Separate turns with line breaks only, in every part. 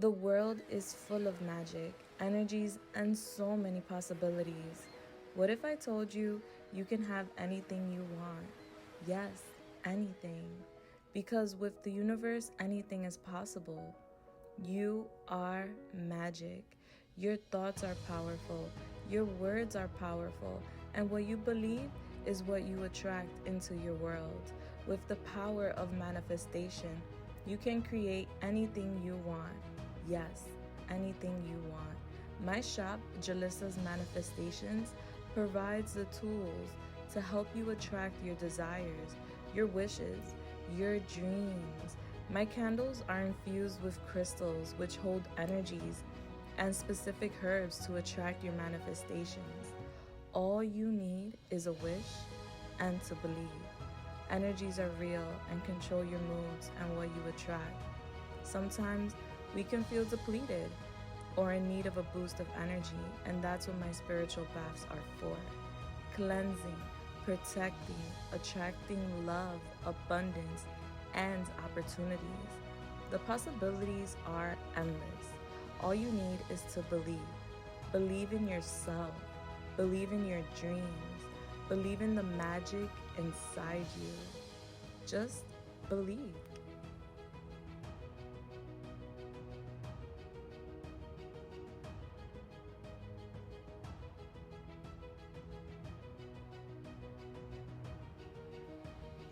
The world is full of magic, energies, and so many possibilities. What if I told you you can have anything you want? Yes, anything. Because with the universe, anything is possible. You are magic. Your thoughts are powerful. Your words are powerful. And what you believe is what you attract into your world. With the power of manifestation, you can create anything you want. Yes, anything you want. My shop, Julissa's Manifestations, provides the tools to help you attract your desires, your wishes, your dreams. My candles are infused with crystals which hold energies and specific herbs to attract your manifestations. All you need is a wish and to believe. Energies are real and control your moods and what you attract. Sometimes we can feel depleted or in need of a boost of energy, and that's what my spiritual baths are for. Cleansing, protecting, attracting love, abundance, and opportunities. The possibilities are endless. All you need is to believe. Believe in yourself. Believe in your dreams. Believe in the magic inside you. Just believe.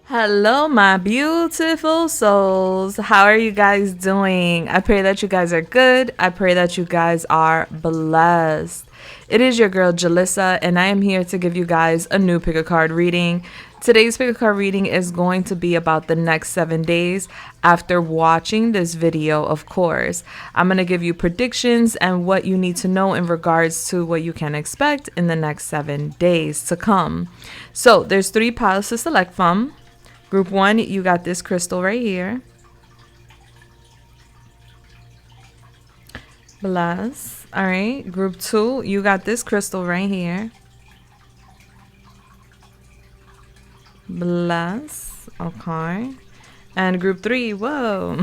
Hello, my beautiful souls. How are you guys doing? I pray that you guys are good. I pray that you guys are blessed. It is your girl, Julissa, and I am here to give you guys a new pick a card reading. Today's pick a card reading is going to be about the next 7 days after watching this video, of course. I'm going to give you predictions and what you need to know in regards to what you can expect in the next 7 days to come. So there's 3 piles to select from. Group 1, you got this crystal right here. Bless. All right. Group 2, you got this crystal right here. Bless. Okay. And group 3, whoa.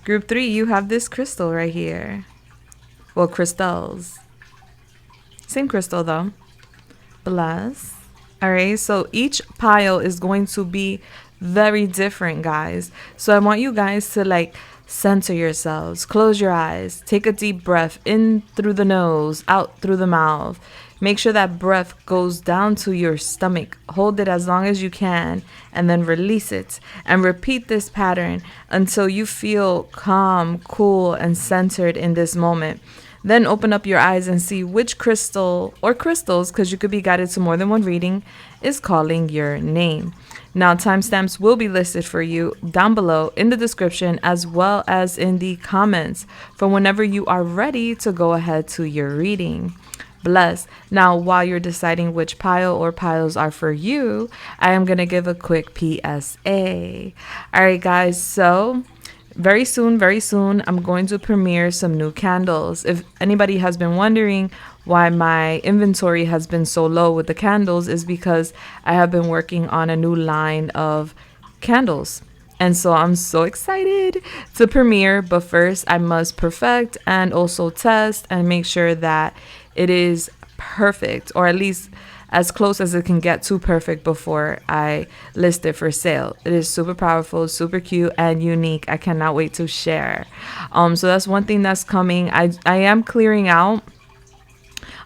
Group 3, you have this crystal right here. Well, crystals. Same crystal though. Bless. All right, so each pile is going to be very different, guys. So I want you guys to center yourselves, close your eyes, take a deep breath in through the nose, out through the mouth. Make sure that breath goes down to your stomach. Hold it as long as you can and then release it. And repeat this pattern until you feel calm, cool, and centered in this moment. Then open up your eyes and see which crystal or crystals, because you could be guided to more than one reading, is calling your name. Now, timestamps will be listed for you down below in the description as well as in the comments for whenever you are ready to go ahead to your reading. Bless. Now, while you're deciding which pile or piles are for you, I am going to give a quick PSA. All right, guys, so very soon, I'm going to premiere some new candles. If anybody has been wondering why my inventory has been so low with the candles, is because I have been working on a new line of candles. And so I'm so excited to premiere. But first, I must perfect and also test and make sure that it is perfect, or at least as close as it can get to perfect before I list it for sale. It is super powerful, super cute, and unique. I cannot wait to share. So that's one thing that's coming. I am clearing out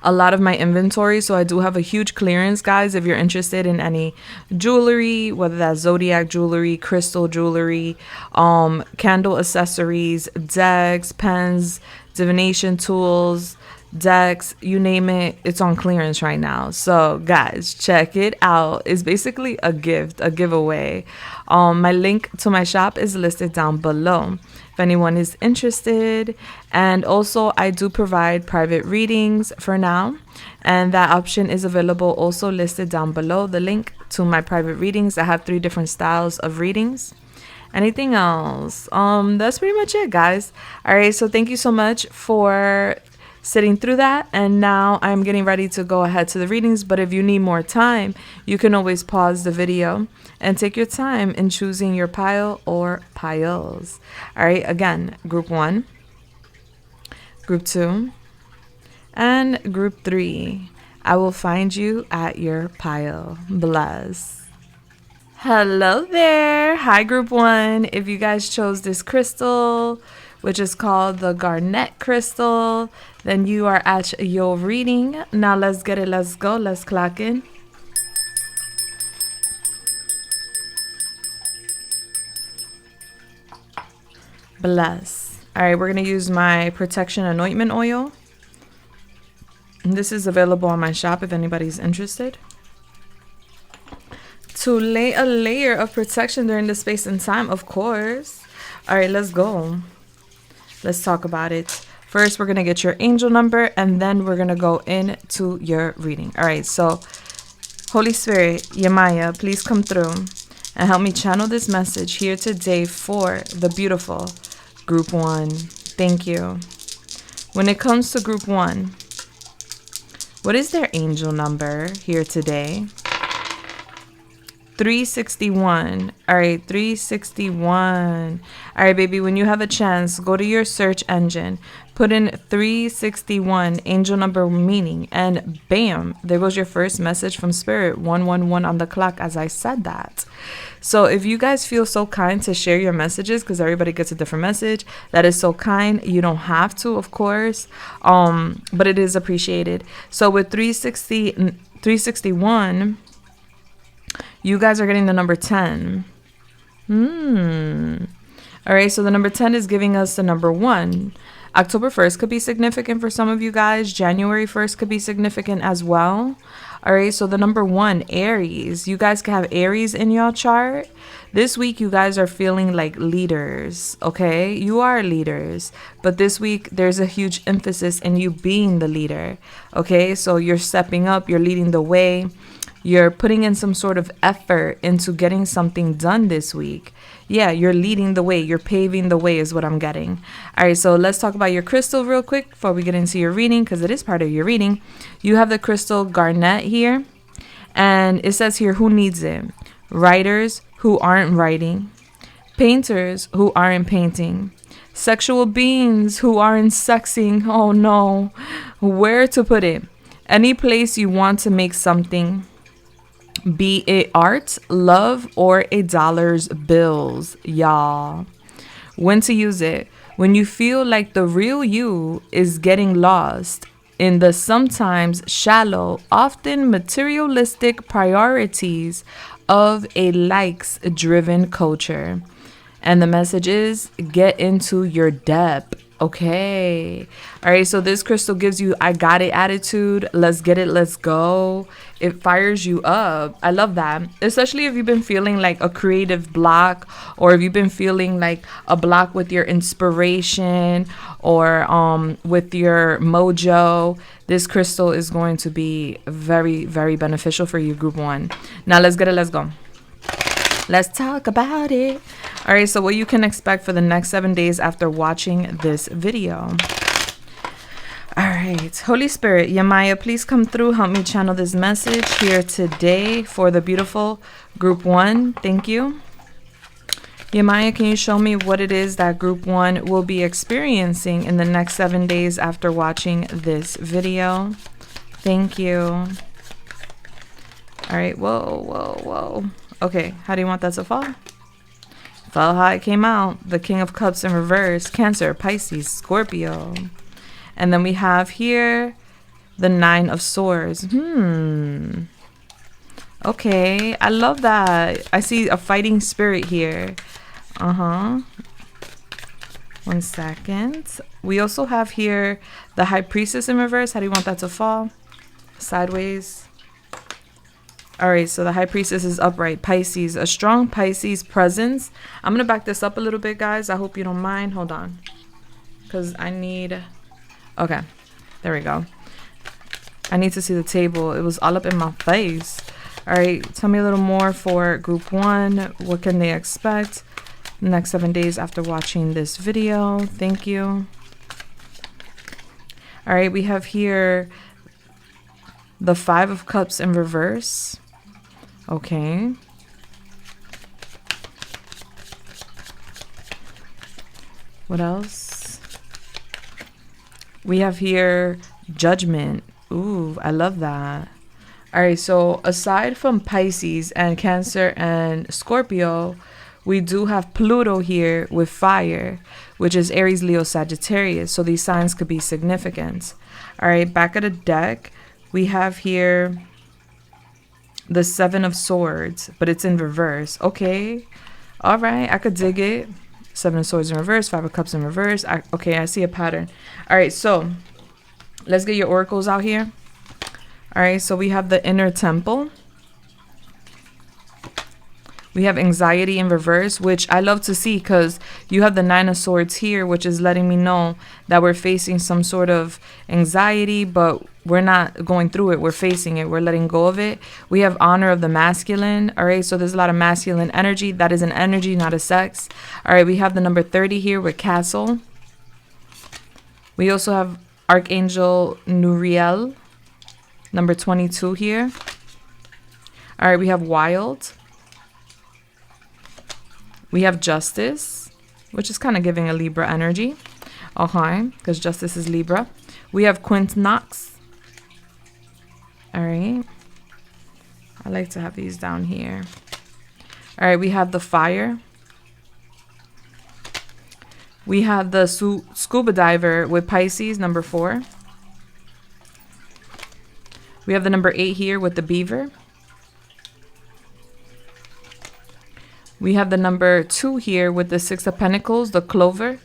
a lot of my inventory, so I do have a huge clearance, guys. If you're interested in any jewelry, whether that's zodiac jewelry, crystal jewelry, candle accessories, decks, pens, divination tools, decks, you name it, it's on clearance right now. So guys, check it out. It's basically a gift, a giveaway. My link to my shop is listed down below if anyone is interested. And also, I do provide private readings for now, and that option is available also listed down below, the link to my private readings. I have 3 different styles of readings. Anything else? That's pretty much it, guys. All right, so thank you so much for sitting through that, and now I'm getting ready to go ahead to the readings. But if you need more time, you can always pause the video and take your time in choosing your pile or piles. All right, again, group 1, Group 2. And Group 3. I will find you at your pile. Bless. Hello there. Hi, Group 1. If you guys chose this crystal, which is called the Garnet Crystal, then you are at your reading. Now let's get it. Let's go. Let's clock in. Bless. All right, we're going to use my protection anointment oil. This is available on my shop if anybody's interested. To lay a layer of protection during the space and time, of course. All right, let's go. Let's talk about it. First, we're going to get your angel number, and then we're going to go into your reading. All right, so Holy Spirit, Yemaya, please come through and help me channel this message here today for the beautiful Group 1. Thank you. When it comes to Group 1, what is their angel number here today? 361. All right, 361. All right, baby, when you have a chance, go to your search engine, put in 361, angel number meaning, and bam, there goes your first message from Spirit, 111 on the clock as I said that. So if you guys feel so kind to share your messages, because everybody gets a different message, that is so kind. You don't have to, of course, but it is appreciated. So with 361, you guys are getting the number 10. All right, so the number 10 is giving us the number 1. October 1st could be significant for some of you guys. January 1st could be significant as well. All right, so the number 1, Aries. You guys can have Aries in your chart. This week, you guys are feeling like leaders, okay? You are leaders, but this week, there's a huge emphasis in you being the leader, okay? So you're stepping up, you're leading the way. You're putting in some sort of effort into getting something done this week. Yeah, you're leading the way. You're paving the way is what I'm getting. All right, so let's talk about your crystal real quick before we get into your reading, because it is part of your reading. You have the crystal garnet here, and it says here, who needs it? Writers who aren't writing, painters who aren't painting, sexual beings who aren't sexing. Oh no, where to put it? Any place you want to make something, be it art, love, or a dollar's bills, y'all. When to use it? When you feel like the real you is getting lost in the sometimes shallow, often materialistic priorities of a likes-driven culture. And the message is, get into your depth. Okay. All right. So this crystal gives you, I got it attitude. Let's get it. Let's go. It fires you up. I love that. Especially if you've been feeling like a creative block, or if you've been feeling like a block with your inspiration or with your mojo. This crystal is going to be very, very beneficial for you, Group 1. Now let's get it. Let's go. Let's talk about it. All right, so what you can expect for the next 7 days after watching this video. All right, Holy Spirit, Yemaya, please come through. Help me channel this message here today for the beautiful Group 1. Thank you. Yemaya, can you show me what it is that Group 1 will be experiencing in the next 7 days after watching this video? Thank you. All right, whoa, whoa, whoa. Okay, how do you want that to fall? Fell how it came out. The King of Cups in reverse. Cancer, Pisces, Scorpio. And then we have here the 9 of Swords. Okay, I love that. I see a fighting spirit here. One second. We also have here the High Priestess in reverse. How do you want that to fall? Sideways. All right, so the High Priestess is upright. Pisces, a strong Pisces presence. I'm going to back this up a little bit, guys. I hope you don't mind. Hold on. Because I need... Okay, there we go. I need to see the table. It was all up in my face. All right, tell me a little more for Group 1. What can they expect the next 7 days after watching this video? Thank you. All right, we have here the 5 of Cups in reverse. Okay. What else? We have here Judgment. Ooh, I love that. All right, so aside from Pisces and Cancer and Scorpio, we do have Pluto here with fire, which is Aries, Leo, Sagittarius. So these signs could be significant. All right, back of the deck, we have here the Seven of Swords, but it's in reverse. Okay, all right, I could dig it. Seven of Swords in reverse, Five of Cups in reverse. Okay, I see a pattern. All right, so let's get your oracles out here. All right, so we have the Inner Temple. We have Anxiety in reverse, which I love to see because you have the Nine of Swords here, which is letting me know that we're facing some sort of anxiety, but we're not going through it. We're facing it. We're letting go of it. We have Honor of the Masculine. All right, so there's a lot of masculine energy. That is an energy, not a sex. All right, we have the number 30 here with Castle. We also have Archangel Nuriel. Number 22 here. All right, we have Wild. We have Justice, which is kind of giving a Libra energy. Okay, because Justice is Libra. We have Quintonox. All right. I like to have these down here. All right, we have the Fire. We have the Scuba Diver with Pisces, number 4. We have the number 8 here with the Beaver. We have the number 2 here with the 6 of Pentacles, the Clover.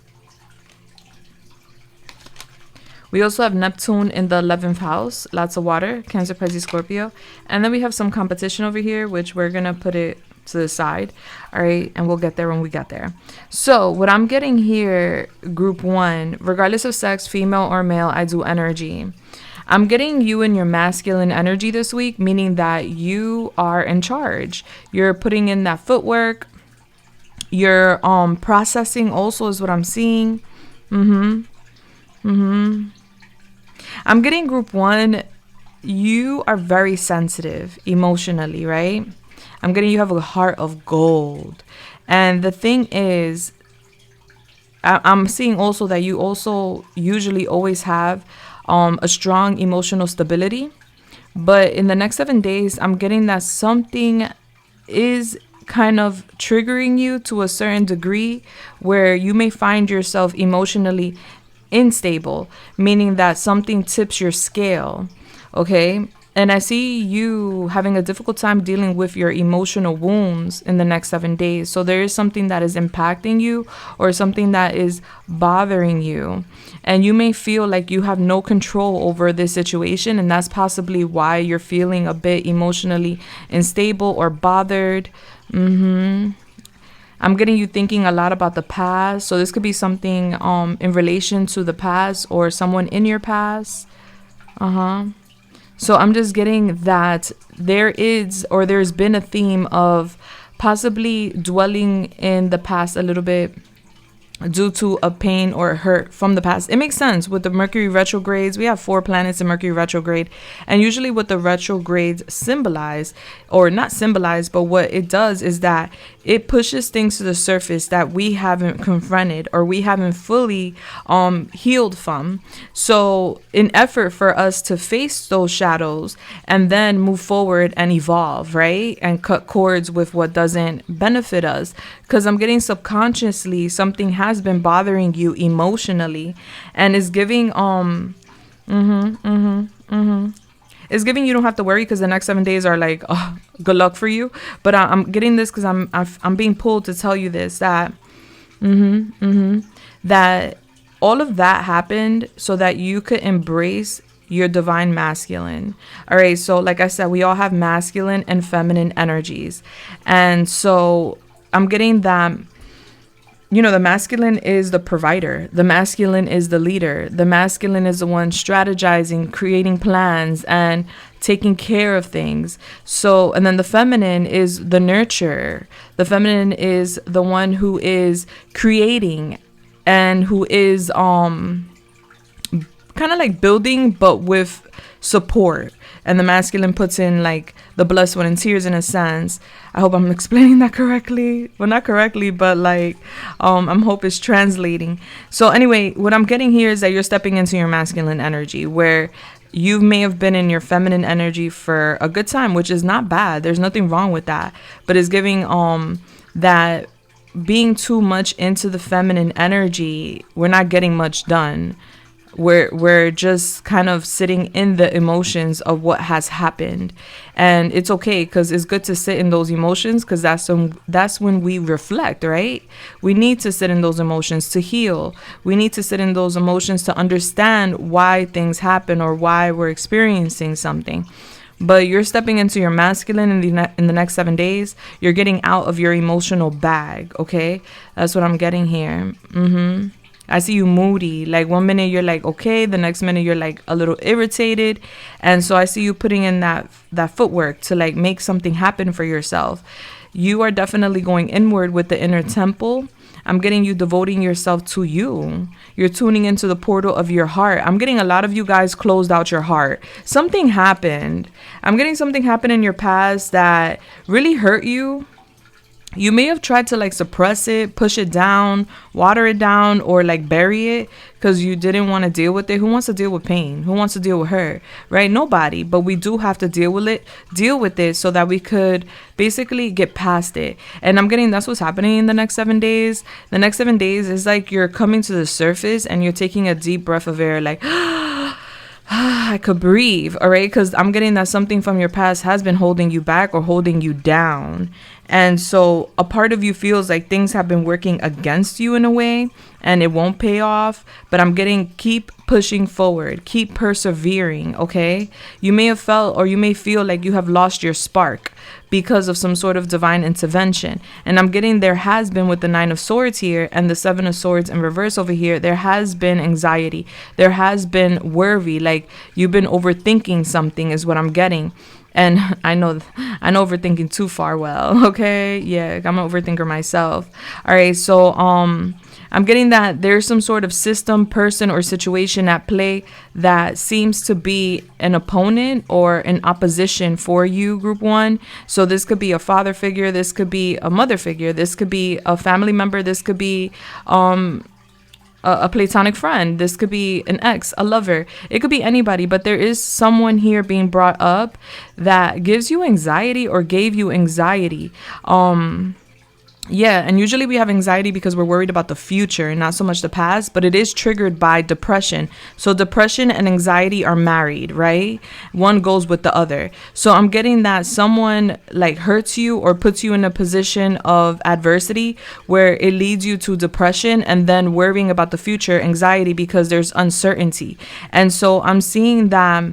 We also have Neptune in the 11th house, lots of water, Cancer, Pisces, Scorpio. And then we have some competition over here, which we're going to put it to the side. All right, and we'll get there when we get there. So what I'm getting here, group 1, regardless of sex, female or male, I do energy. I'm getting you in your masculine energy this week, meaning that you are in charge. You're putting in that footwork. You're processing also is what I'm seeing. I'm getting group 1. You are very sensitive emotionally, right? I'm getting you have a heart of gold. And the thing is, I'm seeing also that you also usually always have a strong emotional stability, but in the next 7 days I'm getting that something is kind of triggering you to a certain degree where you may find yourself emotionally unstable, meaning that something tips your scale. Okay, and I see you having a difficult time dealing with your emotional wounds in the next 7 days. So there is something that is impacting you or something that is bothering you. And you may feel like you have no control over this situation. And that's possibly why you're feeling a bit emotionally unstable or bothered. I'm getting you thinking a lot about the past. So this could be something in relation to the past or someone in your past. So I'm just getting that there is, or there's been a theme of possibly dwelling in the past a little bit due to a pain or hurt from the past. It makes sense with the Mercury retrogrades. We have 4 planets in Mercury retrograde, and usually what the retrogrades symbolize, or not symbolize, but what it does is that it pushes things to the surface that we haven't confronted or we haven't fully healed from. So in effort for us to face those shadows and then move forward and evolve, right? And cut cords with what doesn't benefit us. Because I'm getting subconsciously something has been bothering you emotionally and is giving it's giving you don't have to worry because the next 7 days are like, oh, good luck for you. But I'm getting this because I'm being pulled to tell you this, that that all of that happened so that you could embrace your divine masculine. All right, so like I said, we all have masculine and feminine energies, and so I'm getting that. You know, the masculine is the provider. The masculine is the leader. The masculine is the one strategizing, creating plans, and taking care of things. So, and then the feminine is the nurturer. The feminine is the one who is creating and who is kind of like building, but with support, and the masculine puts in like the blood, sweat, and tears in a sense. I hope I'm explaining that correctly. Well, not correctly, but like I'm hope it's translating. So anyway, what I'm getting here is that you're stepping into your masculine energy, where you may have been in your feminine energy for a good time, which is not bad. There's nothing wrong with that, but it's giving that being too much into the feminine energy, we're not getting much done. We're just kind of sitting in the emotions of what has happened, and it's okay, because it's good to sit in those emotions, because that's when we reflect, right? We need to sit in those emotions to heal. We need to sit in those emotions to understand why things happen or why we're experiencing something. But you're stepping into your masculine in the next 7 days. You're getting out of your emotional bag, okay? That's what I'm getting here. I see you moody. Like 1 minute you're like okay, the next minute you're like a little irritated. And so I see you putting in that footwork to like make something happen for yourself. You are definitely going inward with the inner temple. I'm getting you devoting yourself to you. You're tuning into the portal of your heart. I'm getting a lot of you guys closed out your heart. Something happened. I'm getting something happened in your past that really hurt you. You may have tried to like suppress it, push it down, water it down, or like bury it because you didn't want to deal with it. Who wants to deal with pain? Who wants to deal with hurt? Right? Nobody. But we do have to deal with it so that we could basically get past it. And I'm getting that's what's happening in the next 7 days. The next 7 days is like you're coming to the surface and you're taking a deep breath of air, like I could breathe, all right? Because I'm getting that something from your past has been holding you back or holding you down. And so a part of you feels like things have been working against you in a way and it won't pay off. But I'm getting keep pushing forward, keep persevering, okay? You may have felt or you may feel like you have lost your spark because of some sort of divine intervention. And I'm getting there has been with the 9 of Swords here and the 7 of Swords in reverse over here. There has been anxiety. There has been worry. Like you've been overthinking something is what I'm getting. And I know overthinking too far well. Okay. Yeah. I'm an overthinker myself. All right. So, I'm getting that there's some sort of system, person, or situation at play that seems to be an opponent or an opposition for you, group 1. So this could be a father figure. This could be a mother figure. This could be a family member. This could be, a platonic friend. This could be an ex, a lover. It could be anybody, but there is someone here being brought up that gives you anxiety or gave you anxiety. Yeah, and usually we have anxiety because we're worried about the future and not so much the past, but it is triggered by depression. So depression and anxiety are married, right? One goes with the other. So I'm getting that someone like hurts you or puts you in a position of adversity where it leads you to depression and then worrying about the future, anxiety, because there's uncertainty. And so I'm seeing that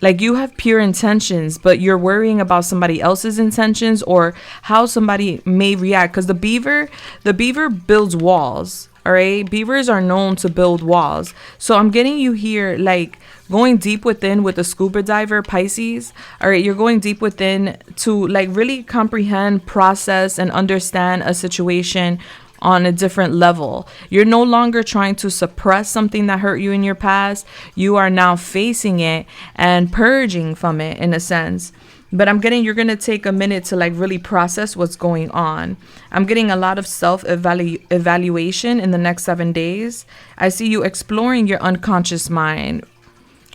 like you have pure intentions, but you're worrying about somebody else's intentions or how somebody may react. Because the beaver builds walls. All right. Beavers are known to build walls. So I'm getting you here like going deep within with a scuba diver, Pisces. All right. You're going deep within to like really comprehend, process, and understand a situation on a different level. You're no longer trying to suppress something that hurt you in your past. You are now facing it and purging from it in a sense. But I'm getting you're going to take a minute to like really process what's going on. I'm getting a lot of self-evaluation in the next 7 days. I see you exploring your unconscious mind,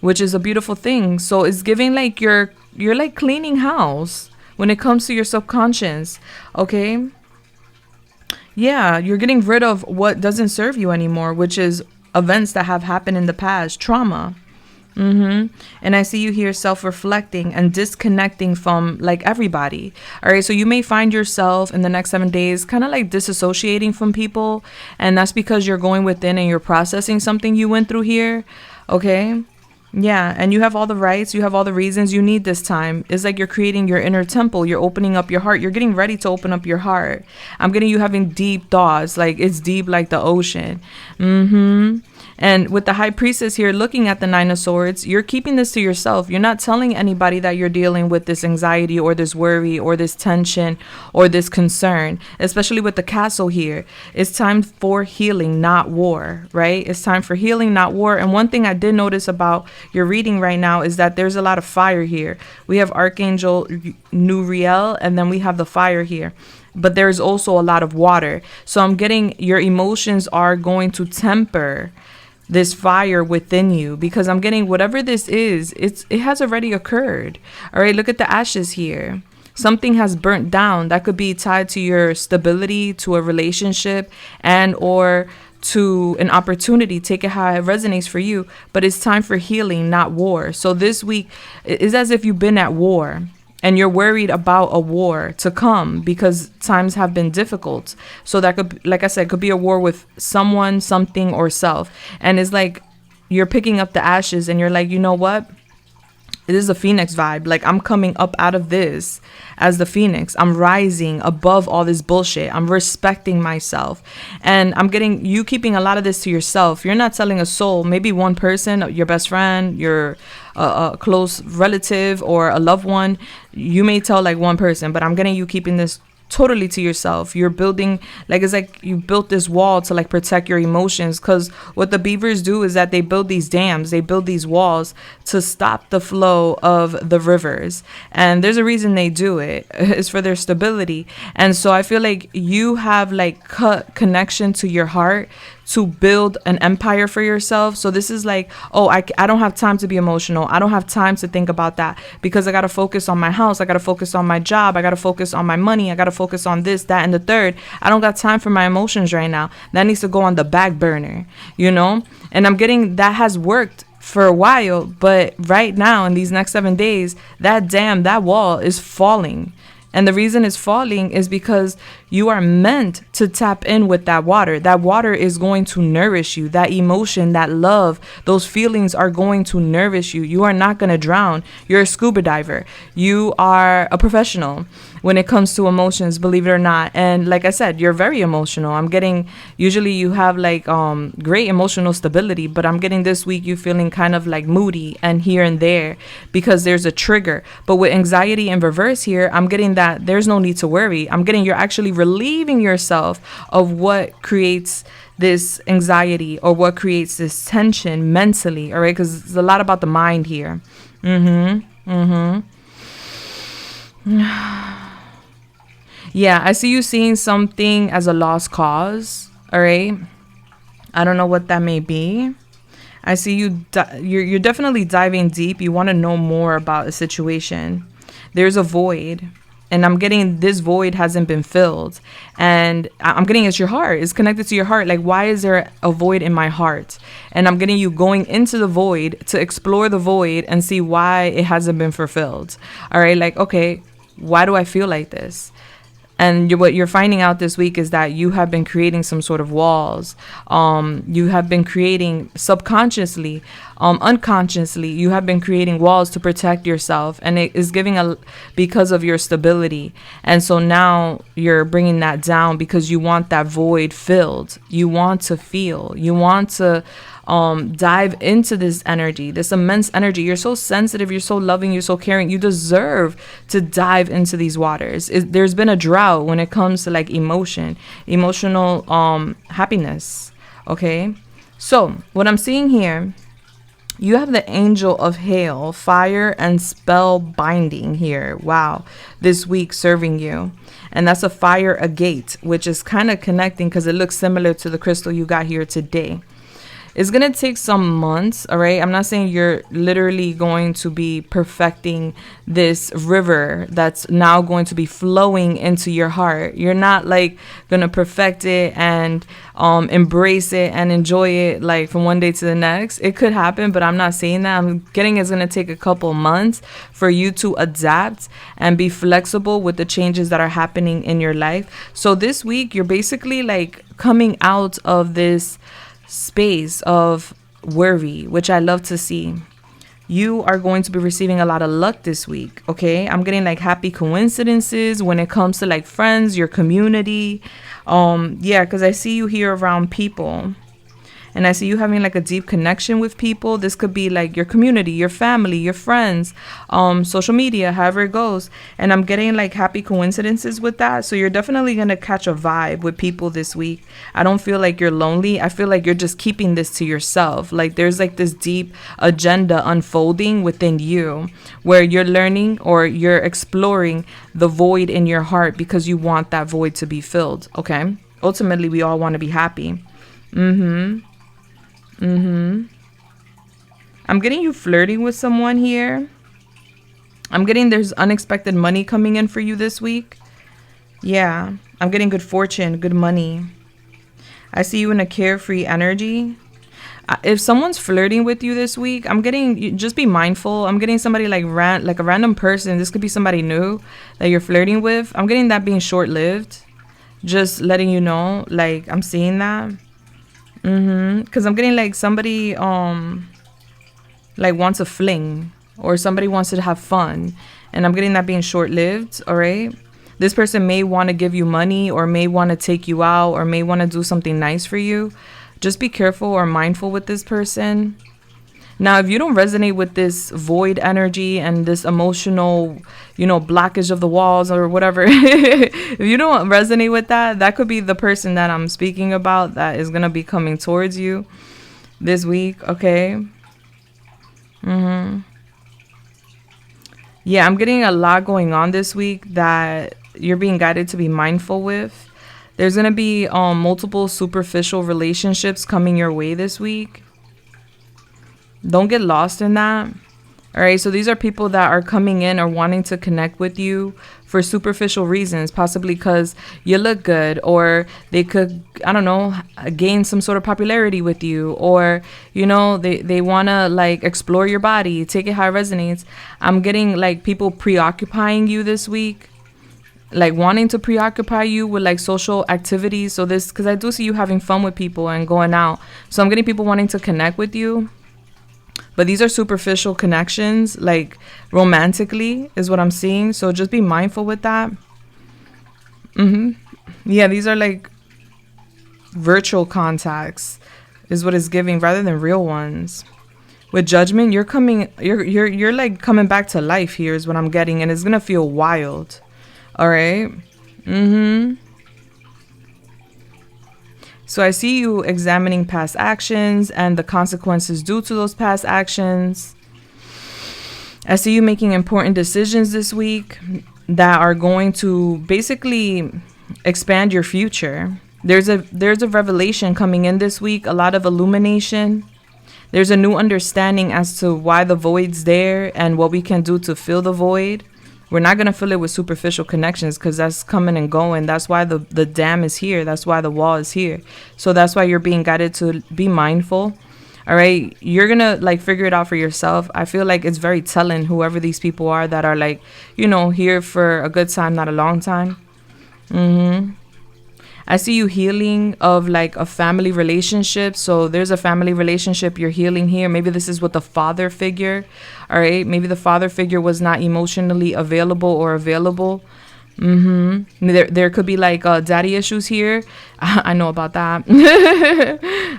which is a beautiful thing. So it's giving like you're like cleaning house when it comes to your subconscious. Okay. Yeah, you're getting rid of what doesn't serve you anymore, which is events that have happened in the past, trauma. And I see you here self-reflecting and disconnecting from like everybody. All right, so you may find yourself in the next 7 days kind of like disassociating from people. And that's because you're going within and you're processing something you went through here. Okay. Yeah, and you have all the rights, you have all the reasons you need this time. It's like you're creating your inner temple, you're opening up your heart, you're getting ready to open up your heart. I'm getting you having deep thoughts, like it's deep like the ocean. And with the High Priestess here looking at the Nine of Swords, you're keeping this to yourself. You're not telling anybody that you're dealing with this anxiety or this worry or this tension or this concern, especially with the Castle here. It's time for healing, not war, right? It's time for healing, not war. And one thing I did notice about your reading right now is that there's a lot of fire here. We have Archangel Nuriel, and then we have the fire here. But there's also a lot of water. So I'm getting your emotions are going to temper this fire within you, because I'm getting whatever this is, it has already occurred. All right, look at the ashes here. Something has burnt down. That could be tied to your stability, to a relationship, and or to an opportunity. Take it how it resonates for you. But it's time for healing, not war. So this week is as if you've been at war and you're worried about a war to come because times have been difficult. So that could, like I said, could be a war with someone, something, or self. And it's like you're picking up the ashes and you're like, you know what? It is a phoenix vibe. Like, I'm coming up out of this as the phoenix. I'm rising above all this bullshit. I'm respecting myself. And I'm getting you keeping a lot of this to yourself. You're not telling a soul, maybe one person, your best friend, your a close relative, or a loved one. You may tell like one person, but I'm getting you keeping this totally to yourself. You're building, like, it's like you built this wall to like protect your emotions, because what the beavers do is that they build these dams, they build these walls to stop the flow of the rivers. And there's a reason they do it. It's for their stability. And so I feel like you have like cut connection to your heart to build an empire for yourself. So this is like, oh, I don't have time to be emotional. I don't have time to think about that because I got to focus on my house. I got to focus on my job. I got to focus on my money. I got to focus on this, that, and the third. I don't got time for my emotions right now. That needs to go on the back burner, you know? And I'm getting that has worked for a while, but right now in these next 7 days, that dam, that wall is falling. And the reason it's falling is because you are meant to tap in with that water. That water is going to nourish you. That emotion, that love, those feelings are going to nourish you. You are not going to drown. You're a scuba diver. You are a professional when it comes to emotions, believe it or not. And like I said, you're very emotional. I'm getting, usually you have like great emotional stability, but I'm getting this week you feeling kind of like moody and here and there because there's a trigger. But with anxiety in reverse here, I'm getting that there's no need to worry. I'm getting you're actually relieving yourself of what creates this anxiety or what creates this tension mentally, all right? Because it's a lot about the mind here. Yeah, I see you seeing something as a lost cause, all right? I don't know what that may be. I see you, you're definitely diving deep. You want to know more about a situation. There's a void. And I'm getting this void hasn't been filled. And I'm getting it's your heart. It's connected to your heart. Like, why is there a void in my heart? And I'm getting you going into the void to explore the void and see why it hasn't been fulfilled. All right. Like, okay, why do I feel like this? And what you're finding out this week is that you have been creating some sort of walls. You have been creating subconsciously, unconsciously, you have been creating walls to protect yourself. And it is giving because of your stability. And so now you're bringing that down because you want that void filled. You want to feel. You want to dive into this energy, this immense energy. You're so sensitive, you're so loving, you're so caring. You deserve to dive into these waters. There's been a drought when it comes to like emotional happiness. Okay, so what I'm seeing here, you have the angel of hail, fire, and spell binding here. Wow, this week serving you. And that's a fire agate, which is kind of connecting because it looks similar to the crystal you got here today. It's going to take some months, all right? I'm not saying you're literally going to be perfecting this river that's now going to be flowing into your heart. You're not like going to perfect it and embrace it and enjoy it like from one day to the next. It could happen, but I'm not saying that. I'm getting it's going to take a couple months for you to adapt and be flexible with the changes that are happening in your life. So this week, you're basically like coming out of this space of worry, which I love to see. You are going to be receiving a lot of luck this week, okay? I'm getting like happy coincidences when it comes to like friends, your community. Yeah, because I see you here around people. And I see you having like a deep connection with people. This could be like your community, your family, your friends, social media, however it goes. And I'm getting like happy coincidences with that. So you're definitely going to catch a vibe with people this week. I don't feel like you're lonely. I feel like you're just keeping this to yourself. Like there's like this deep agenda unfolding within you where you're learning or you're exploring the void in your heart because you want that void to be filled. Okay. Ultimately, we all want to be happy. I'm getting you flirting with someone here. I'm getting there's unexpected money coming in for you this week. Yeah, I'm getting good fortune, good money. I see you in a carefree energy. If someone's flirting with you this week, I'm getting, just be mindful. I'm getting somebody like a random person. This could be somebody new that you're flirting with. I'm getting that being short-lived. Just letting you know, like, I'm seeing that. Because I'm getting like somebody like wants a fling, or somebody wants to have fun, and I'm getting that being short-lived. All right, this person may want to give you money, or may want to take you out, or may want to do something nice for you. Just be careful or mindful with this person. Now, if you don't resonate with this void energy and this emotional, blockage of the walls or whatever, if you don't resonate with that, that could be the person that I'm speaking about that is going to be coming towards you this week. Okay. Yeah, I'm getting a lot going on this week that you're being guided to be mindful with. There's going to be multiple superficial relationships coming your way this week. Don't get lost in that. All right. So these are people that are coming in or wanting to connect with you for superficial reasons, possibly because you look good, or they could, I don't know, gain some sort of popularity with you, or, they want to like explore your body, take it how it resonates. I'm getting like people preoccupying you this week, like wanting to preoccupy you with like social activities. So this, because I do see you having fun with people and going out. So I'm getting people wanting to connect with you. But these are superficial connections, like romantically is what I'm seeing. So just be mindful with that. Yeah, these are like virtual contacts is what it's giving rather than real ones. With judgment, you're like coming back to life here is what I'm getting. And it's going to feel wild. All right. So I see you examining past actions and the consequences due to those past actions. I see you making important decisions this week that are going to basically expand your future. There's a revelation coming in this week, a lot of illumination. There's a new understanding as to why the void's there and what we can do to fill the void. We're not going to fill it with superficial connections because that's coming and going. That's why the dam is here. That's why the wall is here. So that's why you're being guided to be mindful. All right. You're going to like figure it out for yourself. I feel like it's very telling, whoever these people are that are like, here for a good time, not a long time. I see you healing of like a family relationship. So there's a family relationship you're healing here. Maybe this is with the father figure. All right. Maybe the father figure was not emotionally available or available. There could be like daddy issues here. I know about that.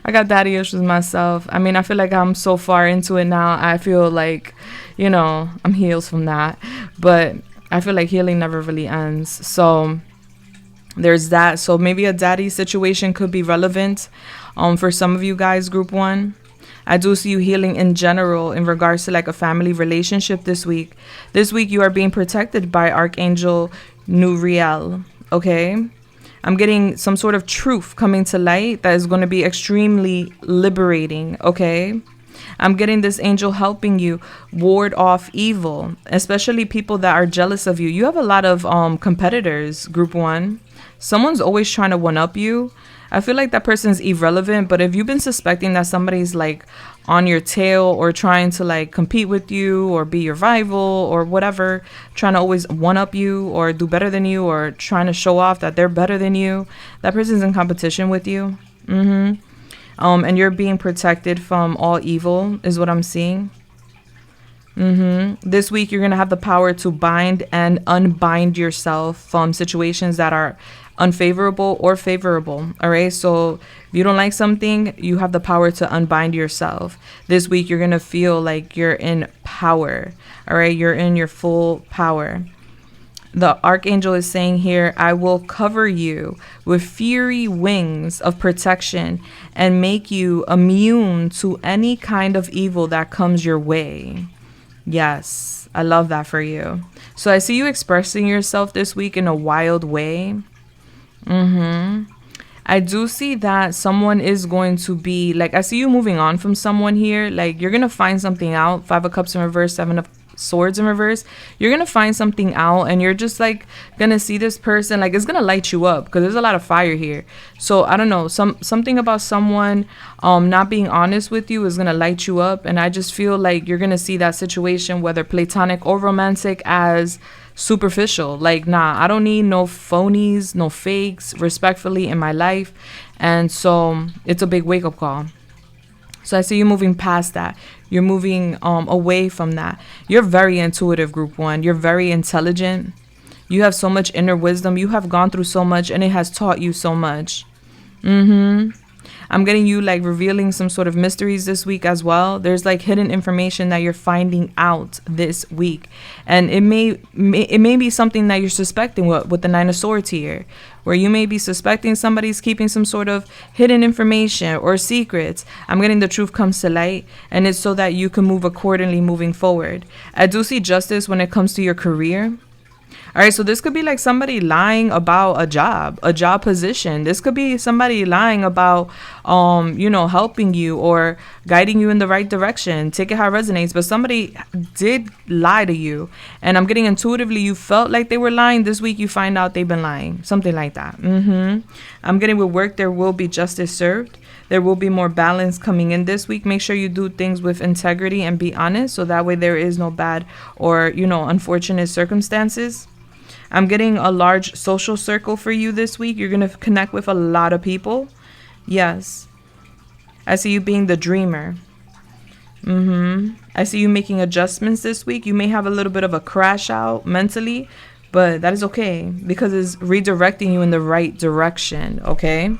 I got daddy issues myself. I mean, I feel like I'm so far into it now. I feel like, I'm healed from that. But I feel like healing never really ends. So there's that. So maybe a daddy situation could be relevant for some of you guys, group 1. I do see you healing in general in regards to like a family relationship this week. This week you are being protected by Archangel Nuriel. Okay. I'm getting some sort of truth coming to light that is going to be extremely liberating. Okay. I'm getting this angel helping you ward off evil, especially people that are jealous of you. You have a lot of competitors, group 1. Someone's always trying to one-up you. I feel like that person's irrelevant, but if you've been suspecting that somebody's like on your tail or trying to like compete with you or be your rival or whatever, trying to always one-up you or do better than you or trying to show off that they're better than you, that person's in competition with you. And you're being protected from all evil is what I'm seeing. This week, you're going to have the power to bind and unbind yourself from situations that are unfavorable or favorable. All right. So if you don't like something, you have the power to unbind yourself. This week, you're going to feel like you're in power. All right. You're in your full power. The archangel is saying here, I will cover you with fiery wings of protection and make you immune to any kind of evil that comes your way. Yes, I love that for you. So I see you expressing yourself this week in a wild way. I do see that someone is going to be, like, I see you moving on from someone here. Like, you're going to find something out. 5 of Cups in reverse, 7 of Swords in reverse. You're going to find something out, and you're just, like, going to see this person. Like, it's going to light you up because there's a lot of fire here. So, I don't know. Something about someone not being honest with you is going to light you up. And I just feel like you're going to see that situation, whether platonic or romantic, as superficial. Like, nah, I don't need no phonies, no fakes, respectfully, in my life. And so it's a big wake-up call. So I see you moving past that. You're moving away from that. You're very intuitive, group 1. You're very intelligent. You have so much inner wisdom. You have gone through so much, and it has taught you so much. I'm getting you, like, revealing some sort of mysteries this week as well. There's, like, hidden information that you're finding out this week. And it may be something that you're suspecting with the 9 of Swords here, where you may be suspecting somebody's keeping some sort of hidden information or secrets. I'm getting the truth comes to light, and it's so that you can move accordingly moving forward. I do see justice when it comes to your career. All right, so this could be like somebody lying about a job position. This could be somebody lying about, helping you or guiding you in the right direction. Take it how it resonates. But somebody did lie to you. And I'm getting intuitively, you felt like they were lying. This week, you find out they've been lying. Something like that. I'm getting with work, there will be justice served. There will be more balance coming in this week. Make sure you do things with integrity and be honest. So that way there is no bad or, unfortunate circumstances. I'm getting a large social circle for you this week. You're going to connect with a lot of people. Yes. I see you being the dreamer. I see you making adjustments this week. You may have a little bit of a crash out mentally, but that is okay because it's redirecting you in the right direction, okay?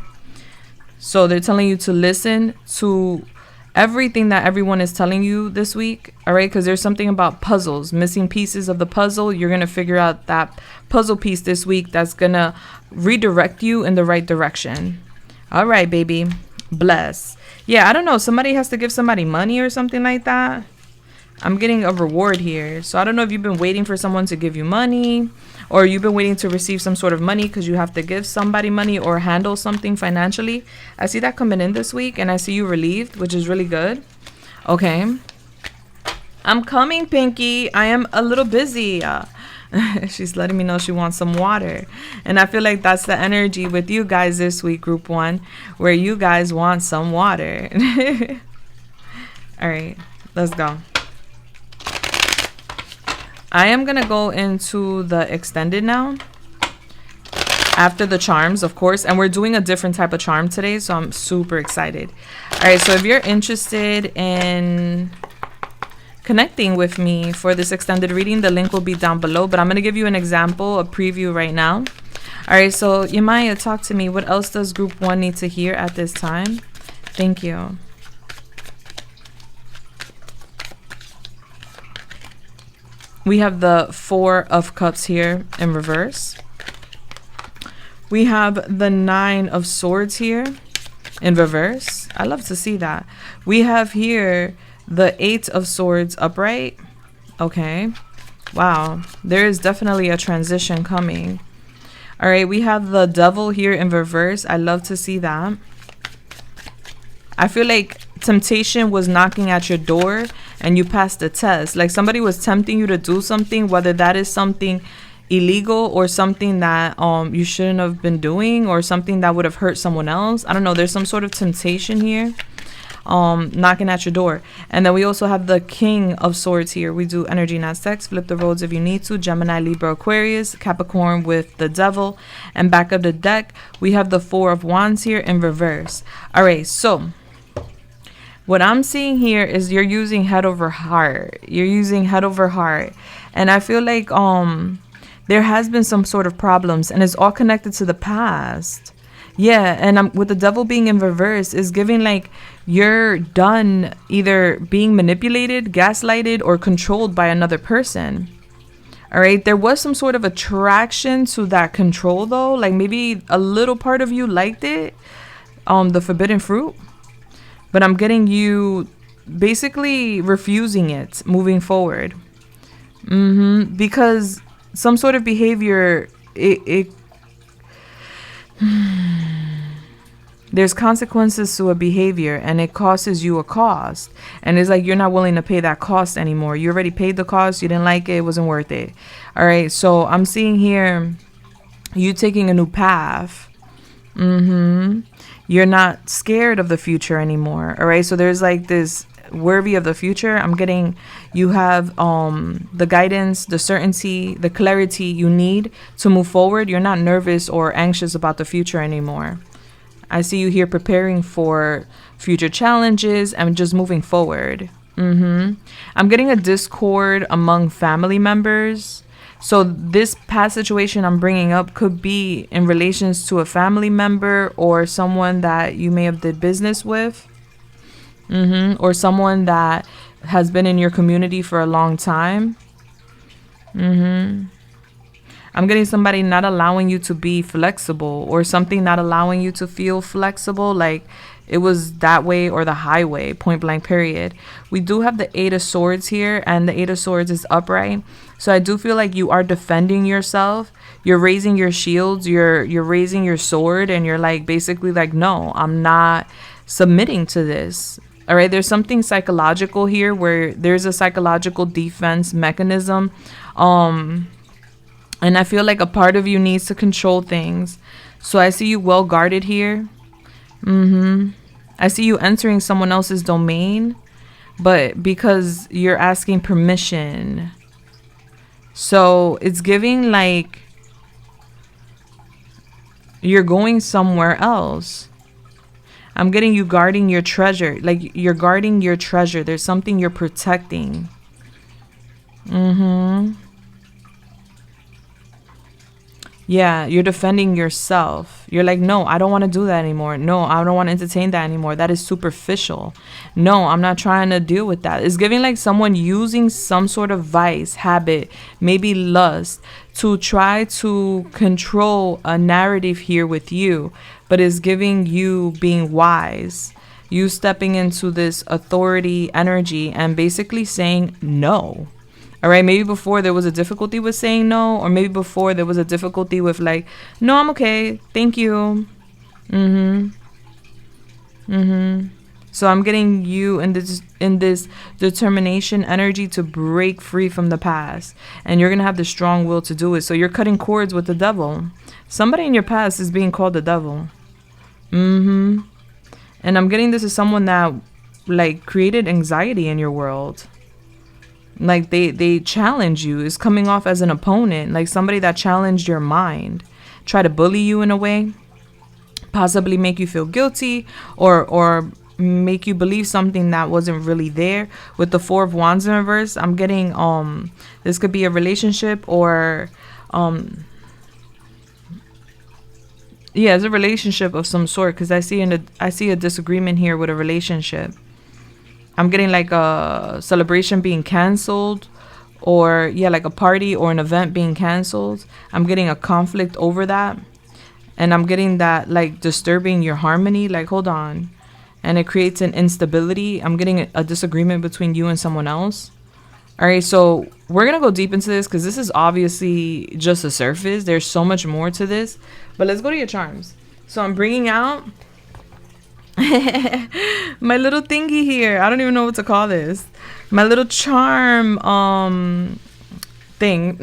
So they're telling you to listen to everything that everyone is telling you this week, all right? Because there's something about puzzles, missing pieces of the puzzle. You're going to figure out that puzzle piece this week that's going to redirect you in the right direction. All right, baby. Bless. Yeah, I don't know. Somebody has to give somebody money or something like that. I'm getting a reward here. So I don't know if you've been waiting for someone to give you money or you've been waiting to receive some sort of money because you have to give somebody money or handle something financially. I see that coming in this week and I see you relieved, which is really good. Okay. I'm coming, Pinky. I am a little busy. She's letting me know she wants some water. And I feel like that's the energy with you guys this week, group 1, where you guys want some water. All right, let's go. I am going to go into the extended now. After the charms, of course. And we're doing a different type of charm today. So I'm super excited. All right. So if you're interested in connecting with me for this extended reading, the link will be down below. But I'm going to give you an example, a preview right now. All right. So Yemaya, talk to me. What else does group 1 need to hear at this time? Thank you. We have the 4 of Cups here in reverse. We have the 9 of Swords here in reverse. I love to see that. We have here the 8 of Swords upright. Okay. Wow. There is definitely a transition coming. All right. We have the Devil here in reverse. I love to see that. I feel like temptation was knocking at your door and you passed the test. Like somebody was tempting you to do something, whether that is something illegal or something that you shouldn't have been doing or something that would have hurt someone else. I don't know. There's some sort of temptation here knocking at your door. And then we also have the King of Swords here. We do energy, not sex. Flip the roads if you need to. Gemini, Libra, Aquarius, Capricorn with the Devil. And back of the deck, we have the 4 of Wands here in reverse. All right, so what I'm seeing here is you're using head over heart. You're using head over heart. And I feel like There has been some sort of problems, and it's all connected to the past. Yeah, and with the devil being in reverse is giving like you're done either being manipulated, gaslighted, or controlled by another person. All right, there was some sort of attraction to that control though, like maybe a little part of you liked it, the forbidden fruit, but I'm getting you basically refusing it moving forward. Because some sort of behavior, it there's consequences to a behavior, and it causes you a cost, and it's like you're not willing to pay that cost anymore. You already paid the cost, you didn't like it, it wasn't worth it. All right, so I'm seeing here you taking a new path. You're not scared of the future anymore. All right, so there's like this worthy of the future. I'm getting you have the guidance, the certainty, the clarity you need to move forward. You're not nervous or anxious about the future anymore. I see you here preparing for future challenges and just moving forward. I'm getting a discord among family members. So this past situation I'm bringing up could be in relations to a family member or someone that you may have did business with. Or someone that has been in your community for a long time. I'm getting somebody not allowing you to be flexible, or something not allowing you to feel flexible, like it was that way or the highway, point blank period. We do have the 8 of Swords here, and the 8 of Swords is upright. So I do feel like you are defending yourself. You're raising your shields, you're raising your sword, and you're like basically like, no, I'm not submitting to this. All right, there's something psychological here where there's a psychological defense mechanism. And I feel like a part of you needs to control things. So I see you well guarded here. I see you entering someone else's domain, but because you're asking permission. So it's giving like you're going somewhere else. I'm getting you guarding your treasure. Like you're guarding your treasure. There's something you're protecting. Yeah, you're defending yourself. You're like, no, I don't want to do that anymore. No, I don't want to entertain that anymore. That is superficial. No, I'm not trying to deal with that. It's giving like someone using some sort of vice, habit, maybe lust, to try to control a narrative here with you, but it's giving you being wise. You stepping into this authority energy and basically saying no. All right, maybe before there was a difficulty with saying no, or maybe before there was a difficulty with like, no, I'm okay, thank you. So I'm getting you in this determination energy to break free from the past, and you're gonna have the strong will to do it. So you're cutting cords with the devil. Somebody in your past is being called the devil. And I'm getting this as someone that like created anxiety in your world. Like they challenge you. Is coming off as an opponent, like somebody that challenged your mind, try to bully you in a way, possibly make you feel guilty, or make you believe something that wasn't really there. With the 4 of Wands in reverse, I'm getting this could be a relationship, or yeah, it's a relationship of some sort, because I see a disagreement here with a relationship. I'm getting like a celebration being canceled, or yeah, like a party or an event being canceled. I'm getting a conflict over that, and I'm getting that like disturbing your harmony, like hold on, and it creates an instability. I'm getting a disagreement between you and someone else. All right, so we're gonna go deep into this because this is obviously just a surface. There's so much more to this, but let's go to your charms. So I'm bringing out my little thingy here. I don't even know what to call this. My little charm thing.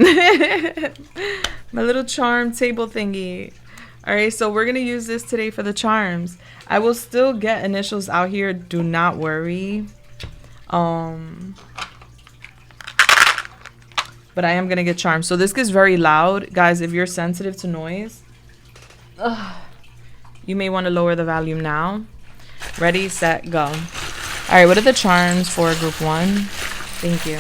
My little charm table thingy. All right, so we're gonna use this today for the charms. I will still get initials out here, do not worry. But I am gonna get charms. So this gets very loud, guys. If you're sensitive to noise, you may want to lower the volume now. Ready, set, go. All right, what are the charms for group 1? Thank you.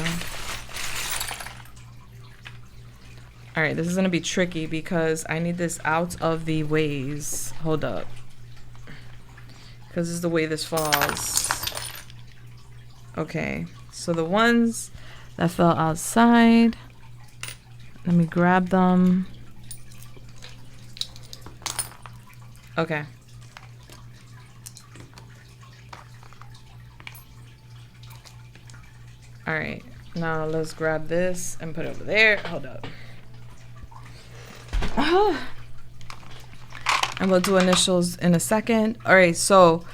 All right, this is going to be tricky because I need this out of the ways. Hold up. Because this is the way this falls. Okay, so the ones that fell outside, let me grab them. Okay. All right, now let's grab this and put it over there. Hold up. And we'll do initials in a second. All right, so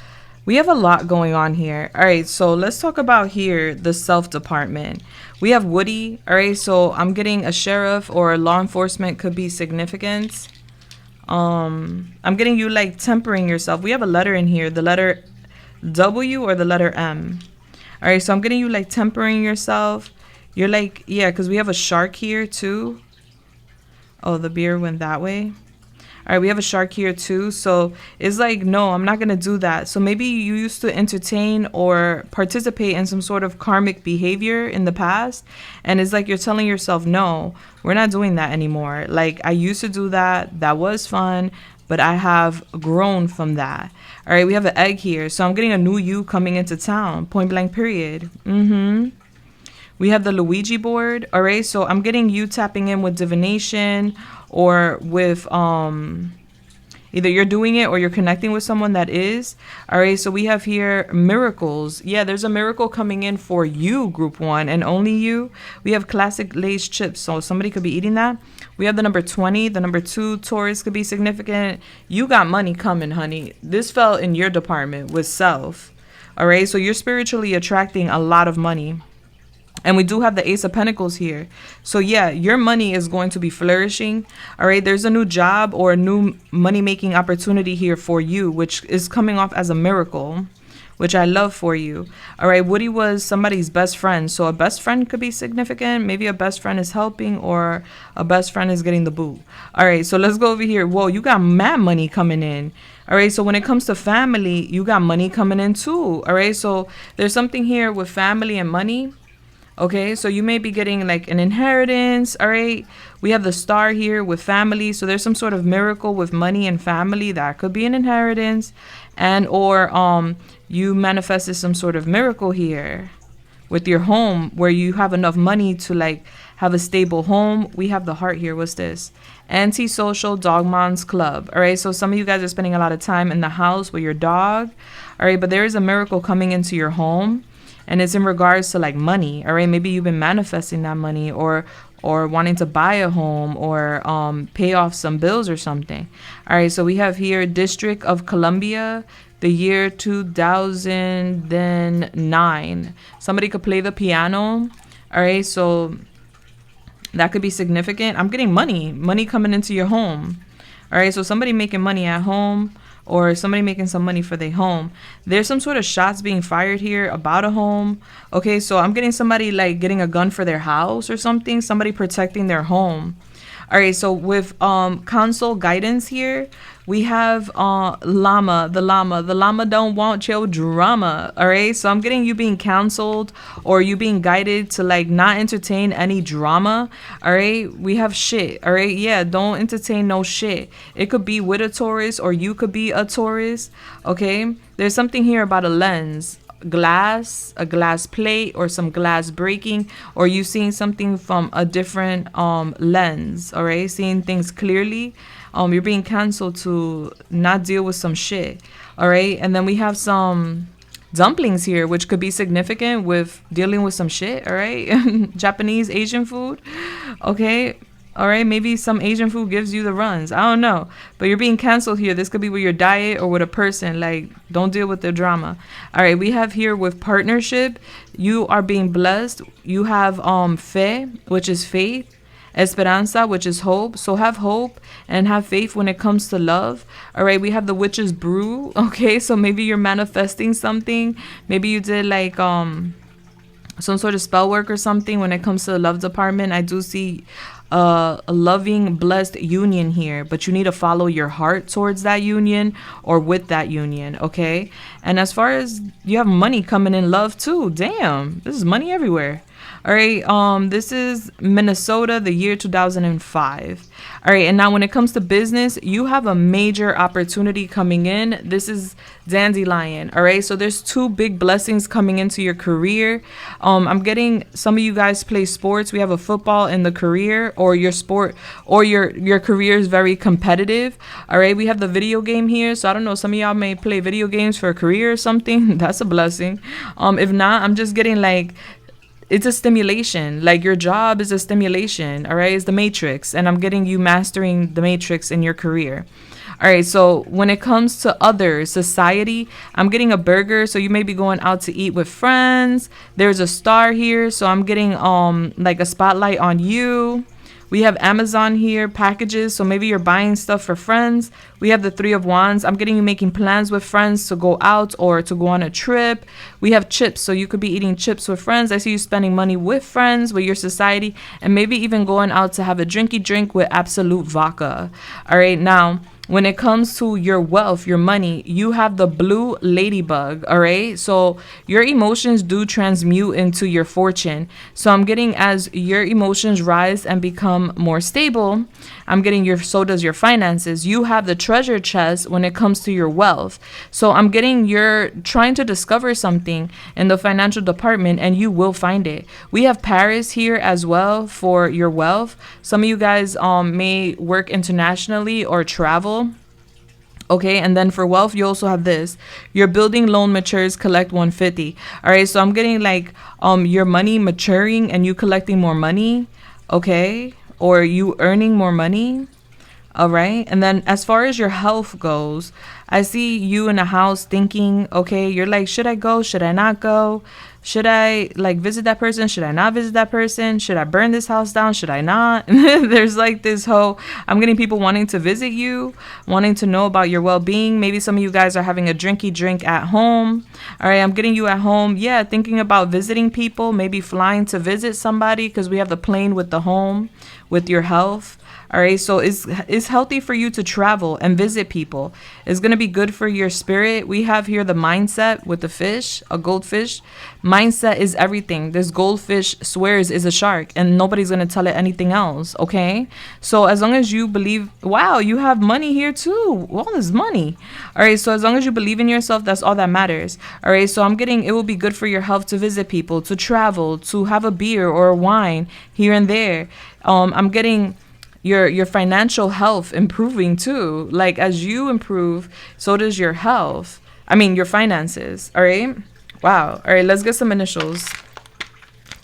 we have a lot going on here. All right, so let's talk about here the self department. We have Woody. All right, so I'm getting a sheriff or law enforcement could be significant. I'm getting you like tempering yourself. We have a letter in here, the letter W or the letter M. All right, so I'm getting you like tempering yourself. You're like, yeah, because we have a shark here too. Oh, the beer went that way. All right, we have a shark here too. So it's like, no, I'm not going to do that. So maybe you used to entertain or participate in some sort of karmic behavior in the past. And it's like you're telling yourself, no, we're not doing that anymore. Like I used to do that. That was fun. But I have grown from that. All right, we have an egg here. So I'm getting a new you coming into town. Point blank period. We have the Luigi board. All right, so I'm getting you tapping in with divination or with either you're doing it or you're connecting with someone that is. All right, so we have here miracles. Yeah, there's a miracle coming in for you, group 1, and only you. We have classic Lay's chips, so somebody could be eating that. We have the number 20, the number 2, Taurus could be significant. You got money coming, honey. This fell in your department with self. All right, so you're spiritually attracting a lot of money. And we do have the Ace of Pentacles here. So yeah, your money is going to be flourishing. All right, there's a new job or a new money-making opportunity here for you, which is coming off as a miracle, which I love for you. All right, Woody was somebody's best friend. So a best friend could be significant. Maybe a best friend is helping or a best friend is getting the boot. All right, so let's go over here. Whoa, you got mad money coming in. All right, so when it comes to family, you got money coming in too. All right, so there's something here with family and money. Okay, so you may be getting like an inheritance. All right, we have the star here with family. So there's some sort of miracle with money and family. That could be an inheritance. And or you manifested some sort of miracle here with your home where you have enough money to like have a stable home. We have the heart here. What's this? Antisocial Dogman's Club. All right, so some of you guys are spending a lot of time in the house with your dog. All right, but there is a miracle coming into your home. And it's in regards to like money. All right, maybe you've been manifesting that money or wanting to buy a home or pay off some bills or something. All right, so we have here District of Columbia, the year 2009. Somebody could play the piano. All right, so that could be significant. I'm getting money coming into your home. All right, so somebody making money at home. Or somebody making some money for their home. There's some sort of shots being fired here about a home. Okay, so I'm getting somebody like getting a gun for their house or something. Somebody protecting their home. All right, so with console guidance here, we have llama. The llama don't want your drama. All right, so I'm getting you being counseled or you being guided to like not entertain any drama. All right, we have shit. All right, yeah, don't entertain no shit. It could be with a Taurus or you could be a Taurus. Okay, there's something here about a lens. A glass plate or some glass breaking, or you seeing something from a different lens. All right, seeing things clearly. You're being canceled to not deal with some shit. All right, and then we have some dumplings here, which could be significant with dealing with some shit. All right, Japanese Asian food. Okay. All right, maybe some Asian food gives you the runs. I don't know. But you're being canceled here. This could be with your diet or with a person. Like, don't deal with the drama. All right, we have here with partnership. You are being blessed. You have fe, which is faith. Esperanza, which is hope. So have hope and have faith when it comes to love. All right, we have the witch's brew. Okay, so maybe you're manifesting something. Maybe you did like some sort of spell work or something when it comes to the love department. I do see a loving, blessed union here, but you need to follow your heart towards that union or with that union, okay? And as far as you have money coming in love too, damn, this is money everywhere. All right. This is Minnesota, the year 2005. All right. And now when it comes to business, you have a major opportunity coming in. This is Dandelion. All right. So there's two big blessings coming into your career. I'm getting some of you guys play sports. We have a football in the career, or your sport, or your career is very competitive. All right. We have the video game here. So I don't know. Some of y'all may play video games for a career or something. That's a blessing. If not, I'm just getting like, it's a stimulation. Like your job is a stimulation. All right. It's the matrix. And I'm getting you mastering the matrix in your career. All right. So when it comes to other society, I'm getting a burger. So you may be going out to eat with friends. There's a star here. So I'm getting like a spotlight on you. We have Amazon here, packages. So maybe you're buying stuff for friends. We have the Three of Wands. I'm getting you making plans with friends to go out or to go on a trip. We have chips. So you could be eating chips with friends. I see you spending money with friends, with your society, and maybe even going out to have a drinky drink with Absolute Vodka. All right. Now, when it comes to your wealth, your money, you have the blue ladybug, all right? So your emotions do transmute into your fortune. So I'm getting, as your emotions rise and become more stable, I'm getting so does your finances. You have the treasure chest when it comes to your wealth. So I'm getting you're trying to discover something in the financial department, and you will find it. We have Paris here as well for your wealth. Some of you guys may work internationally or travel. Okay, and then for wealth, you also have this. Your building loan matures, collect 150. All right, so I'm getting like your money maturing and you collecting more money. Okay, or you earning more money. All right, and then as far as your health goes, I see you in a house thinking, okay, you're like, should I go? Should I not go? Should I like visit that person? Should I not visit that person? Should I burn this house down? Should I not? There's like this whole, I'm getting people wanting to visit you, wanting to know about your well-being. Maybe some of you guys are having a drinky drink at home. All right, I'm getting you at home. Yeah, thinking about visiting people, maybe flying to visit somebody, because we have the plane with the home, with your health. All right, so it's healthy for you to travel and visit people. It's going to be good for your spirit. We have here the mindset with the fish, a goldfish. Mindset is everything. This goldfish swears is a shark, and nobody's going to tell it anything else, okay? So as long as you believe, wow, you have money here too. All this money. All right, so as long as you believe in yourself, that's all that matters. All right, so I'm getting it will be good for your health to visit people, to travel, to have a beer or a wine here and there. I'm getting your financial health improving too. Like as you improve, so does your health. I mean, your finances. All right. Wow. All right. Let's get some initials.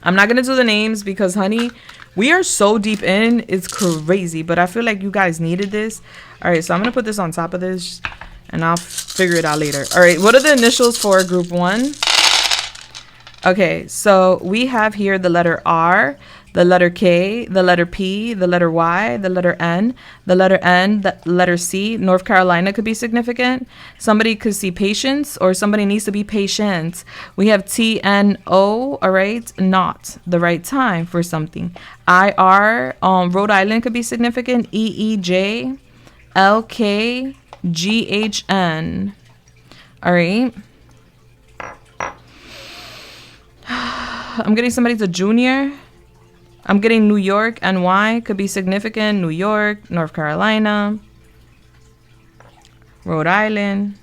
I'm not going to do the names because, honey, we are so deep in. It's crazy. But I feel like you guys needed this. All right. So I'm going to put this on top of this and I'll figure it out later. All right. What are the initials for group 1? Okay. So we have here the letter R, the letter K, the letter P, the letter Y, the letter N, the letter C. North Carolina could be significant. Somebody could see patience, or somebody needs to be patient. We have TNO, all right, not the right time for something. IR, Rhode Island could be significant. EEJ, LK, GHN. All right. I'm getting somebody's a junior. I'm getting New York, NY could be significant. New York, North Carolina, Rhode Island.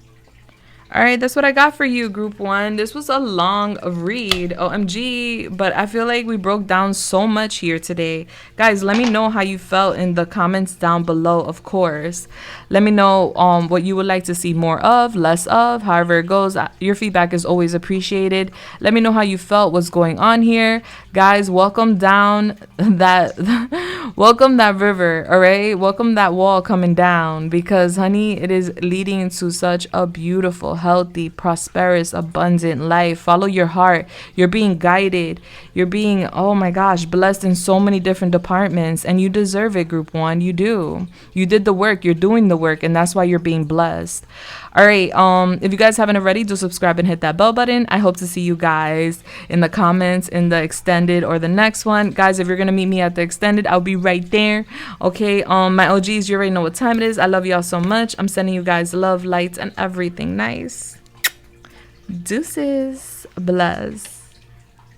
All right, that's what I got for you, group 1. This was a long read, OMG, but I feel like we broke down so much here today. Guys, let me know how you felt in the comments down below, of course. Let me know what you would like to see more of, less of, however it goes. Your feedback is always appreciated. Let me know how you felt, what's going on here. Guys, welcome down that welcome that river, all right? Welcome that wall coming down, because honey, it is leading to such a beautiful, healthy, prosperous, abundant life. Follow your heart. You're being guided. You're being, oh my gosh, blessed in so many different departments, and you deserve it, group 1. You do. You did the work. You're doing the work, and that's why you're being blessed. All right, if you guys haven't already, do subscribe and hit that bell button. I hope to see you guys in the comments in the extended or the next one. Guys, if you're gonna meet me at the extended, I'll be right there. Okay, my OGs, you already know what time it is. I love y'all so much. I'm sending you guys love, lights, and everything nice. Deuces. Bless.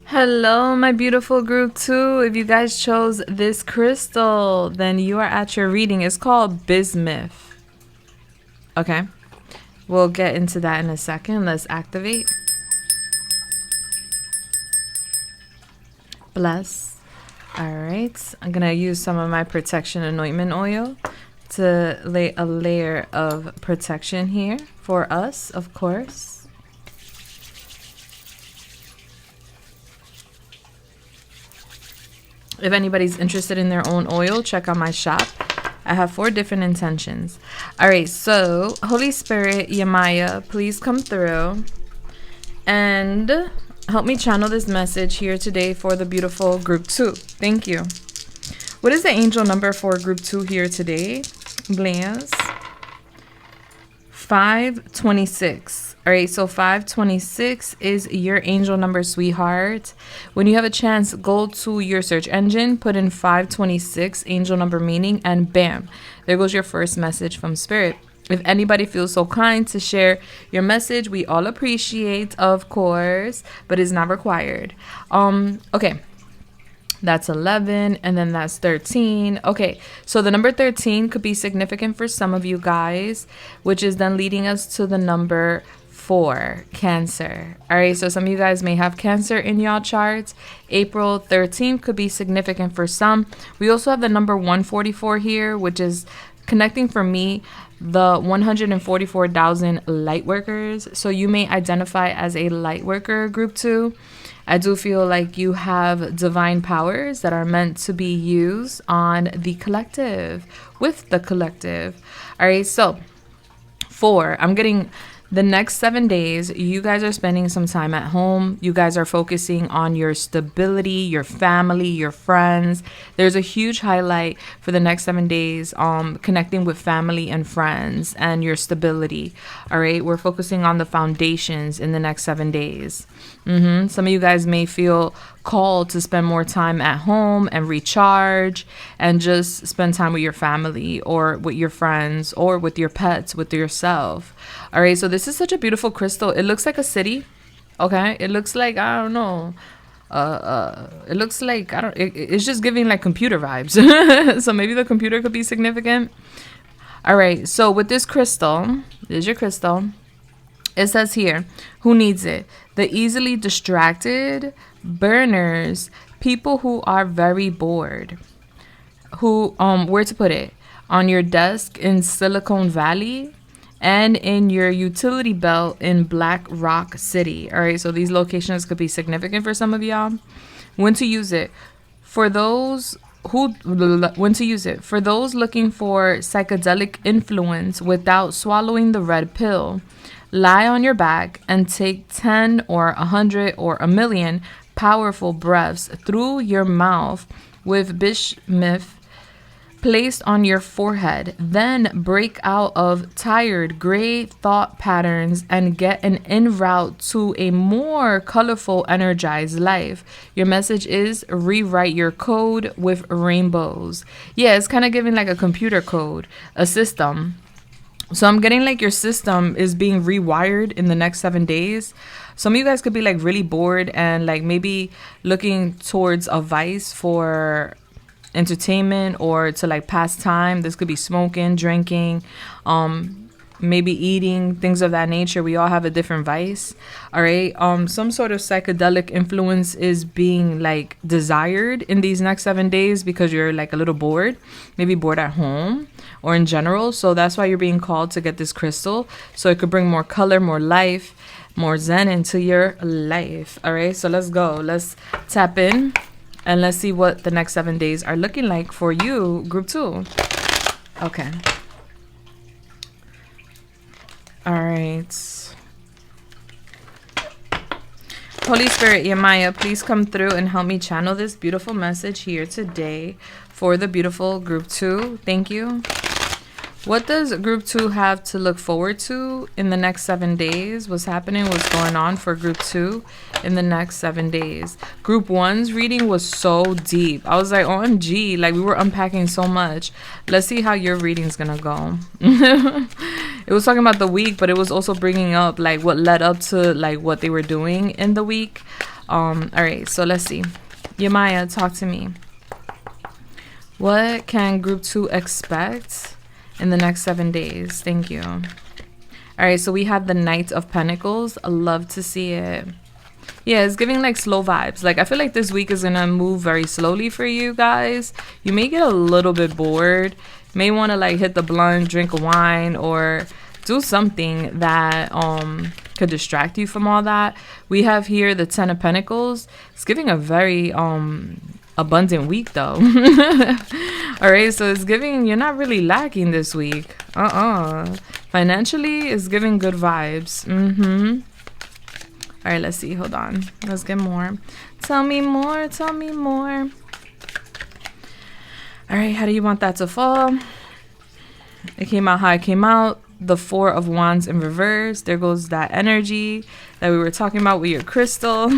Hello, my beautiful group 2. If you guys chose this crystal, then you are at your reading. It's called bismuth. Okay. We'll get into that in a second. Let's activate. Bless. All right. I'm going to use some of my protection anointment oil to lay a layer of protection here for us, of course. If anybody's interested in their own oil, check out my shop. I have 4 different intentions. All right, so Holy Spirit, Yamaya, please come through and help me channel this message here today for the beautiful group 2. Thank you. What is the angel number for group 2 here today? Blaze. 526. All right, so 526 is your angel number, sweetheart. When you have a chance, go to your search engine, put in 526 angel number meaning, and bam, there goes your first message from Spirit. If anybody feels so kind to share your message, we all appreciate, of course, but it's not required. Okay. That's 11, and then that's 13. Okay, so the number 13 could be significant for some of you guys, which is then leading us to the number 4, Cancer. All right, so some of you guys may have Cancer in y'all charts. April 13th could be significant for some. We also have the number 144 here, which is connecting for me the 144,000 light workers. So you may identify as a light worker, group 2. I do feel like you have divine powers that are meant to be used on the collective, with the collective. All right, so 4, I'm getting the next 7 days, you guys are spending some time at home. You guys are focusing on your stability, your family, your friends. There's a huge highlight for the next 7 days, connecting with family and friends and your stability. All right, we're focusing on the foundations in the next 7 days. Some of you guys may feel called to spend more time at home and recharge and just spend time with your family or with your friends or with your pets, with yourself. All right, so this is such a beautiful crystal. It looks like a city. Okay, it looks like, I don't know, it looks like, it's just giving like computer vibes. So maybe the computer could be significant. All right, so with this crystal, this is your crystal. It says here, who needs it? The easily distracted, burners, people who are very bored. Who, where to put it? On your desk in Silicon Valley and in your utility belt in Black Rock City. All right, so these locations could be significant for some of y'all. When to use it? For those when to use it? For those looking for psychedelic influence without swallowing the red pill. Lie on your back and take 10 or 100 or 1,000,000 powerful breaths through your mouth with bismuth placed on your forehead. Then break out of tired gray thought patterns and get an en route to a more colorful, energized life. Your message is rewrite your code with rainbows. Yeah, it's kind of giving like a computer code, a system. So I'm getting like your system is being rewired in the next 7 days. Some of you guys could be like really bored and like maybe looking towards a vice for entertainment or to like pass time. This could be smoking, drinking, maybe eating, things of that nature. We all have a different vice. All right. Some sort of psychedelic influence is being like desired in these next 7 days because you're like a little bored, maybe bored at home or in general. So that's why you're being called to get this crystal. So it could bring more color, more life, more zen into your life. All right. So let's go. Let's tap in and let's see what the next 7 days are looking like for you, group 2. Okay. All right. Holy Spirit, Yamaya, please come through and help me channel this beautiful message here today for the beautiful group 2. Thank you. What does group 2 have to look forward to in the next 7 days? What's happening? What's going on for group 2 in the next 7 days? Group 1's reading was so deep. I was like, OMG, like we were unpacking so much. Let's see how your reading's gonna go. It was talking about the week, but it was also bringing up like what led up to like what they were doing in the week. All right, so let's see. Yamaya, talk to me. What can group 2 expect in the next 7 days? Thank you. All right, so we have the Knight of Pentacles. I love to see it. Yeah, it's giving like slow vibes. Like, I feel like this week is gonna move very slowly for you guys. You may get a little bit bored. May want to like hit the blunt, drink a wine, or do something that could distract you from all that. We have here the Ten of Pentacles. It's giving a very abundant week though. All right, so it's giving you're not really lacking this week. Financially, it's giving good vibes. All right, let's see. Hold on. Let's get more. Tell me more. Tell me more. All right, how do you want that to fall? It came out how it came out. The Four of Wands in reverse. There goes that energy that we were talking about with your crystal.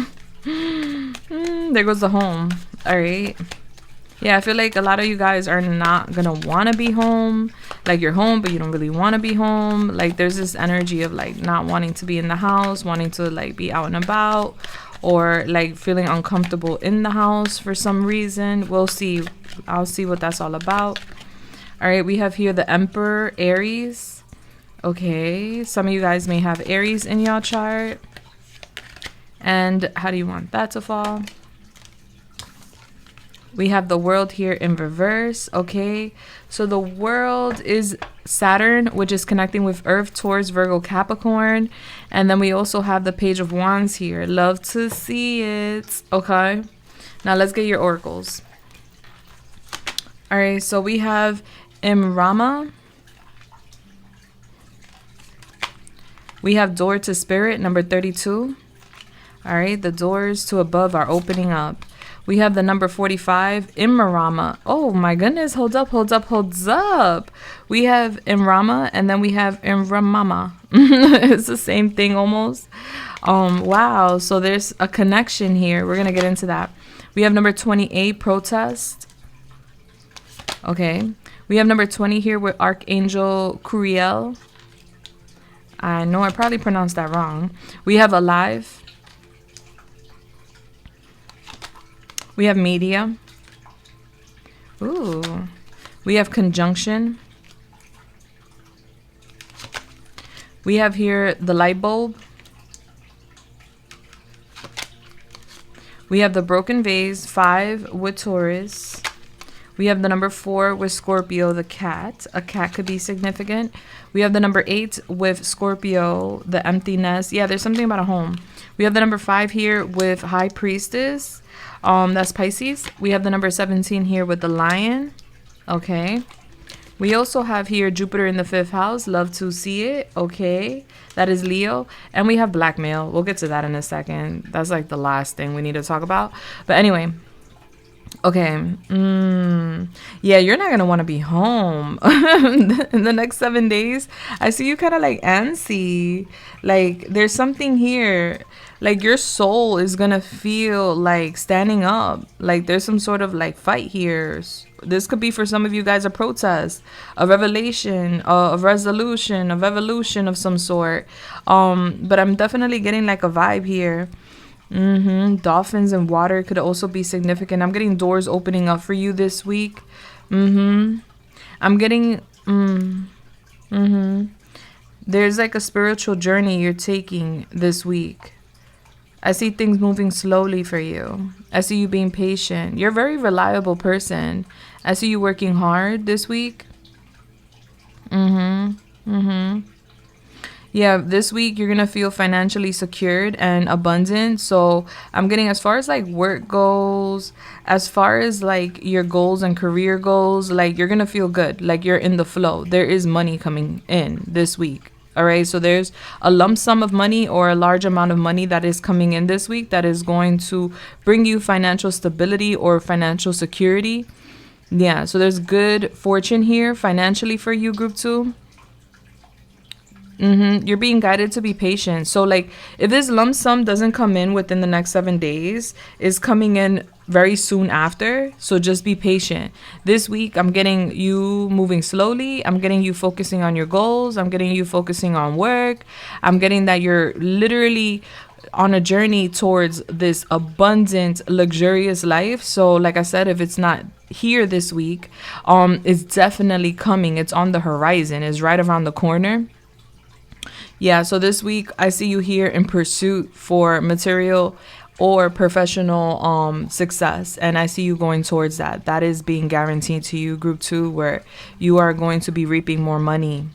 There goes the home. All right. Yeah, I feel like a lot of you guys are not gonna want to be home. Like, you're home, but you don't really want to be home. Like, there's this energy of like not wanting to be in the house, wanting to like be out and about, or like feeling uncomfortable in the house for some reason. We'll see. I'll see what that's all about. All right, we have here the Emperor, Aries. Okay, some of you guys may have Aries in your chart. And how do you want that to fall? We have the World here in reverse. Okay, so the World is Saturn, which is connecting with Earth, Taurus, Virgo, Capricorn. And then we also have the Page of Wands here. Love to see it. Okay, now let's get your oracles. All right, so we have Imrama. We have Door to Spirit, number 32. All right, the doors to above are opening up. We have the number 45, Imrama. Oh my goodness, hold up. We have Imrama, and then we have Imramama. It's the same thing almost. Wow, so there's a connection here. We're going to get into that. We have number 28, Protest. Okay. We have number 20 here with Archangel Curiel. I know I probably pronounced that wrong. We have Alive. We have Media. Ooh. We have Conjunction. We have here the Light Bulb. We have the Broken Vase, 5 with Taurus. We have the number 4 with Scorpio, the cat. A cat could be significant. We have the number 8 with Scorpio, the emptiness. Yeah, there's something about a home. We have the number 5 here with High Priestess. That's Pisces. We have the number 17 here with the Lion. Okay. We also have here Jupiter in the 5th house. Love to see it. Okay. That is Leo. And we have blackmail. We'll get to that in a second. That's like the last thing we need to talk about. But anyway. Okay. Yeah, you're not going to want to be home in the next 7 days. I see you kind of like antsy. Like, there's something here. Like, your soul is going to feel like standing up. Like, there's some sort of like fight here. This could be for some of you guys a protest, a revelation, a resolution, of evolution of some sort. But I'm definitely getting like a vibe here. Dolphins and water could also be significant. I'm getting doors opening up for you this week. I'm getting there's like a spiritual journey you're taking this week. I see things moving slowly for you. I see you being patient. You're a very reliable person. I see you working hard this week. Yeah, this week you're going to feel financially secured and abundant. So I'm getting, as far as like work goals, as far as like your goals and career goals, like you're going to feel good. Like you're in the flow. There is money coming in this week. All right. So there's a lump sum of money or a large amount of money that is coming in this week that is going to bring you financial stability or financial security. Yeah. So there's good fortune here financially for you, group 2. You're being guided to be patient. So like if this lump sum doesn't come in within the next 7 days, it's coming in very soon after. So just be patient. This week, I'm getting you moving slowly. I'm getting you focusing on your goals. I'm getting you focusing on work. I'm getting that you're literally on a journey towards this abundant, luxurious life. So like I said, if it's not here this week, it's definitely coming. It's on the horizon. It's right around the corner. Yeah, so this week I see you here in pursuit for material or professional success, and I see you going towards that. That is being guaranteed to you, group 2, where you are going to be reaping more money.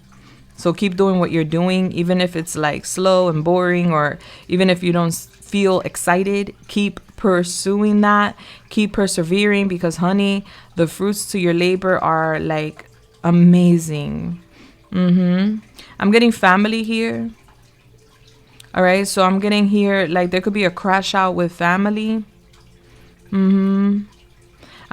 So keep doing what you're doing, even if it's like slow and boring, or even if you don't feel excited. Keep pursuing that. Keep persevering, because honey, the fruits to your labor are like amazing. I'm getting family here. All right, so I'm getting here like there could be a crash out with family. I'm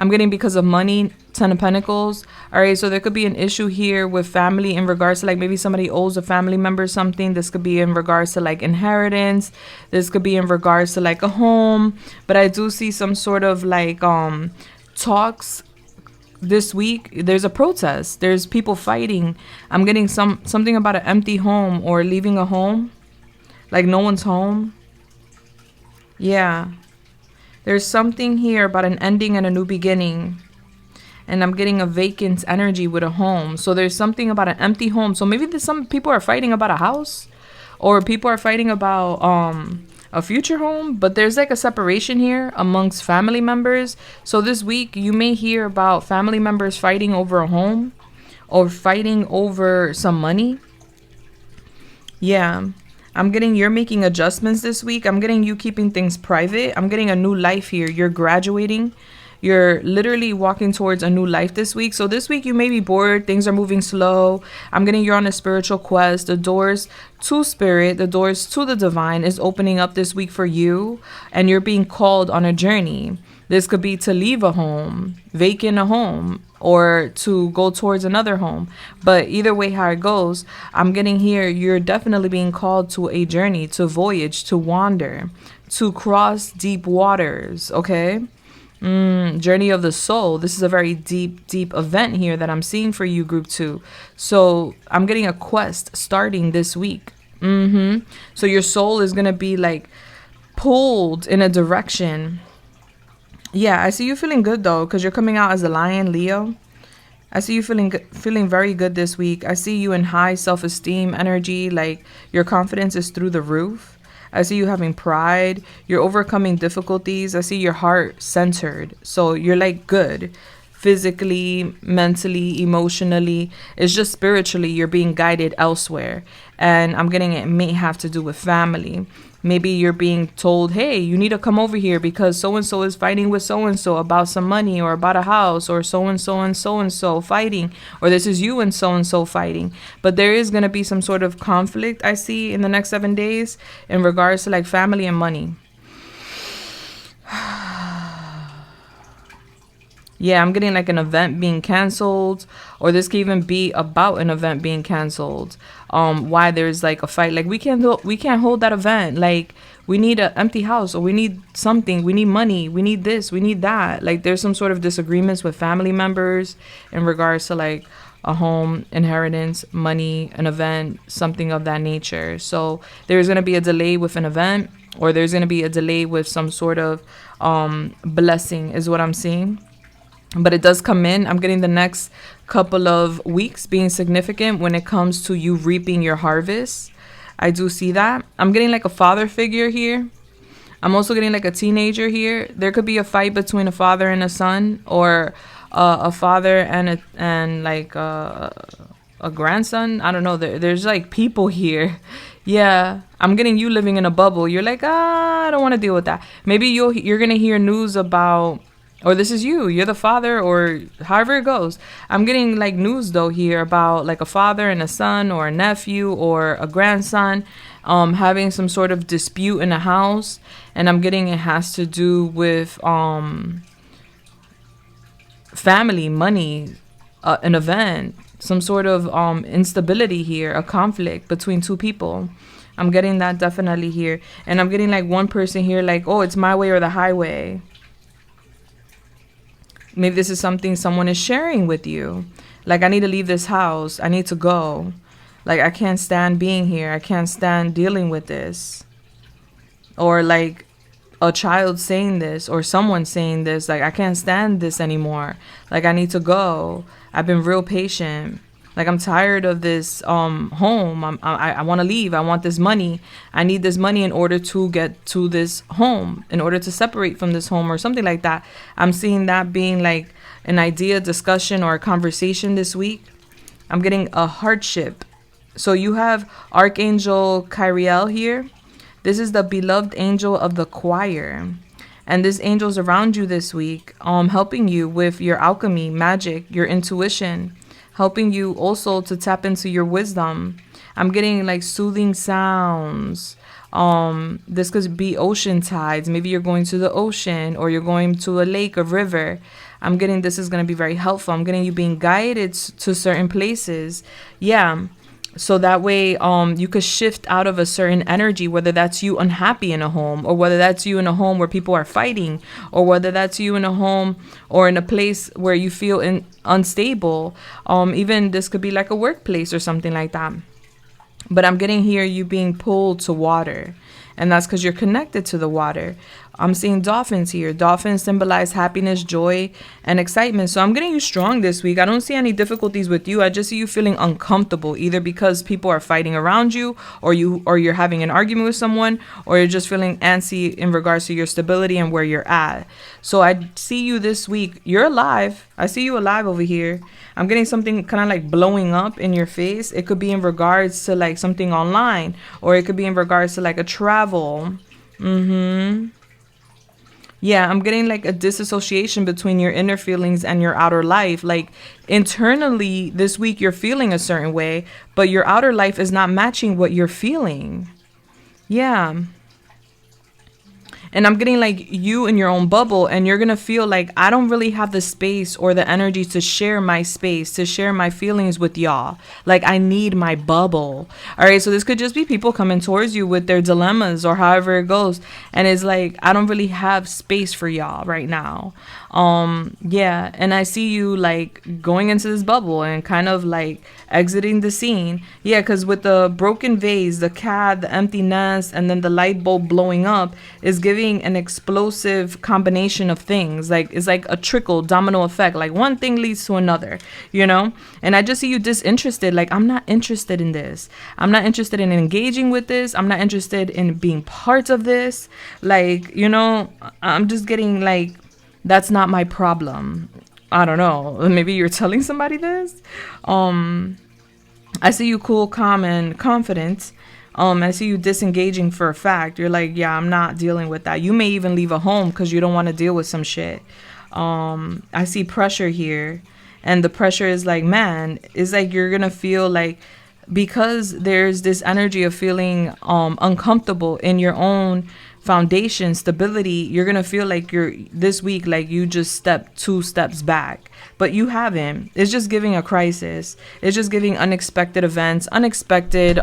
getting because of money, 10 of Pentacles. All right, so there could be an issue here with family in regards to like maybe somebody owes a family member something. This could be in regards to like inheritance. This could be in regards to like a home. But I do see some sort of like talks this week. There's a protest. There's people fighting. I'm getting something about an empty home or leaving a home. Like no one's home. Yeah. There's something here about an ending and a new beginning. And I'm getting a vacant energy with a home. So there's something about an empty home. So maybe there's some people are fighting about a house, or people are fighting about a future home. But there's like a separation here amongst family members. So this week you may hear about family members fighting over a home or fighting over some money. Yeah. I'm getting you're making adjustments this week. I'm getting you keeping things private. I'm getting a new life here. You're graduating. You're literally walking towards a new life this week. So this week you may be bored. Things are moving slow. I'm getting you're on a spiritual quest. The doors to spirit, the doors to the divine is opening up this week for you. And you're being called on a journey. This could be to leave a home, vacant a home, or to go towards another home. But either way how it goes, I'm getting here, you're definitely being called to a journey, to voyage, to wander, to cross deep waters, okay? Journey of the soul. This is a very deep event here that I'm seeing for you, group 2. So I'm getting a quest starting this week. So your soul is going to be like pulled in a direction. Yeah, I see you feeling good though, because you're coming out as a lion, Leo. I see you feeling very good this week. I see you in high self-esteem energy, like your confidence is through the roof. I see you having pride. You're overcoming difficulties. I see your heart centered. So you're like good physically, mentally, emotionally. It's just spiritually you're being guided elsewhere. And I'm getting it may have to do with family. Maybe you're being told, hey, you need to come over here because so-and-so is fighting with so-and-so about some money or about a house, or so-and-so and so-and-so fighting, or this is you and so-and-so fighting. But there is going to be some sort of conflict, I see, in the next 7 days in regards to like family and money. Yeah, I'm getting like an event being canceled, or this could even be about an event being canceled. Why there's like a fight, like we can't hold that event. Like we need an empty house, or we need something, we need money, we need this, we need that. Like there's some sort of disagreements with family members in regards to like a home, inheritance, money, an event, something of that nature. So there's going to be a delay with an event, or there's going to be a delay with some sort of blessing is what I'm seeing. But it does come in. I'm getting the next couple of weeks being significant when it comes to you reaping your harvest. I do see that. I'm getting like a father figure here. I'm also getting like a teenager here. There could be a fight between a father and a son, or a father and like a grandson. I don't know. There's like people here. Yeah, I'm getting you living in a bubble. You're like, I don't want to deal with that. Maybe you're gonna hear news about, or this is you're the father, or however it goes. I'm getting like news though here about like a father and a son, or a nephew or a grandson having some sort of dispute in a house. And I'm getting it has to do with family, money, an event, some sort of instability here, a conflict between two people. I'm getting that definitely here. And I'm getting like one person here like, oh, it's my way or the highway. Maybe this is something someone is sharing with you. Like, I need to leave this house. I need to go. Like, I can't stand being here. I can't stand dealing with this. or like a child saying this, or someone saying this, like, I can't stand this anymore. Like, I need to go. I've been real patient. Like, I'm tired of this home. I want to leave. I want this money. I need this money in order to get to this home, in order to separate from this home, or something like that. I'm seeing that being like an idea, discussion, or a conversation this week. I'm getting a hardship. So you have Archangel Kyriel here. This is the beloved angel of the choir. And this angel's around you this week, helping you with your alchemy, magic, your intuition, helping you also to tap into your wisdom. I'm getting like soothing sounds. This could be ocean tides. Maybe you're going to the ocean, or you're going to a lake, a river. I'm getting this is going to be very helpful. I'm getting you being guided to certain places. Yeah. So that way, you could shift out of a certain energy, whether that's you unhappy in a home, or whether that's you in a home where people are fighting, or whether that's you in a home or in a place where you feel unstable. Even this could be like a workplace or something like that. But I'm getting here you being pulled to water. And that's because you're connected to the water. I'm seeing dolphins here. Dolphins symbolize happiness, joy, and excitement. So I'm getting you strong this week. I don't see any difficulties with you. I just see you feeling uncomfortable, either because people are fighting around you, or you're having an argument with someone, or you're just feeling antsy in regards to your stability and where you're at. So I see you this week. You're alive. I see you alive over here. I'm getting something kind of like blowing up in your face. It could be in regards to like something online, or it could be in regards to like a travel. Yeah, I'm getting like a disassociation between your inner feelings and your outer life. Like internally this week, you're feeling a certain way, but your outer life is not matching what you're feeling. Yeah. And I'm getting like you in your own bubble, and you're going to feel like I don't really have the space or the energy to share my space, to share my feelings with y'all. Like I need my bubble. All right. So this could just be people coming towards you with their dilemmas or however it goes. And it's like, I don't really have space for y'all right now. Yeah. And I see you like going into this bubble and kind of like exiting the scene. Yeah. Because with the broken vase, the cat, the empty nest, and then the light bulb blowing up is giving an explosive combination of things. Like it's like a trickle domino effect. Like one thing leads to another, you know? And I just see you disinterested. Like, I'm not interested in this. I'm not interested in engaging with this. I'm not interested in being part of this. Like, you know, I'm just getting like, that's not my problem. I don't know. Maybe you're telling somebody this. I see you cool, calm, and confident. I see you disengaging for a fact. You're like, yeah, I'm not dealing with that. You may even leave a home because you don't want to deal with some shit. I see pressure here. And the pressure is like, man, it's like you're going to feel like, because there's this energy of feeling uncomfortable in your own foundation, stability, you're going to feel like you're this week, like you just stepped 2 steps back, but you haven't. It's just giving a crisis. It's just giving unexpected events, unexpected,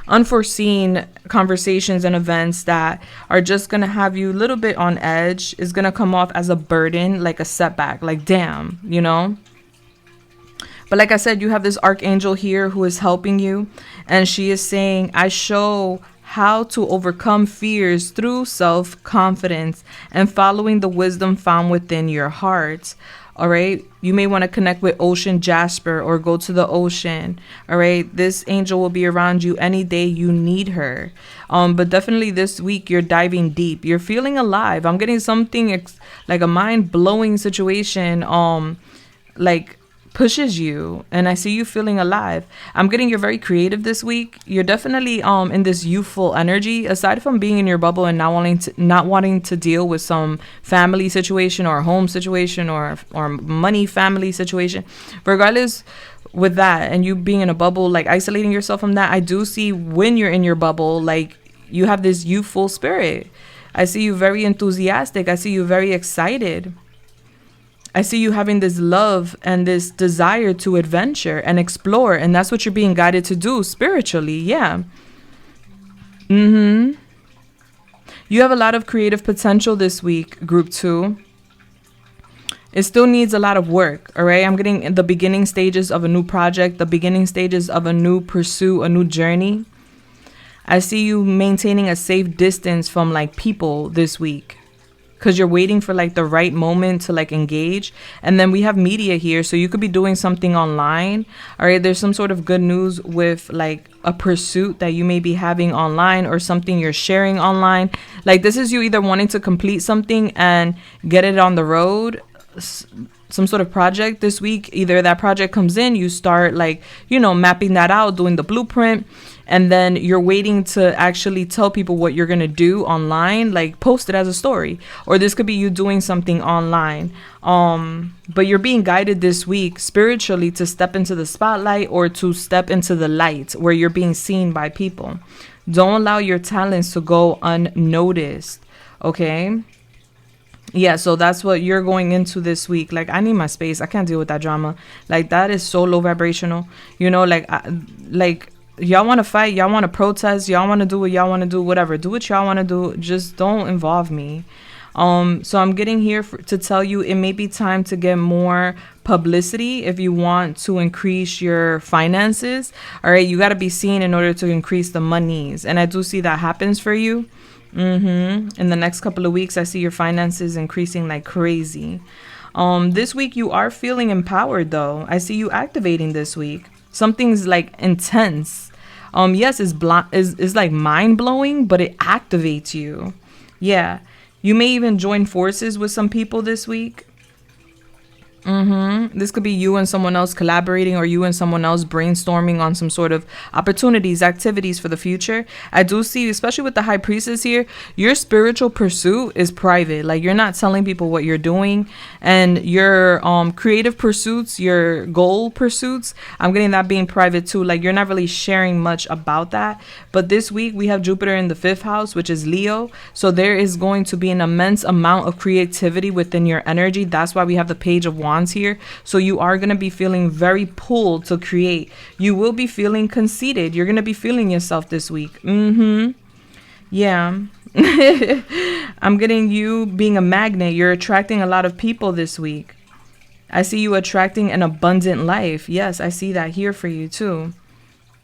unforeseen conversations and events that are just going to have you a little bit on edge. Is going to come off as a burden, like a setback, like, damn, you know? But like I said, you have this archangel here who is helping you. And she is saying, I show how to overcome fears through self-confidence and following the wisdom found within your heart. All right. You may want to connect with Ocean Jasper or go to the ocean. All right. This angel will be around you any day you need her. But definitely this week you're diving deep. You're feeling alive. I'm getting something like a mind blowing situation. Like pushes you, and I see you feeling alive. I'm getting you're very creative this week. You're definitely in this youthful energy, aside from being in your bubble and not wanting to deal with some family situation or home situation or money family situation. Regardless with that, and you being in a bubble, like isolating yourself from that, I do see when you're in your bubble, like you have this youthful spirit. I see you very enthusiastic. I see you very excited. I see you having this love and this desire to adventure and explore. And that's what you're being guided to do spiritually. Yeah. You have a lot of creative potential this week, group 2. It still needs a lot of work. All right. I'm getting the beginning stages of a new project, the beginning stages of a new pursuit, a new journey. I see you maintaining a safe distance from like people this week, because you're waiting for like the right moment to like engage. And then we have media here, so you could be doing something online. All right, there's some sort of good news with like a pursuit that you may be having online, or something you're sharing online. Like this is you either wanting to complete something and get it on the road, some sort of project this week. Either that project comes in, you start like, you know, mapping that out, doing the blueprint, and then you're waiting to actually tell people what you're going to do online, like post it as a story. Or this could be you doing something online. But you're being guided this week spiritually to step into the spotlight, or to step into the light where you're being seen by people. Don't allow your talents to go unnoticed. Okay. Yeah, so that's what you're going into this week. Like, I need my space. I can't deal with that drama. Like, that is so low vibrational. You know, like y'all want to fight, y'all want to protest, y'all want to do what y'all want to do, whatever. Do what y'all want to do. Just don't involve me. So I'm getting here to tell you it may be time to get more publicity if you want to increase your finances. All right, you got to be seen in order to increase the monies. And I do see that happens for you. In the next couple of weeks, I see your finances increasing like crazy. This week you are feeling empowered though. I see you activating this week. Something's like intense. Yes, is like mind blowing, but it activates you. Yeah. You may even join forces with some people this week. This could be you and someone else collaborating, or you and someone else brainstorming on some sort of opportunities, activities for the future. I do see, especially with the High Priestess here, your spiritual pursuit is private. Like, you're not telling people what you're doing. And your creative pursuits, your goal pursuits, I'm getting that being private too. Like, you're not really sharing much about that. But this week we have Jupiter in the 5th house, which is Leo. So there is going to be an immense amount of creativity within your energy. That's why we have the Page of Wands here. So you are going to be feeling very pulled to create. You will be feeling conceited. You're going to be feeling yourself this week. Yeah. I'm getting you being a magnet. You're attracting a lot of people this week. I see you attracting an abundant life. Yes, I see that here for you too.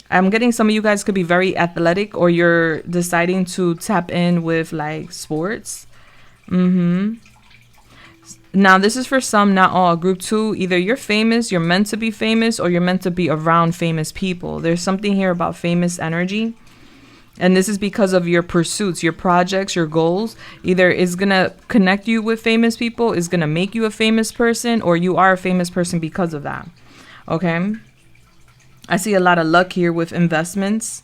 I'm getting some of you guys could be very athletic, or you're deciding to tap in with like sports. Now, this is for some, not all. Group 2, either you're famous, you're meant to be famous, or you're meant to be around famous people. There's something here about famous energy. And this is because of your pursuits, your projects, your goals. Either it's going to connect you with famous people, is going to make you a famous person, or you are a famous person because of that. Okay? I see a lot of luck here with investments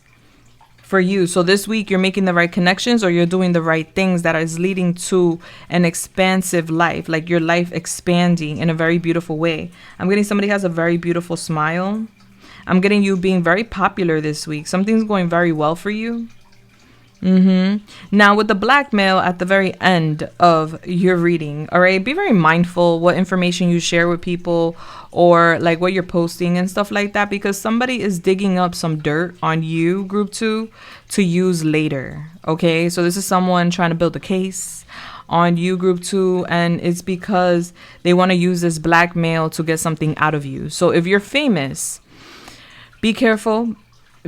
for you. So this week you're making the right connections, or you're doing the right things that is leading to an expansive life, like your life expanding in a very beautiful way. I'm getting somebody has a very beautiful smile. I'm getting you being very popular this week. Something's going very well for you. Now with the blackmail at the very end of your reading, all right, be very mindful what information you share with people, or like what you're posting and stuff like that, because somebody is digging up some dirt on you, group 2, to use later. Okay, so this is someone trying to build a case on you, group 2, and it's because they want to use this blackmail to get something out of you. So if you're famous, be careful,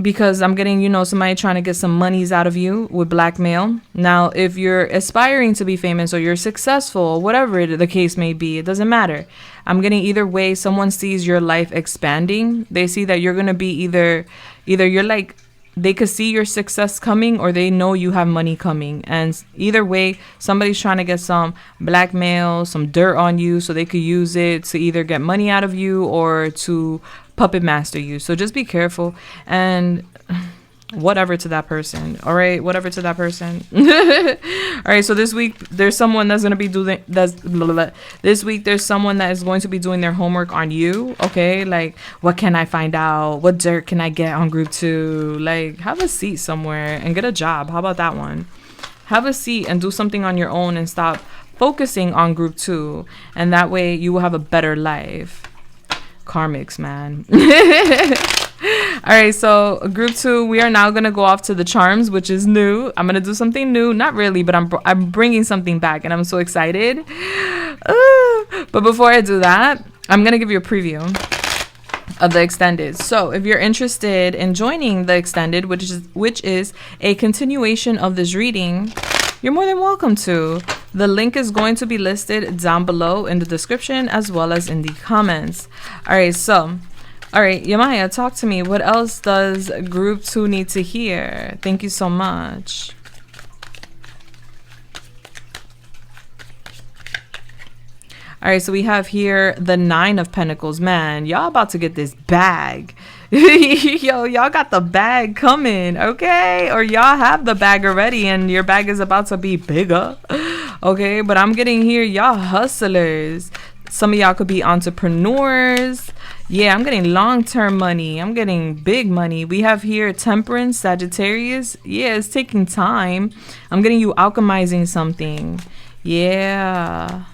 because I'm getting, you know, somebody trying to get some monies out of you with blackmail. Now, if you're aspiring to be famous, or you're successful, or whatever the case may be, it doesn't matter. I'm getting either way, someone sees your life expanding. They see that you're going to be either you're like, they could see your success coming, or they know you have money coming. And either way, somebody's trying to get some blackmail, some dirt on you, so they could use it to either get money out of you or to puppet master you. So just be careful, and whatever to that person. All right, whatever to that person. All right, so this week there's someone that's going to be doing this week there's someone that is going to be doing their homework on you. Okay, like, what can I find out? What dirt can I get on group 2? Like, have a seat somewhere and get a job. How about that one? Have a seat and do something on your own, and stop focusing on group 2, and that way you will have a better life. Karmics, man. All right, so group 2, we are now gonna go off to the charms, which is new. I'm gonna do something new, not really, but I'm bringing something back, and I'm so excited. But before I do that, I'm gonna give you a preview. of the extended. So if you're interested in joining the extended, which is a continuation of this reading, you're more than welcome to. The link is going to be listed down below in the description as well as in the comments. All right, Yamaya, talk to me. What else does group 2 need to hear? Thank you so much. All right, so we have here the 9 of Pentacles. Man, y'all about to get this bag. Yo, y'all got the bag coming, okay? Or y'all have the bag already and your bag is about to be bigger, okay? But I'm getting here, y'all hustlers. Some of y'all could be entrepreneurs. Yeah, I'm getting long-term money. I'm getting big money. We have here Temperance, Sagittarius. Yeah, it's taking time. I'm getting you alchemizing something. Yeah.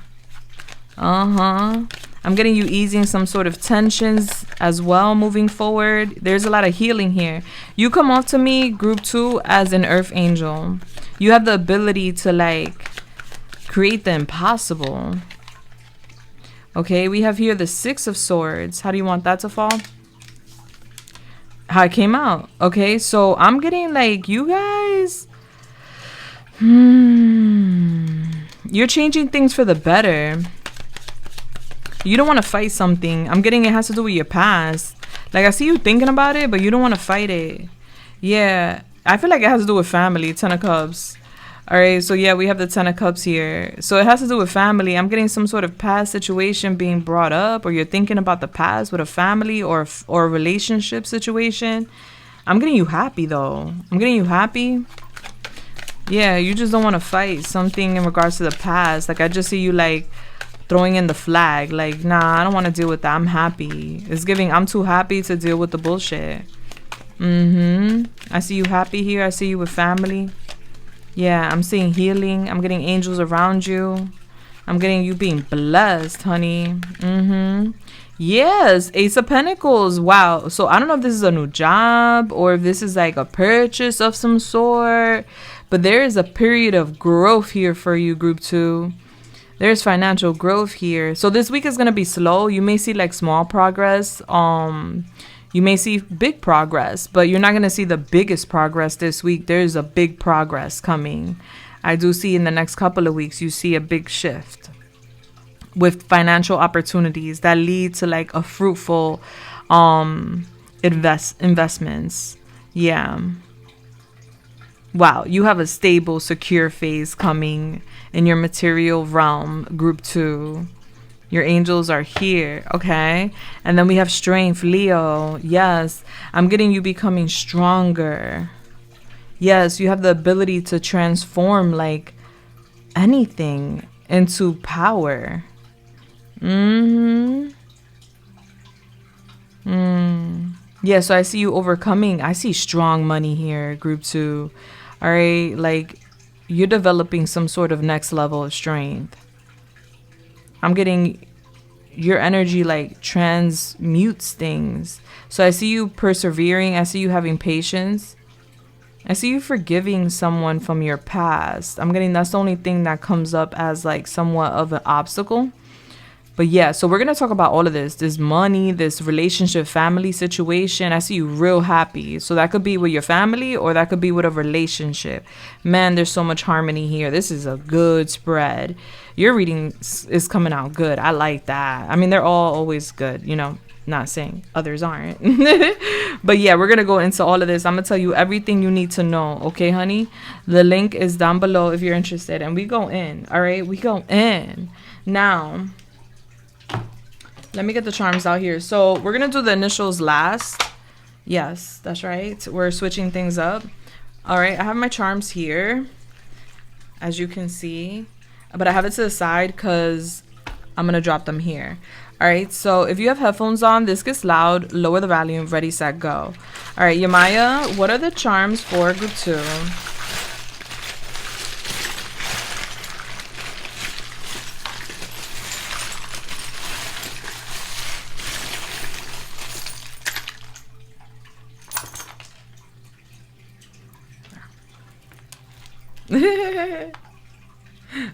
I'm getting you easing some sort of tensions as well moving forward. There's a lot of healing here. You come off to me, group 2, as an earth angel. You have the ability to like create the impossible. Okay, we have here the 6 of Swords. How do you want that to fall? How it came out. Okay, so I'm getting like you guys. You're changing things for the better. You don't want to fight something. I'm getting it has to do with your past. Like I see you thinking about it, but you don't want to fight it. Yeah, I feel like it has to do with family. 10 of Cups. All right, so yeah, we have the 10 of Cups here. So it has to do with family. I'm getting some sort of past situation being brought up, or you're thinking about the past with a family or a relationship situation. I'm getting you happy though. I'm getting you happy. Yeah, you just don't want to fight something in regards to the past. Like I just see you like throwing in the flag. Like, nah, I don't want to deal with that. I'm happy. It's giving I'm too happy to deal with the bullshit. I see you happy here. I see you with family. Yeah, I'm seeing healing. I'm getting angels around you. I'm getting you being blessed, honey. Yes, Ace of Pentacles. Wow. So I don't know if this is a new job or if this is like a purchase of some sort, but there is a period of growth here for you, group 2. There's financial growth here. So this week is going to be slow. You may see like small progress. You may see big progress, but you're not going to see the biggest progress this week. There's a big progress coming. I do see in the next couple of weeks, you see a big shift with financial opportunities that lead to like a fruitful investments. Yeah. Wow, you have a stable, secure phase coming in your material realm, group 2. Your angels are here, okay? And then we have strength, Leo. Yes, I'm getting you becoming stronger. Yes, you have the ability to transform like anything into power. Yeah, so I see you overcoming. I see strong money here, group 2. All right, like you're developing some sort of next level of strength. I'm getting your energy like transmutes things. So I see you persevering. I see you having patience. I see you forgiving someone from your past. I'm getting that's the only thing that comes up as like somewhat of an obstacle. But yeah, so we're going to talk about all of this money, this relationship, family situation. I see you real happy. So that could be with your family or that could be with a relationship. Man, there's so much harmony here. This is a good spread. Your reading is coming out good. I like that. I mean, they're all always good, you know, not saying others aren't. But yeah, we're going to go into all of this. I'm going to tell you everything you need to know. Okay, honey? The link is down below if you're interested. And we go in. All right, we go in. Now, let me get the charms out here. So we're going to do the initials last. Yes, that's right. We're switching things up. All right, I have my charms here, as you can see. But I have it to the side because I'm going to drop them here. All right, so if you have headphones on, this gets loud. Lower the volume. Ready, set, go. All right, Yamaya, what are the charms for group 2?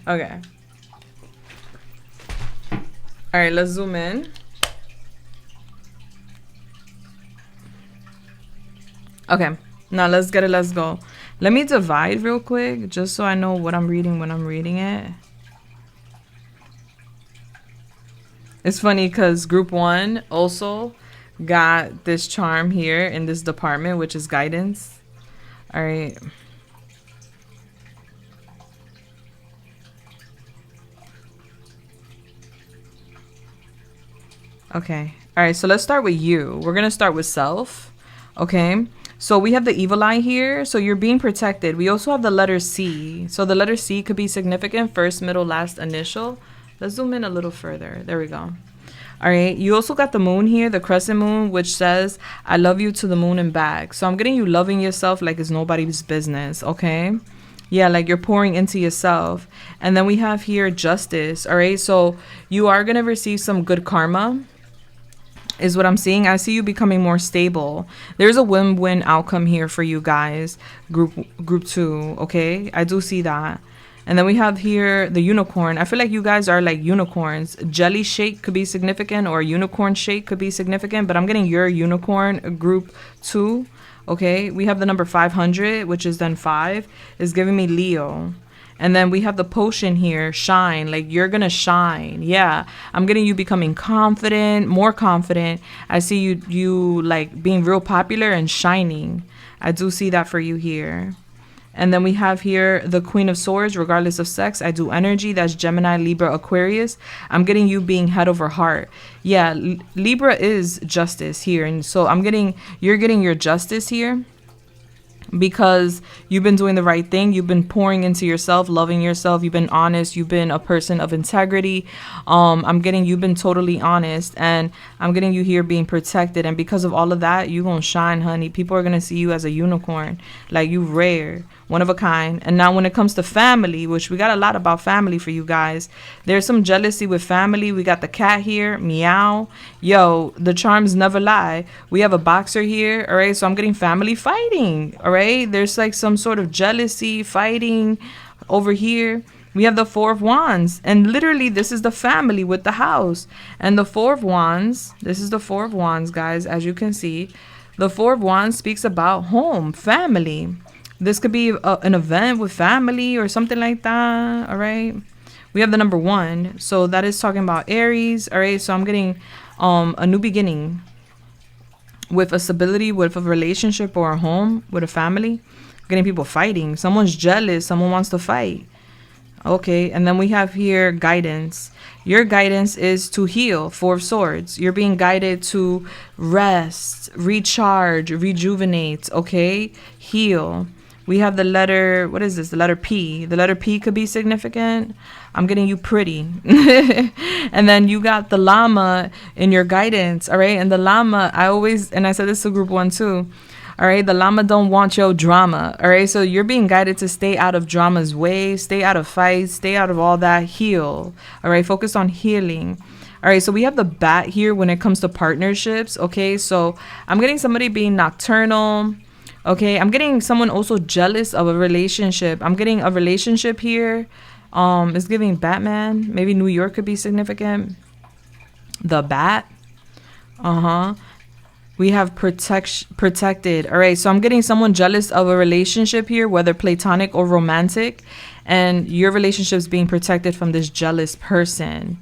Okay. All right, let's zoom in. Okay, now let's get it. Let's go. Let me divide real quick just so I know what I'm reading when I'm reading it. It's funny because group 1 also got this charm here in this department, which is guidance. All right. Okay. All right. So let's start with you. We're going to start with self. Okay. So we have the evil eye here. So you're being protected. We also have the letter C. So the letter C could be significant. First, middle, last, initial. Let's zoom in a little further. There we go. All right. You also got the moon here, the crescent moon, which says, I love you to the moon and back. So I'm getting you loving yourself like it's nobody's business. Okay. Yeah, like you're pouring into yourself. And then we have here justice. All right. So you are going to receive some good karma, is what I'm seeing. I see you becoming more stable. There's a win-win outcome here for you guys. Group 2. Okay. I do see that. And then we have here the unicorn. I feel like you guys are like unicorns. Jelly shake could be significant, or unicorn shake could be significant, but I'm getting your unicorn, group 2. Okay. We have the number 500, which is then 5, is giving me Leo. And then we have the potion here, shine, like you're going to shine. Yeah, I'm getting you becoming confident, more confident. I see you like being real popular and shining. I do see that for you here. And then we have here the Queen of Swords, regardless of sex. I do energy. That's Gemini, Libra, Aquarius. I'm getting you being head over heart. Yeah, Libra is justice here. And so you're getting your justice here, because you've been doing the right thing. You've been pouring into yourself, loving yourself. You've been honest. You've been a person of integrity. I'm getting you've been totally honest, and I'm getting you here being protected. And because of all of that, you're going to shine, honey. People are going to see you as a unicorn, like you rare, one of a kind. And now when it comes to family, which we got a lot about family for you guys, there's some jealousy with family. We got the cat here, meow. Yo, the charms never lie. We have a boxer here. All right. So I'm getting family fighting. All right. There's like some sort of jealousy, fighting over here. We have the 4 of Wands, and literally this is the family with the house. And the 4 of Wands, this is the 4 of Wands, guys. As you can see, the 4 of Wands speaks about home, family. This could be an event with family or something like that. All right. We have the number 1. So that is talking about Aries. All right. So I'm getting a new beginning with a stability, with a relationship or a home, with a family. I'm getting people fighting. Someone's jealous. Someone wants to fight. Okay. And then we have here guidance. Your guidance is to heal. 4 of Swords. You're being guided to rest, recharge, rejuvenate. Okay. Heal. We have the letter, what is this? The letter P. The letter P could be significant. I'm getting you pretty. And then you got the llama in your guidance. All right. And the llama, I said this to group 1 too. All right. The llama don't want your drama. All right. So you're being guided to stay out of drama's way, stay out of fights, stay out of all that, heal. All right. Focus on healing. All right, so we have the bat here when it comes to partnerships. Okay, so I'm getting somebody being nocturnal. Okay, I'm getting someone also jealous of a relationship. I'm getting a relationship here. It's giving Batman. Maybe New York could be significant. The bat. We have protected. All right, so I'm getting someone jealous of a relationship here, whether platonic or romantic. And your relationship is being protected from this jealous person.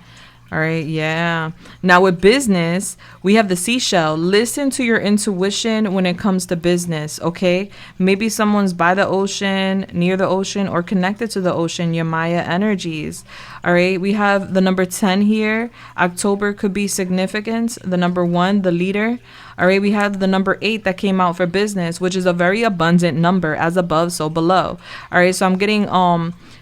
All right. Yeah. Now with business, we have the seashell. Listen to your intuition when it comes to business. Okay. Maybe someone's by the ocean, near the ocean, or connected to the ocean. Your Maya energies. All right. We have the number 10 here. October could be significant. The number 1, the leader. All right. We have the number 8 that came out for business, which is a very abundant number, as above, so below. All right. So I'm getting,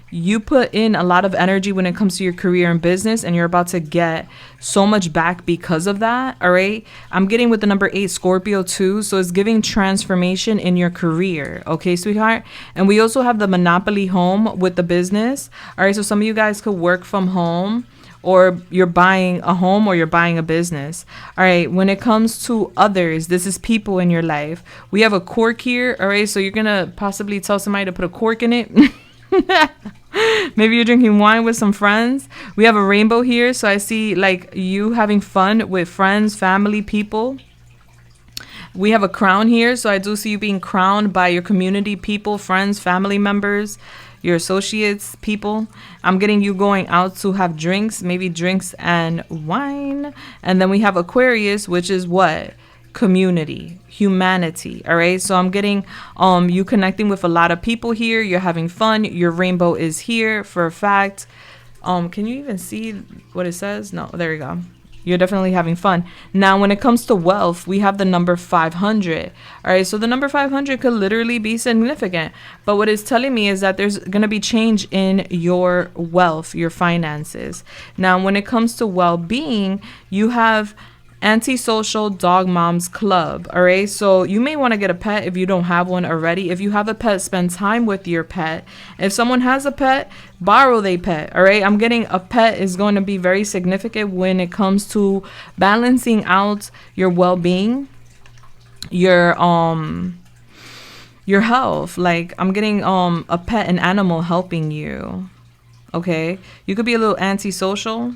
you put in a lot of energy when it comes to your career and business, and you're about to get so much back because of that. All right. I'm getting with the number 8, Scorpio too. So it's giving transformation in your career. Okay, sweetheart. And we also have the Monopoly home with the business. All right. So some of you guys could work from home, or you're buying a home, or you're buying a business. All right. When it comes to others, this is people in your life. We have a cork here. All right. So you're going to possibly tell somebody to put a cork in it. Maybe you're drinking wine with some friends. We have a rainbow here. So I see like you having fun with friends, family, people. We have a crown here, so I do see you being crowned by your community, people, friends, family members, your associates, people. I'm getting you going out to have drinks, maybe drinks and wine. And then we have Aquarius, which is what? Community, humanity. All right, so I'm getting you connecting with a lot of people here. You're having fun. Your rainbow is here for a fact. Can you even see what it says? No, there you go. You're definitely having fun. Now, when it comes to wealth, we have the number 500. All right, so the number 500 could literally be significant. But what it's telling me is that there's going to be change in your wealth, your finances. Now, when it comes to well-being, you have Antisocial Dog Moms Club. All right, so you may want to get a pet if you don't have one already. If you have a pet, spend time with your pet. If someone has a pet, borrow their pet. All right, I'm getting a pet is going to be very significant when it comes to balancing out your well-being, your health. Like, I'm getting a pet, an animal helping you. Okay, you could be a little antisocial.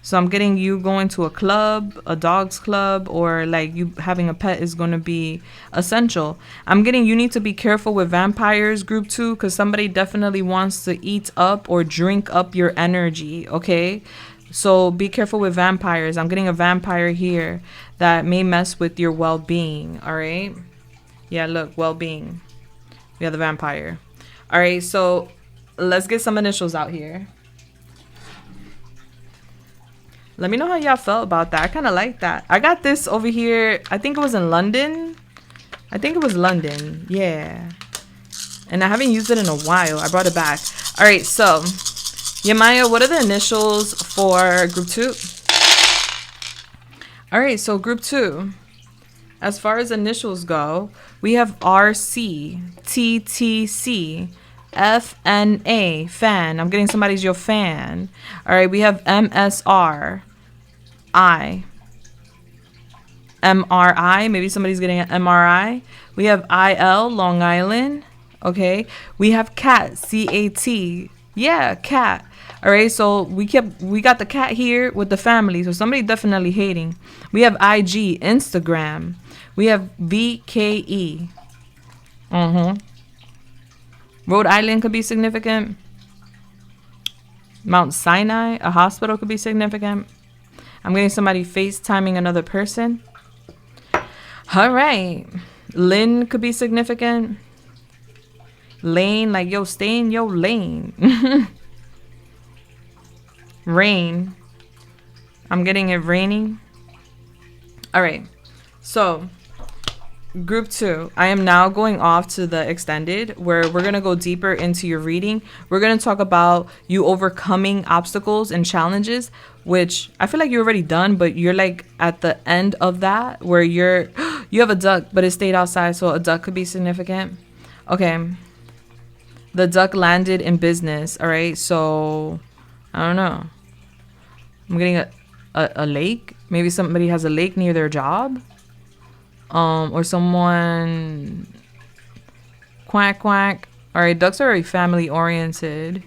So I'm getting you going to a club, a dog's club, or like you having a pet is going to be essential. I'm getting you need to be careful with vampires, group 2, because somebody definitely wants to eat up or drink up your energy, okay? So be careful with vampires. I'm getting a vampire here that may mess with your well-being, all right? Yeah, look, well-being. We have the vampire. All right, so let's get some initials out here. Let me know how y'all felt about that. I kind of like that. I got this over here. I think it was in London. I think it was London. Yeah. And I haven't used it in a while. I brought it back. All right. So, Yamaya, what are the initials for group 2? All right. So, group 2. As far as initials go, we have RC, TTC, FNA, fan. I'm getting somebody's your fan. All right, we have MSR, MRI. Maybe somebody's getting an MRI. We have IL, Long Island. Okay, we have CAT, CAT. Yeah, cat. All right, so we got the cat here with the family. So somebody definitely hating. We have IG, Instagram. We have VKE. Rhode Island could be significant. Mount Sinai, a hospital, could be significant. I'm getting somebody FaceTiming another person. All right. Lynn could be significant. Lane, like, yo, stay in your lane. Rain. I'm getting it raining. All right. So, group 2, I am now going off to the extended where we're going to go deeper into your reading. We're going to talk about you overcoming obstacles and challenges, which I feel like you're already done, but you're like at the end of that where you have a duck, but it stayed outside. So a duck could be significant. Okay. The duck landed in business. All right. So I don't know. I'm getting a lake. Maybe somebody has a lake near their job. Or someone quack quack. All right, ducks are very family oriented.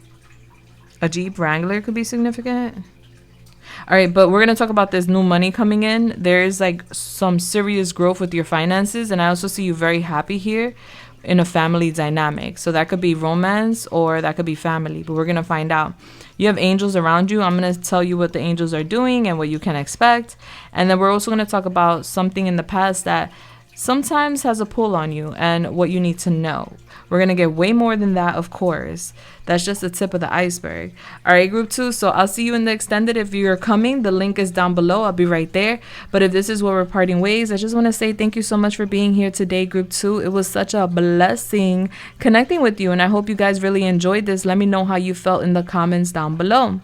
A Jeep Wrangler could be significant. All right, but we're gonna talk about this new money coming in. There's like some serious growth with your finances, and I also see you very happy here in a family dynamic. So that could be romance or that could be family, but we're gonna find out. You have angels around you. I'm going to tell you what the angels are doing and what you can expect. And then we're also going to talk about something in the past that sometimes has a pull on you and what you need to know. We're going to get way more than that, of course. That's just the tip of the iceberg. All right, group 2. So I'll see you in the extended. If you're coming, the link is down below. I'll be right there. But if this is where we're parting ways, I just want to say thank you so much for being here today, group 2. It was such a blessing connecting with you. And I hope you guys really enjoyed this. Let me know how you felt in the comments down below.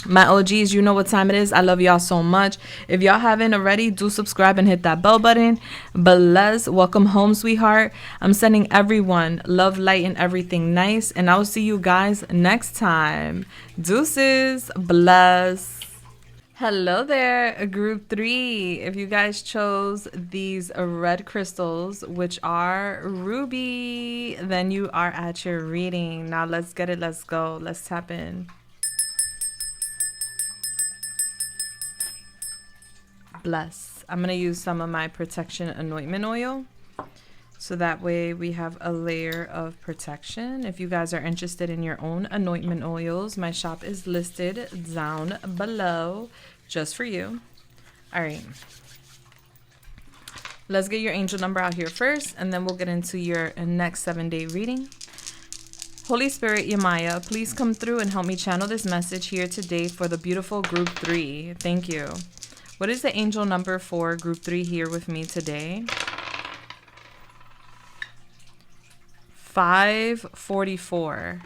My OGs, you know what time it is. I love y'all so much. If y'all haven't already, do subscribe and hit that bell button. Bless. Welcome home, sweetheart. I'm sending everyone love, light, and everything nice. And I'll see you guys next time. Deuces. Bless. Hello there, group 3. If you guys chose these red crystals, which are ruby, then you are at your reading. Now let's get it. Let's go. Let's tap in. Bless. I'm going to use some of my protection anointment oil. So that way we have a layer of protection. If you guys are interested in your own anointment oils, my shop is listed down below just for you. All right. Let's get your angel number out here first, and then we'll get into your next 7-day reading. Holy Spirit, Yamaya, please come through and help me channel this message here today for the beautiful group 3. Thank you. What is the angel number for group 3 here with me today? 544.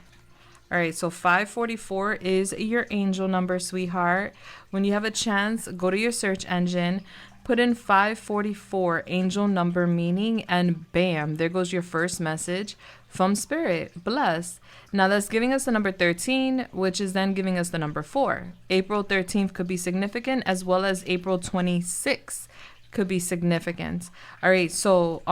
All right, so 544 is your angel number, sweetheart. When you have a chance, go to your search engine, put in 544 angel number meaning, and bam, there goes your first message from Spirit. Bless. Now that's giving us the number 13, which is then giving us the number 4. April 13th could be significant, as well as April 26th could be significant. All right, so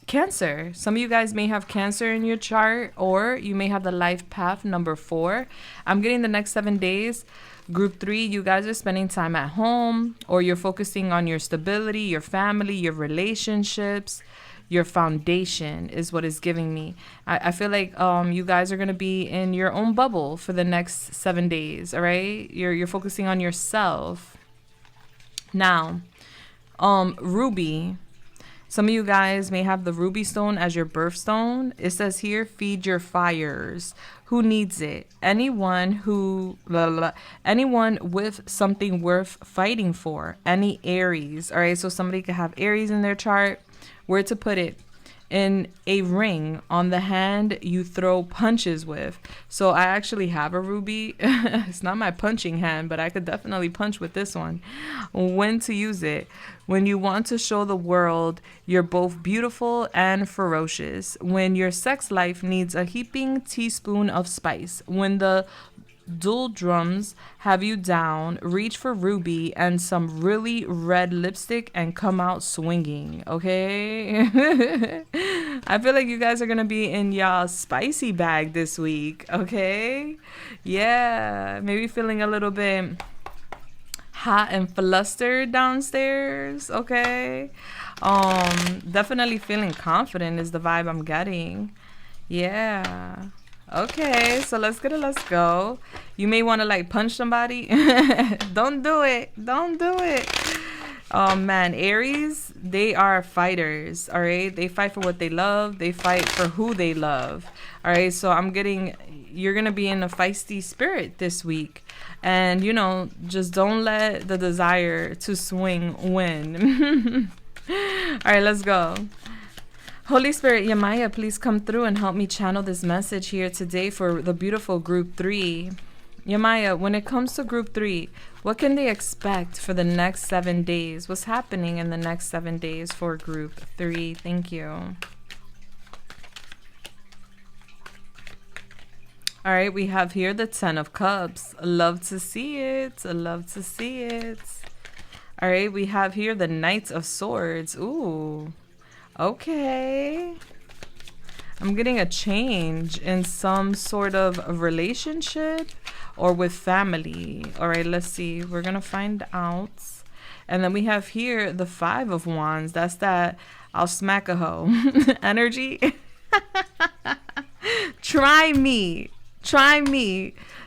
Cancer. Some of you guys may have Cancer in your chart, or you may have the life path number 4. I'm getting the next 7 days. Group 3, you guys are spending time at home, or you're focusing on your stability, your family, your relationships, your foundation is what is giving me. I feel like you guys are going to be in your own bubble for the next 7 days. All right. You're focusing on yourself. Now, ruby. Some of you guys may have the ruby stone as your birthstone. It says here, feed your fires. Who needs it? Anyone anyone with something worth fighting for. Any Aries. All right, so somebody could have Aries in their chart. Where to put it? In a ring on the hand you throw punches with. So I actually have a ruby. It's not my punching hand, but I could definitely punch with this one. When to use it? When you want to show the world you're both beautiful and ferocious. When your sex life needs a heaping teaspoon of spice. When the dual drums have you down, reach for ruby and some really red lipstick and come out swinging. Okay. I feel like you guys are gonna be in y'all spicy bag this week. Okay. Yeah, maybe feeling a little bit hot and flustered downstairs. Okay. Definitely feeling confident is the vibe I'm getting. Yeah. Okay, so let's go. You may want to like punch somebody. Don't do it. Oh man, Aries, they are fighters. All right, they fight for what they love. They fight for who they love. All right, so I'm getting, you're gonna be in a feisty spirit this week, and you know, just don't let the desire to swing win. All right, let's go. Holy Spirit, Yamaya, please come through and help me channel this message here today for the beautiful group 3. Yamaya, when it comes to group 3, what can they expect for the next 7 days? What's happening in the next 7 days for group 3? Thank you. All right, we have here the 10 of Cups. Love to see it. Love to see it. All right, we have here the Knight of Swords. Ooh. Okay. I'm getting a change in some sort of relationship or with family. All right, let's see. We're going to find out. And then we have here the 5 of Wands. That's that I'll smack a hoe energy. Try me.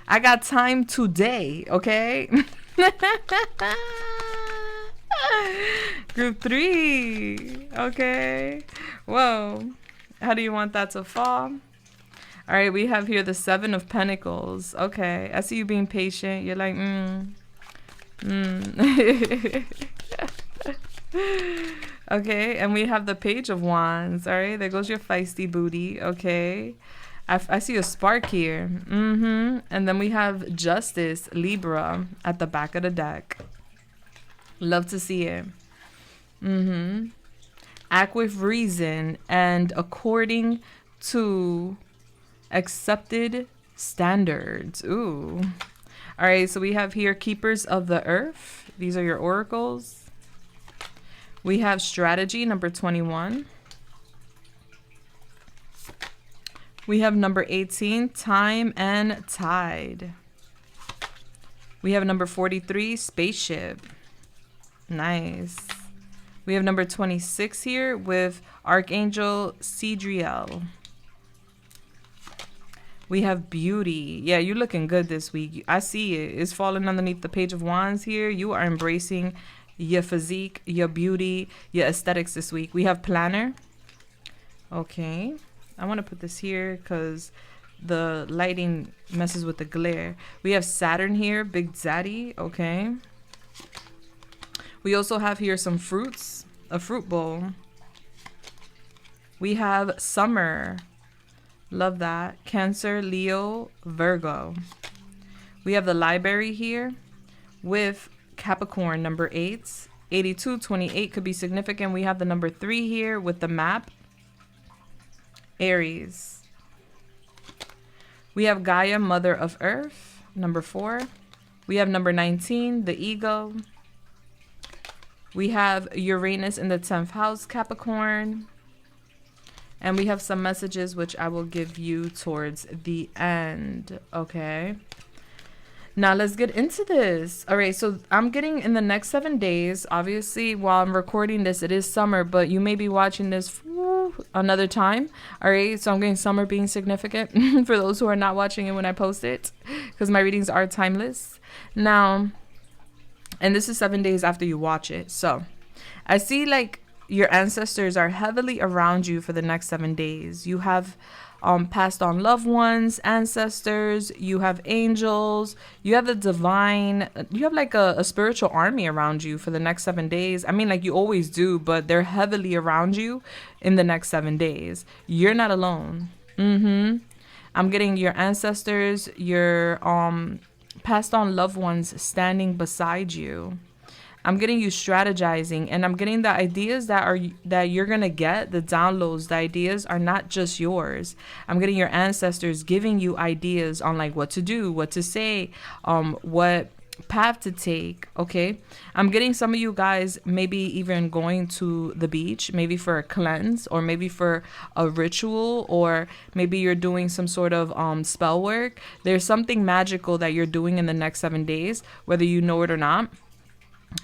I got time today, okay? Group 3. Okay. Whoa. How do you want that to fall? All right, we have here the 7 of Pentacles. Okay. I see you being patient. You're like, Okay, and we have the Page of Wands. All right, there goes your feisty booty. Okay. I see a spark here. And then we have Justice, Libra, at the back of the deck. Love to see it. Act with reason and according to accepted standards. Ooh. All right, so we have here Keepers of the Earth. These are your oracles. We have Strategy, number 21. We have number 18, Time and Tide. We have number 43, Spaceship. Nice. We have number 26 here with Archangel Cedriel. We have beauty. Yeah, you're looking good this week. I see it. It's falling underneath the Page of Wands here. You are embracing your physique, your beauty, your aesthetics this week. We have planner. Okay. I want to put this here because the lighting messes with the glare. We have Saturn here, Big Daddy. Okay. We also have here some fruits, a fruit bowl. We have summer. Love that. Cancer, Leo, Virgo. We have the library here with Capricorn, number 8. 82, 28 could be significant. We have the number 3 here with the map. Aries. We have Gaia, Mother of Earth, number 4. We have number 19, the ego. We have Uranus in the 10th house, Capricorn. And we have some messages which I will give you towards the end. Okay. Now let's get into this. All right. So I'm getting in the next 7 days. Obviously, while I'm recording this, it is summer, but you may be watching this another time. All right. So I'm getting summer being significant for those who are not watching it when I post it, because my readings are timeless. Now, and this is 7 days after you watch it. So I see like your ancestors are heavily around you for the next 7 days. You have passed on loved ones, ancestors, you have angels, you have the divine, you have like a spiritual army around you for the next 7 days. I mean, like you always do, but they're heavily around you in the next 7 days. You're not alone. I'm getting your ancestors, your passed on loved ones standing beside you. I'm getting you strategizing, and I'm getting the ideas that you're going to get, the downloads, the ideas are not just yours. I'm getting your ancestors giving you ideas on like what to do, what to say, what path to take. Okay. I'm getting some of you guys maybe even going to the beach, maybe for a cleanse, or maybe for a ritual, or maybe you're doing some sort of spell work. There's something magical that you're doing in the next 7 days, whether you know it or not.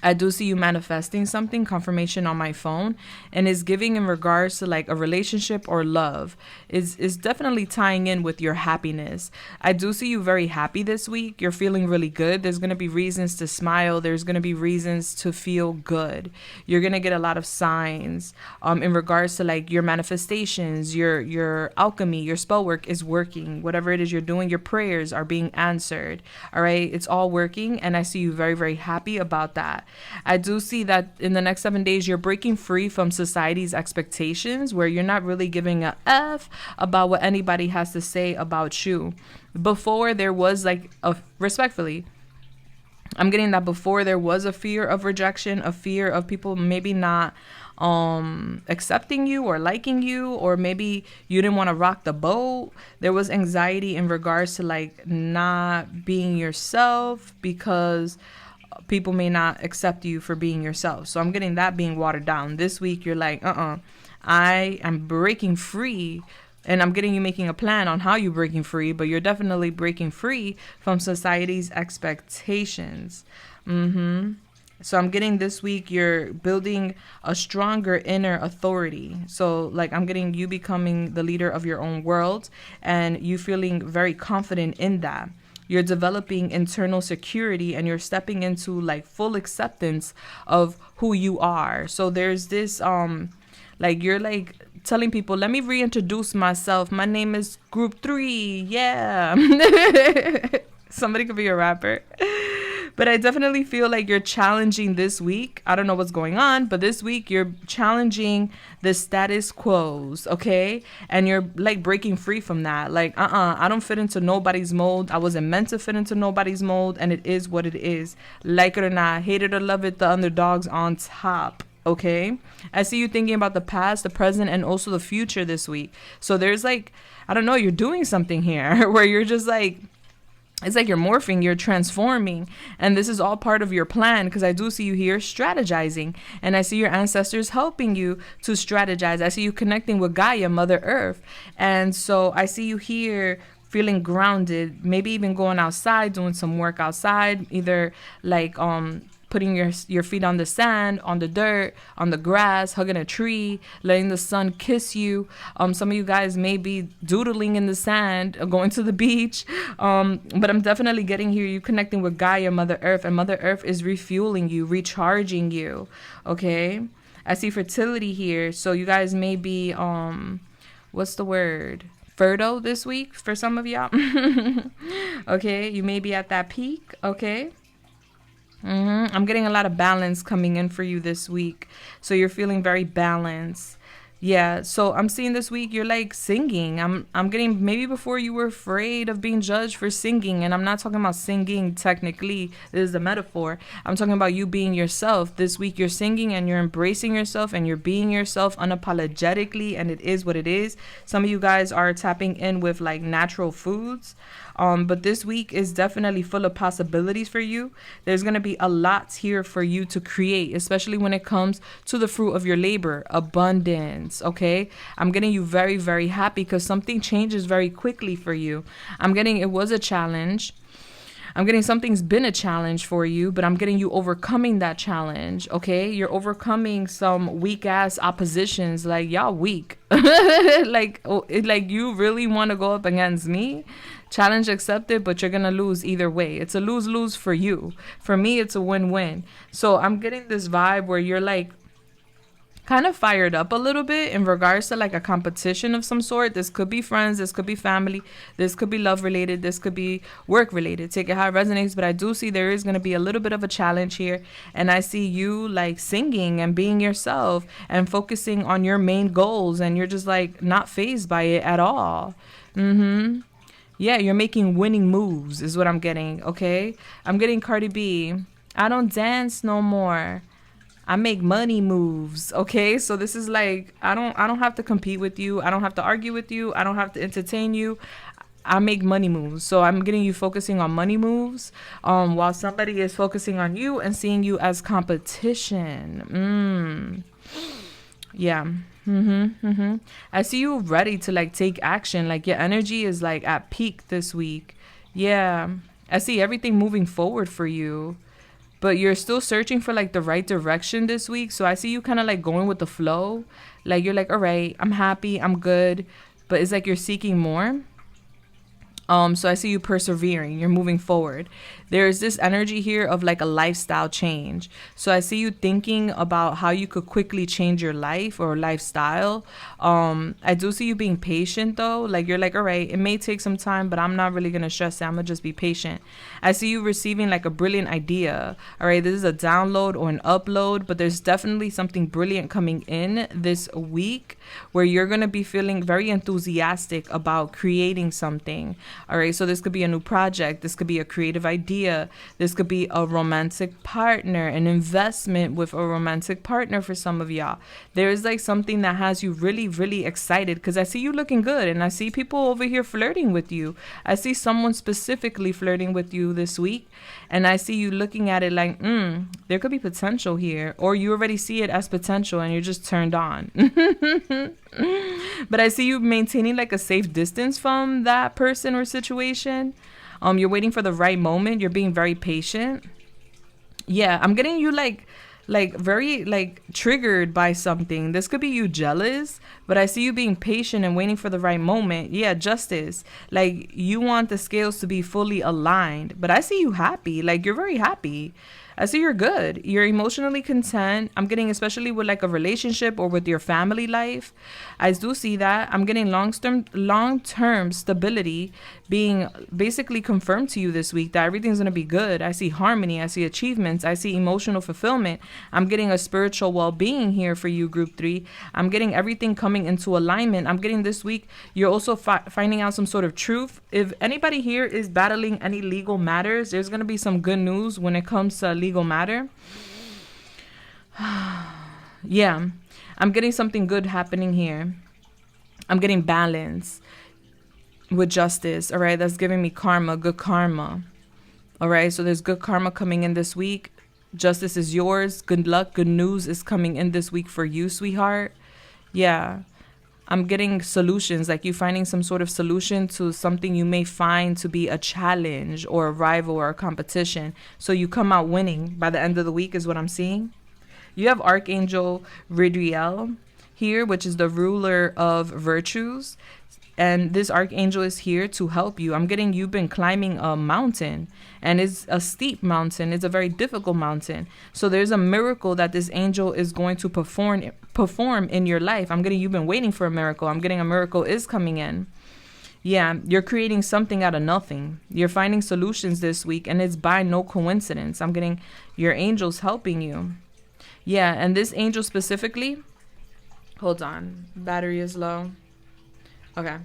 I do see you manifesting something, confirmation on my phone, and is giving in regards to like a relationship or love. Is definitely tying in with your happiness. I do see you very happy this week. You're feeling really good. There's going to be reasons to smile. There's going to be reasons to feel good. You're going to get a lot of signs in regards to like your manifestations, your alchemy, your spell work is working. Whatever it is you're doing, your prayers are being answered. All right. It's all working. And I see you very, very happy about that. I do see that in the next 7 days, you're breaking free from society's expectations, where you're not really giving a F about what anybody has to say about you. Before there was like respectfully, I'm getting that before there was a fear of rejection, a fear of people maybe not accepting you or liking you, or maybe you didn't want to rock the boat. There was anxiety in regards to like not being yourself because people may not accept you for being yourself. So I'm getting that being watered down. This week, you're like, I am breaking free. And I'm getting you making a plan on how you're breaking free, but you're definitely breaking free from society's expectations. So I'm getting this week, you're building a stronger inner authority. So like I'm getting you becoming the leader of your own world, and you feeling very confident in that. You're developing internal security, and you're stepping into like full acceptance of who you are. So there's this, like you're like telling people, let me reintroduce myself. My name is Group 3. Yeah. Somebody could be a rapper. But I definitely feel like you're challenging this week. I don't know what's going on, but this week you're challenging the status quos, okay? And you're like breaking free from that. Like, I don't fit into nobody's mold. I wasn't meant to fit into nobody's mold, and it is what it is. Like it or not, hate it or love it, the underdog's on top. Okay, I see you thinking about the past, the present, and also the future this week. So there's like, I don't know, you're doing something here where you're just like, it's like you're morphing, you're transforming, and this is all part of your plan, because I do see you here strategizing, and I see your ancestors helping you to strategize. I see you connecting with Gaia, Mother Earth, and so I see you here feeling grounded, maybe even going outside, doing some work outside, either like putting your feet on the sand, on the dirt, on the grass, hugging a tree, letting the sun kiss you. Some of you guys may be doodling in the sand, going to the beach. But I'm definitely getting here, you connecting with Gaia, Mother Earth, and Mother Earth is refueling you, recharging you. Okay. I see fertility here. So you guys may be, what's the word? Fertile this week for some of y'all. Okay, you may be at that peak. Okay. I'm getting a lot of balance coming in for you this week. So you're feeling very balanced. Yeah, so I'm seeing this week you're like singing. I'm getting, maybe before you were afraid of being judged for singing, and I'm not talking about singing technically. This is a metaphor. I'm talking about you being yourself. This week you're singing and you're embracing yourself and you're being yourself unapologetically, and it is what it is. Some of you guys are tapping in with like natural foods. But this week is definitely full of possibilities for you. There's going to be a lot here for you to create, especially when it comes to the fruit of your labor, abundance. Okay. I'm getting you very, very happy because something changes very quickly for you. I'm getting, it was a challenge. I'm getting something's been a challenge for you, but I'm getting you overcoming that challenge. Okay. You're overcoming some weak ass oppositions. Like, y'all weak. like you really want to go up against me? Challenge accepted, but you're gonna lose either way. It's a lose-lose for you. For me, it's a win-win. So I'm getting this vibe where you're like kind of fired up a little bit in regards to like a competition of some sort. This could be friends, this could be family, this could be love related, this could be work related. Take it how it resonates, but I do see there is going to be a little bit of a challenge here, and I see you like singing and being yourself and focusing on your main goals, and you're just like not fazed by it at all. Yeah, you're making winning moves is what I'm getting. Okay, I'm getting Cardi B. I don't dance no more. I make money moves. Okay, so this is like I don't have to compete with you. I don't have to argue with you. I don't have to entertain you. I make money moves. So I'm getting you focusing on money moves, while somebody is focusing on you and seeing you as competition. Yeah. I see you ready to like take action. Like your energy is like at peak this week. Yeah, I see everything moving forward for you, but you're still searching for like the right direction this week. So I see you kind of like going with the flow. Like you're like, all right, I'm happy, I'm good, but it's like you're seeking more. So I see you persevering, you're moving forward. There's this energy here of like a lifestyle change. So I see you thinking about how you could quickly change your life or lifestyle. I do see you being patient though. Like you're like, all right, it may take some time, but I'm not really going to stress it. I'm going to just be patient. I see you receiving like a brilliant idea. All right, this is a download or an upload, but there's definitely something brilliant coming in this week where you're going to be feeling very enthusiastic about creating something. All right, so this could be a new project. This could be a creative idea. This could be a romantic partner, an investment with a romantic partner for some of y'all. There is like something that has you really, really excited because I see you looking good and I see people over here flirting with you. I see someone specifically flirting with you this week, and I see you looking at it like, there could be potential here, or you already see it as potential and you're just turned on. But I see you maintaining like a safe distance from that person or situation. You're waiting for the right moment. You're being very patient. Yeah, I'm getting you like very like triggered by something. This could be you jealous, but I see you being patient and waiting for the right moment. Yeah, justice. Like you want the scales to be fully aligned, but I see you happy. Like you're very happy. I see you're good. You're emotionally content. I'm getting especially with like a relationship or with your family life. I do see that. I'm getting long-term stability being basically confirmed to you this week, that everything's going to be good. I see harmony. I see achievements. I see emotional fulfillment. I'm getting a spiritual well-being here for you, group 3. I'm getting everything coming into alignment. I'm getting this week, you're also finding out some sort of truth. If anybody here is battling any legal matters, there's going to be some good news when it comes to legal matter. Yeah, I'm getting something good happening here. I'm getting balance with justice. All right, that's giving me karma, good karma. All right, so there's good karma coming in this week. Justice is yours. Good luck, good news is coming in this week for you, sweetheart. Yeah, I'm getting solutions, like you finding some sort of solution to something you may find to be a challenge or a rival or a competition. So you come out winning by the end of the week is what I'm seeing. You have Archangel Ridriel here, which is the ruler of virtues. And this archangel is here to help you. I'm getting you've been climbing a mountain, and it's a steep mountain. It's a very difficult mountain. So there's a miracle that this angel is going to perform in your life. I'm getting you've been waiting for a miracle. I'm getting a miracle is coming in. Yeah, you're creating something out of nothing. You're finding solutions this week, and it's by no coincidence. I'm getting your angels helping you. Yeah, and this angel specifically, hold on, battery is low. Okay.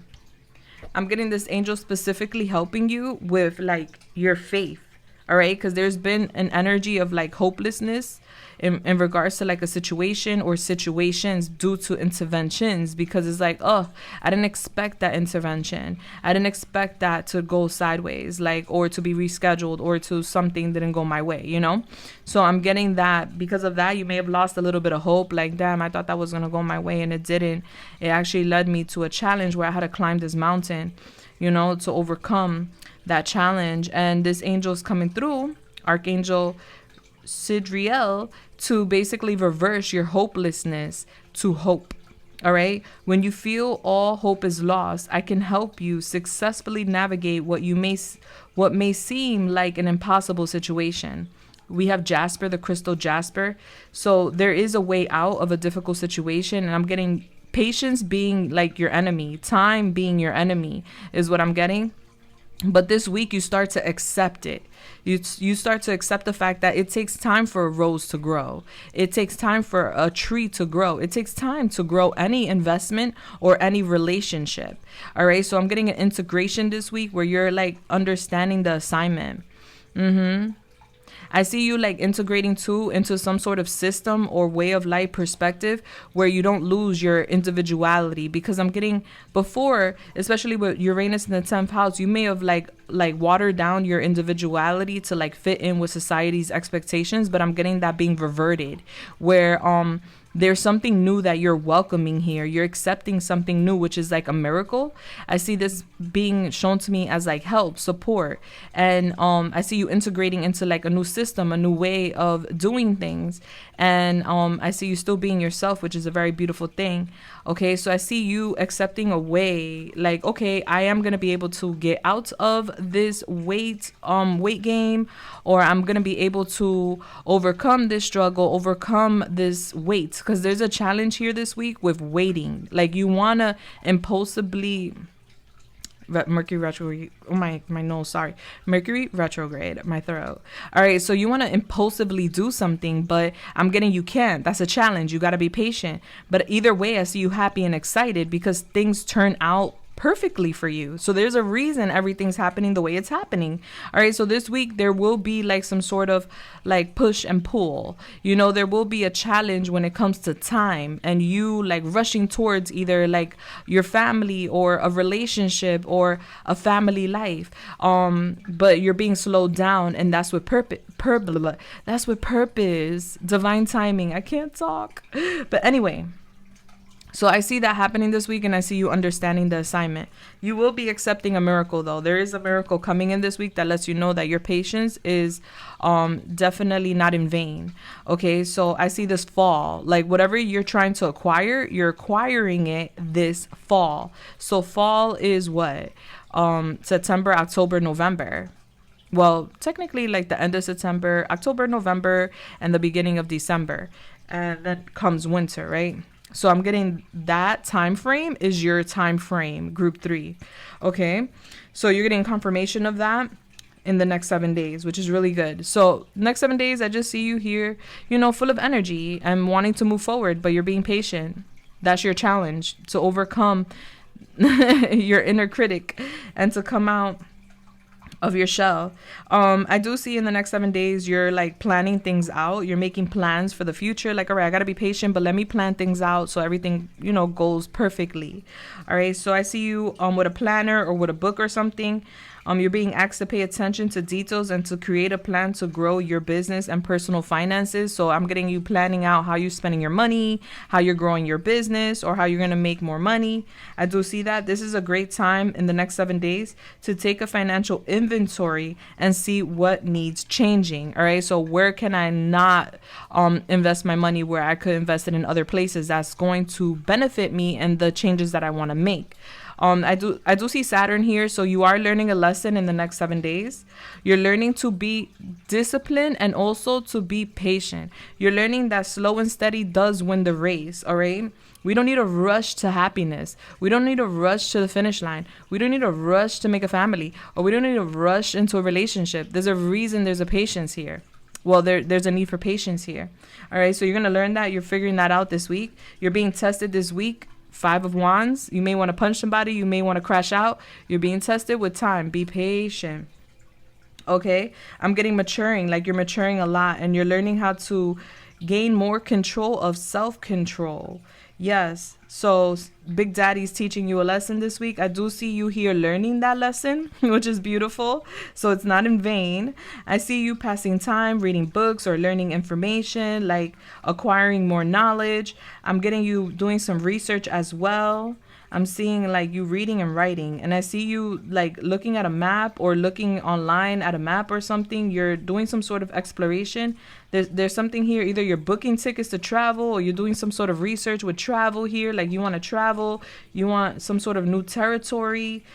I'm getting this angel specifically helping you with like your faith. All right. Because there's been an energy of like hopelessness in regards to like a situation or situations due to interventions, because it's like, oh, I didn't expect that intervention. I didn't expect that to go sideways, like, or to be rescheduled, or to something didn't go my way, you know? So I'm getting that because of that, you may have lost a little bit of hope. Like, damn, I thought that was going to go my way and it didn't. It actually led me to a challenge where I had to climb this mountain, you know, to overcome that challenge. And this angel's coming through, Archangel Sidriel, to basically reverse your hopelessness to hope. All right. When you feel all hope is lost, I can help you successfully navigate what may seem like an impossible situation. We have Jasper, the crystal Jasper. So there is a way out of a difficult situation. And I'm getting patience being like your enemy. Time being your enemy is what I'm getting. But this week you start to accept it. You start to accept the fact that it takes time for a rose to grow. It takes time for a tree to grow. It takes time to grow any investment or any relationship. All right. So I'm getting an integration this week where you're like understanding the assignment. I see you like integrating too into some sort of system or way of life perspective where you don't lose your individuality, because I'm getting before, especially with Uranus in the 10th house, you may have like watered down your individuality to like fit in with society's expectations, but I'm getting that being reverted where there's something new that you're welcoming here. You're accepting something new, which is like a miracle. I see this being shown to me as like help, support. And I see you integrating into like a new system, a new way of doing things. And I see you still being yourself, which is a very beautiful thing. Okay, so I see you accepting a way like, okay, I am going to be able to get out of this weight game, or I'm going to be able to overcome this struggle, overcome this weight. Because there's a challenge here this week with waiting. Like you want to impulsively... Mercury retrograde. Oh, my nose, sorry. Mercury retrograde, my throat. All right, so you want to impulsively do something, but I'm getting you can't. That's a challenge. You got to be patient. But either way, I see you happy and excited because things turn out perfectly for you. So there's a reason everything's happening the way it's happening. All right, so this week there will be like some sort of like push and pull. You know, there will be a challenge when it comes to time and you like rushing towards either like your family or a relationship or a family life. But you're being slowed down, and that's with purpose. That's with purpose. Divine timing. I can't talk. But anyway, so I see that happening this week, and I see you understanding the assignment. You will be accepting a miracle, though. There is a miracle coming in this week that lets you know that your patience is definitely not in vain. Okay, so I see this fall. Like whatever you're trying to acquire, you're acquiring it this fall. So fall is what? September, October, November. Well, technically like the end of September, October, November, and the beginning of December. And then comes winter, right? So I'm getting that time frame is your time frame, group 3. Okay. So you're getting confirmation of that in the next 7 days, which is really good. So next 7 days, I just see you here, you know, full of energy and wanting to move forward, but you're being patient. That's your challenge, to overcome your inner critic and to come out of your shell. I do see in the next 7 days you're like planning things out. You're making plans for the future. Like, all right, I gotta be patient, but let me plan things out so everything, you know, goes perfectly. All right, so I see you with a planner or with a book or something. You're being asked to pay attention to details and to create a plan to grow your business and personal finances. So I'm getting you planning out how you're spending your money, how you're growing your business, or how you're going to make more money. I do see that. This is a great time in the next 7 days to take a financial inventory and see what needs changing. All right. So where can I not invest my money where I could invest it in other places that's going to benefit me and the changes that I want to make. I do see Saturn here, so you are learning a lesson in the next 7 days. You're learning to be disciplined and also to be patient. You're learning that slow and steady does win the race, all right? We don't need a rush to happiness. We don't need a rush to the finish line. We don't need a rush to make a family, or we don't need a rush into a relationship. There's a reason there's a patience here. Well, there's a need for patience here. All right, so you're going to learn that. You're figuring that out this week. You're being tested this week. 5 of Wands. You may want to punch somebody. You may want to crash out. You're being tested with time. Be patient. Okay? I'm getting maturing. Like you're maturing a lot. And you're learning how to gain more control of self-control. Yes. So Big Daddy's teaching you a lesson this week. I do see you here learning that lesson, which is beautiful. So it's not in vain. I see you passing time, reading books or learning information, like acquiring more knowledge. I'm getting you doing some research as well. I'm seeing like you reading and writing, and I see you like looking at a map or looking online at a map or something. You're doing some sort of exploration. There's something here. Either you're booking tickets to travel or you're doing some sort of research with travel here. Like you want to travel, you want some sort of new territory.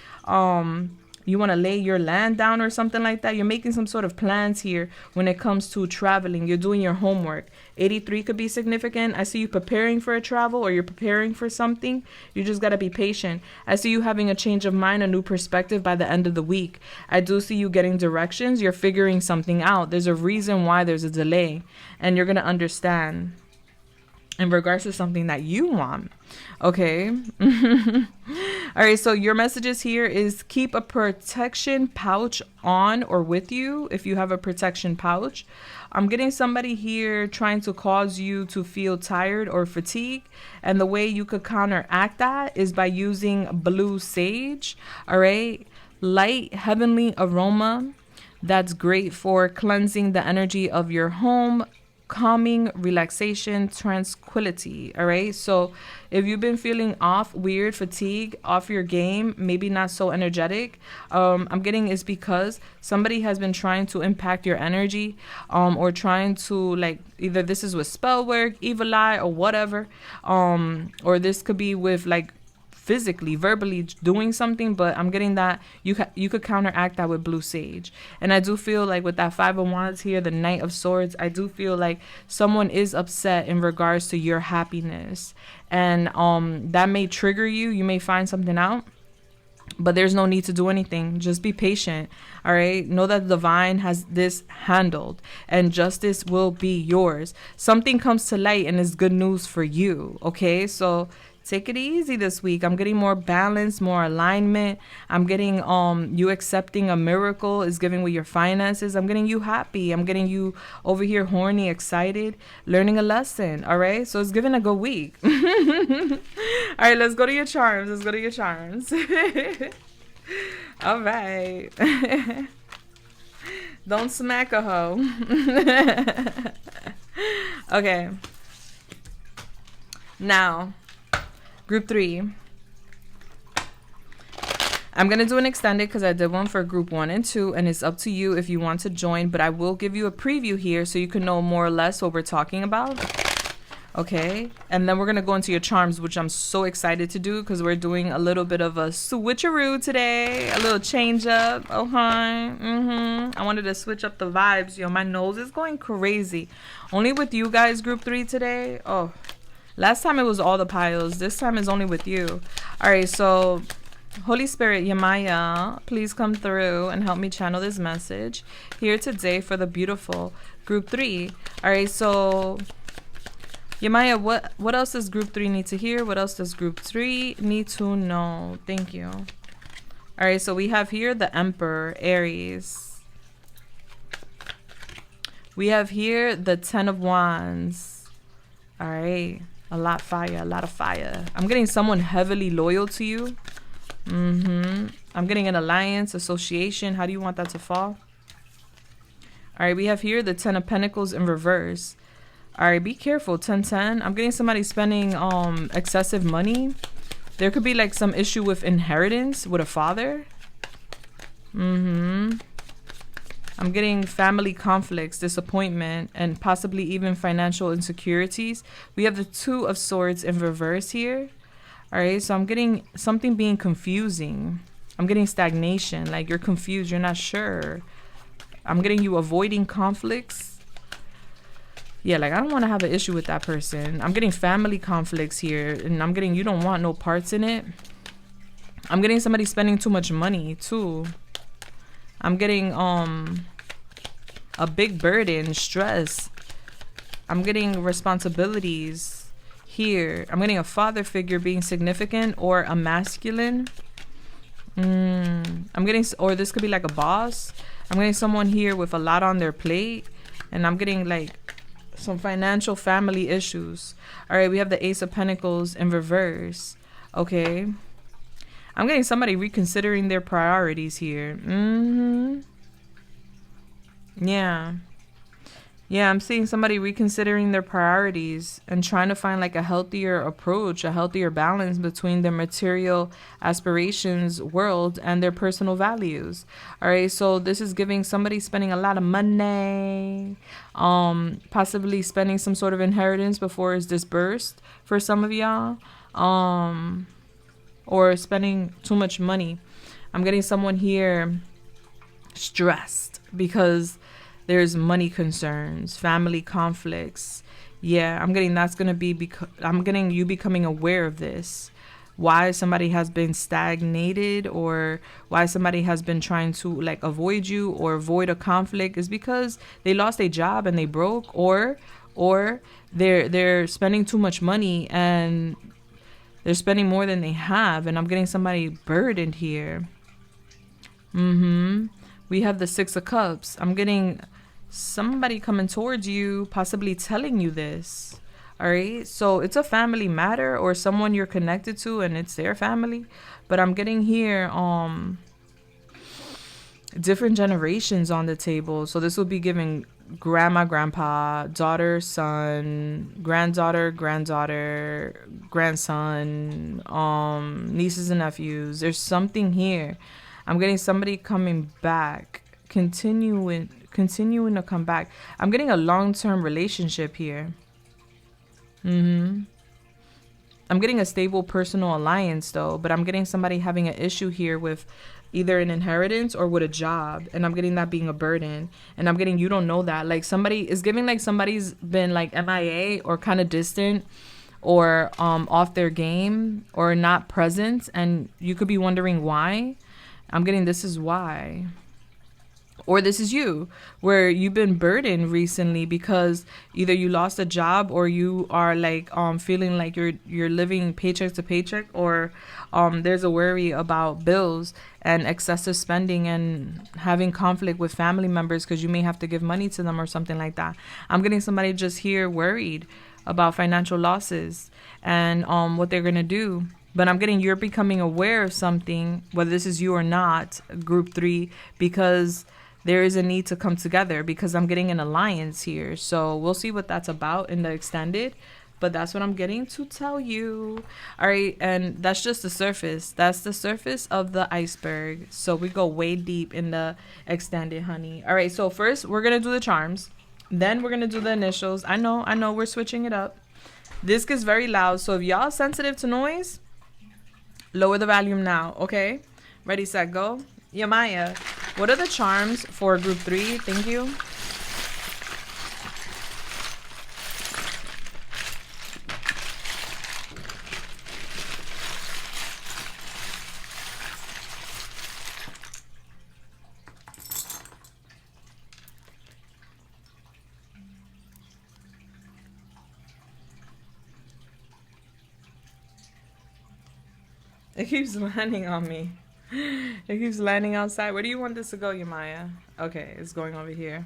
You want to lay your land down or something like that. You're making some sort of plans here when it comes to traveling. You're doing your homework. 83 could be significant. I see you preparing for a travel or you're preparing for something. You just got to be patient. I see you having a change of mind, a new perspective by the end of the week. I do see you getting directions. You're figuring something out. There's a reason why there's a delay, and you're going to understand in regards to something that you want. Okay. All right. So your messages here is keep a protection pouch on or with you if you have a protection pouch. I'm getting somebody here trying to cause you to feel tired or fatigued. And the way you could counteract that is by using blue sage. All right. Light heavenly aroma. That's great for cleansing the energy of your home, calming, relaxation, tranquility. All right. So if you've been feeling off, weird, fatigue, off your game, maybe not so energetic, I'm getting is because somebody has been trying to impact your energy, or trying to like, either this is with spell work, evil eye, or whatever, or this could be with like physically, verbally doing something, but I'm getting that you could counteract that with blue sage. And I do feel like with that 5 of Wands here, the Knight of Swords, I do feel like someone is upset in regards to your happiness, and that may trigger you. You may find something out, but there's no need to do anything. Just be patient. All right. Know that the divine has this handled and justice will be yours. Something comes to light and is good news for you. Okay. So take it easy this week. I'm getting more balance, more alignment. I'm getting you accepting a miracle is giving with your finances. I'm getting you happy. I'm getting you over here horny, excited, learning a lesson. All right. So it's giving a good week. All right. Let's go to your charms. Let's go to your charms. All right. Don't smack a hoe. Okay. Now, Group 3. I'm going to do an extended because I did one for Group 1 and 2, and it's up to you if you want to join, but I will give you a preview here so you can know more or less what we're talking about. Okay, and then we're going to go into your charms, which I'm so excited to do because we're doing a little bit of a switcheroo today, a little change up. Oh, hi. I wanted to switch up the vibes. Yo, my nose is going crazy. Only with you guys, Group 3 today. Oh, last time it was all the piles. This time is only with you. All right, so Holy Spirit, Yamaya, please come through and help me channel this message here today for the beautiful Group 3. All right, so Yamaya, what else does Group 3 need to hear? What else does Group 3 need to know? Thank you. All right, so we have here the Emperor, Aries. We have here the 10 of Wands. All right. A lot of fire. I'm getting someone heavily loyal to you. I'm getting an alliance, association. How do you want that to fall? All right, we have here the 10 of Pentacles in reverse. All right, be careful. 10-10. I'm getting somebody spending excessive money. There could be like some issue with inheritance with a father. I'm getting family conflicts, disappointment, and possibly even financial insecurities. We have the 2 of Swords in reverse here. All right, so I'm getting something being confusing. I'm getting stagnation, like you're confused, you're not sure. I'm getting you avoiding conflicts. Yeah, like I don't want to have an issue with that person. I'm getting family conflicts here, and I'm getting you don't want no parts in it. I'm getting somebody spending too much money too. I'm getting a big burden, stress. I'm getting responsibilities here. I'm getting a father figure being significant or a masculine. I'm getting, or this could be like a boss. I'm getting someone here with a lot on their plate, and I'm getting like some financial family issues. All right, we have the Ace of Pentacles in reverse. Okay, I'm getting somebody reconsidering their priorities here. Yeah, I'm seeing somebody reconsidering their priorities and trying to find like a healthier approach, a healthier balance between their material aspirations world and their personal values. All right, so this is giving somebody spending a lot of money, possibly spending some sort of inheritance before it's disbursed for some of y'all, or spending too much money. I'm getting someone here stressed because there's money concerns, family conflicts. Yeah, I'm getting that's going to be because I'm getting you becoming aware of this. Why somebody has been stagnated, or why somebody has been trying to like avoid you or avoid a conflict is because they lost a job and they broke, or they're spending too much money and they're spending more than they have, and I'm getting somebody burdened here. We have the 6 of Cups. I'm getting somebody coming towards you, possibly telling you this. All right, so it's a family matter or someone you're connected to and it's their family. But I'm getting here different generations on the table. So this will be giving grandma, grandpa, daughter, son, granddaughter, grandson, nieces and nephews. There's something here. I'm getting somebody coming back, continuing to come back. I'm getting a long-term relationship here. I'm getting a stable personal alliance though, but I'm getting somebody having an issue here with either an inheritance or with a job, and I'm getting that being a burden, and I'm getting you don't know that. Like somebody is giving like somebody's been like MIA or kind of distant or off their game or not present, and you could be wondering why. I'm getting this is why. Or this is you, where you've been burdened recently because either you lost a job or you are like feeling like you're living paycheck to paycheck, or there's a worry about bills and excessive spending and having conflict with family members because you may have to give money to them or something like that. I'm getting somebody just here worried about financial losses and what they're gonna do. But I'm getting you're becoming aware of something, whether this is you or not, group 3, because there is a need to come together, because I'm getting an alliance here. So we'll see what that's about in the extended, but that's what I'm getting to tell you. All right, and that's just the surface. That's the surface of the iceberg. So we go way deep in the extended, honey. All right, so first we're going to do the charms. Then we're going to do the initials. I know, we're switching it up. This gets very loud, so if y'all sensitive to noise, lower the volume now, okay? Ready, set, go. Yamaya, what are the charms for group 3? Thank you. It keeps landing on me. It keeps landing outside. Where do you want this to go, Yamaya? Okay, it's going over here.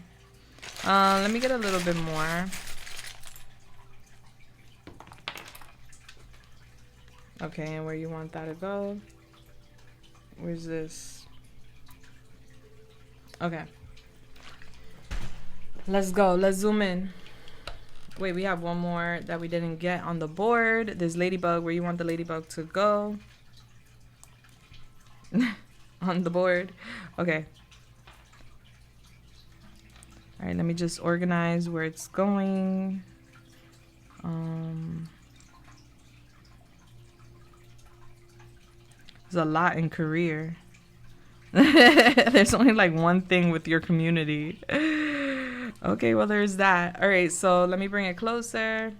Let me get a little bit more. Okay, and where you want that to go? Where's this? Okay. Let's go. Let's zoom in. Wait, we have one more that we didn't get on the board. This ladybug, where you want the ladybug to go. On the board. Okay. All right, let me just organize where it's going. There's a lot in career. There's only like one thing with your community. Okay, well, there's that. All right, so let me bring it closer.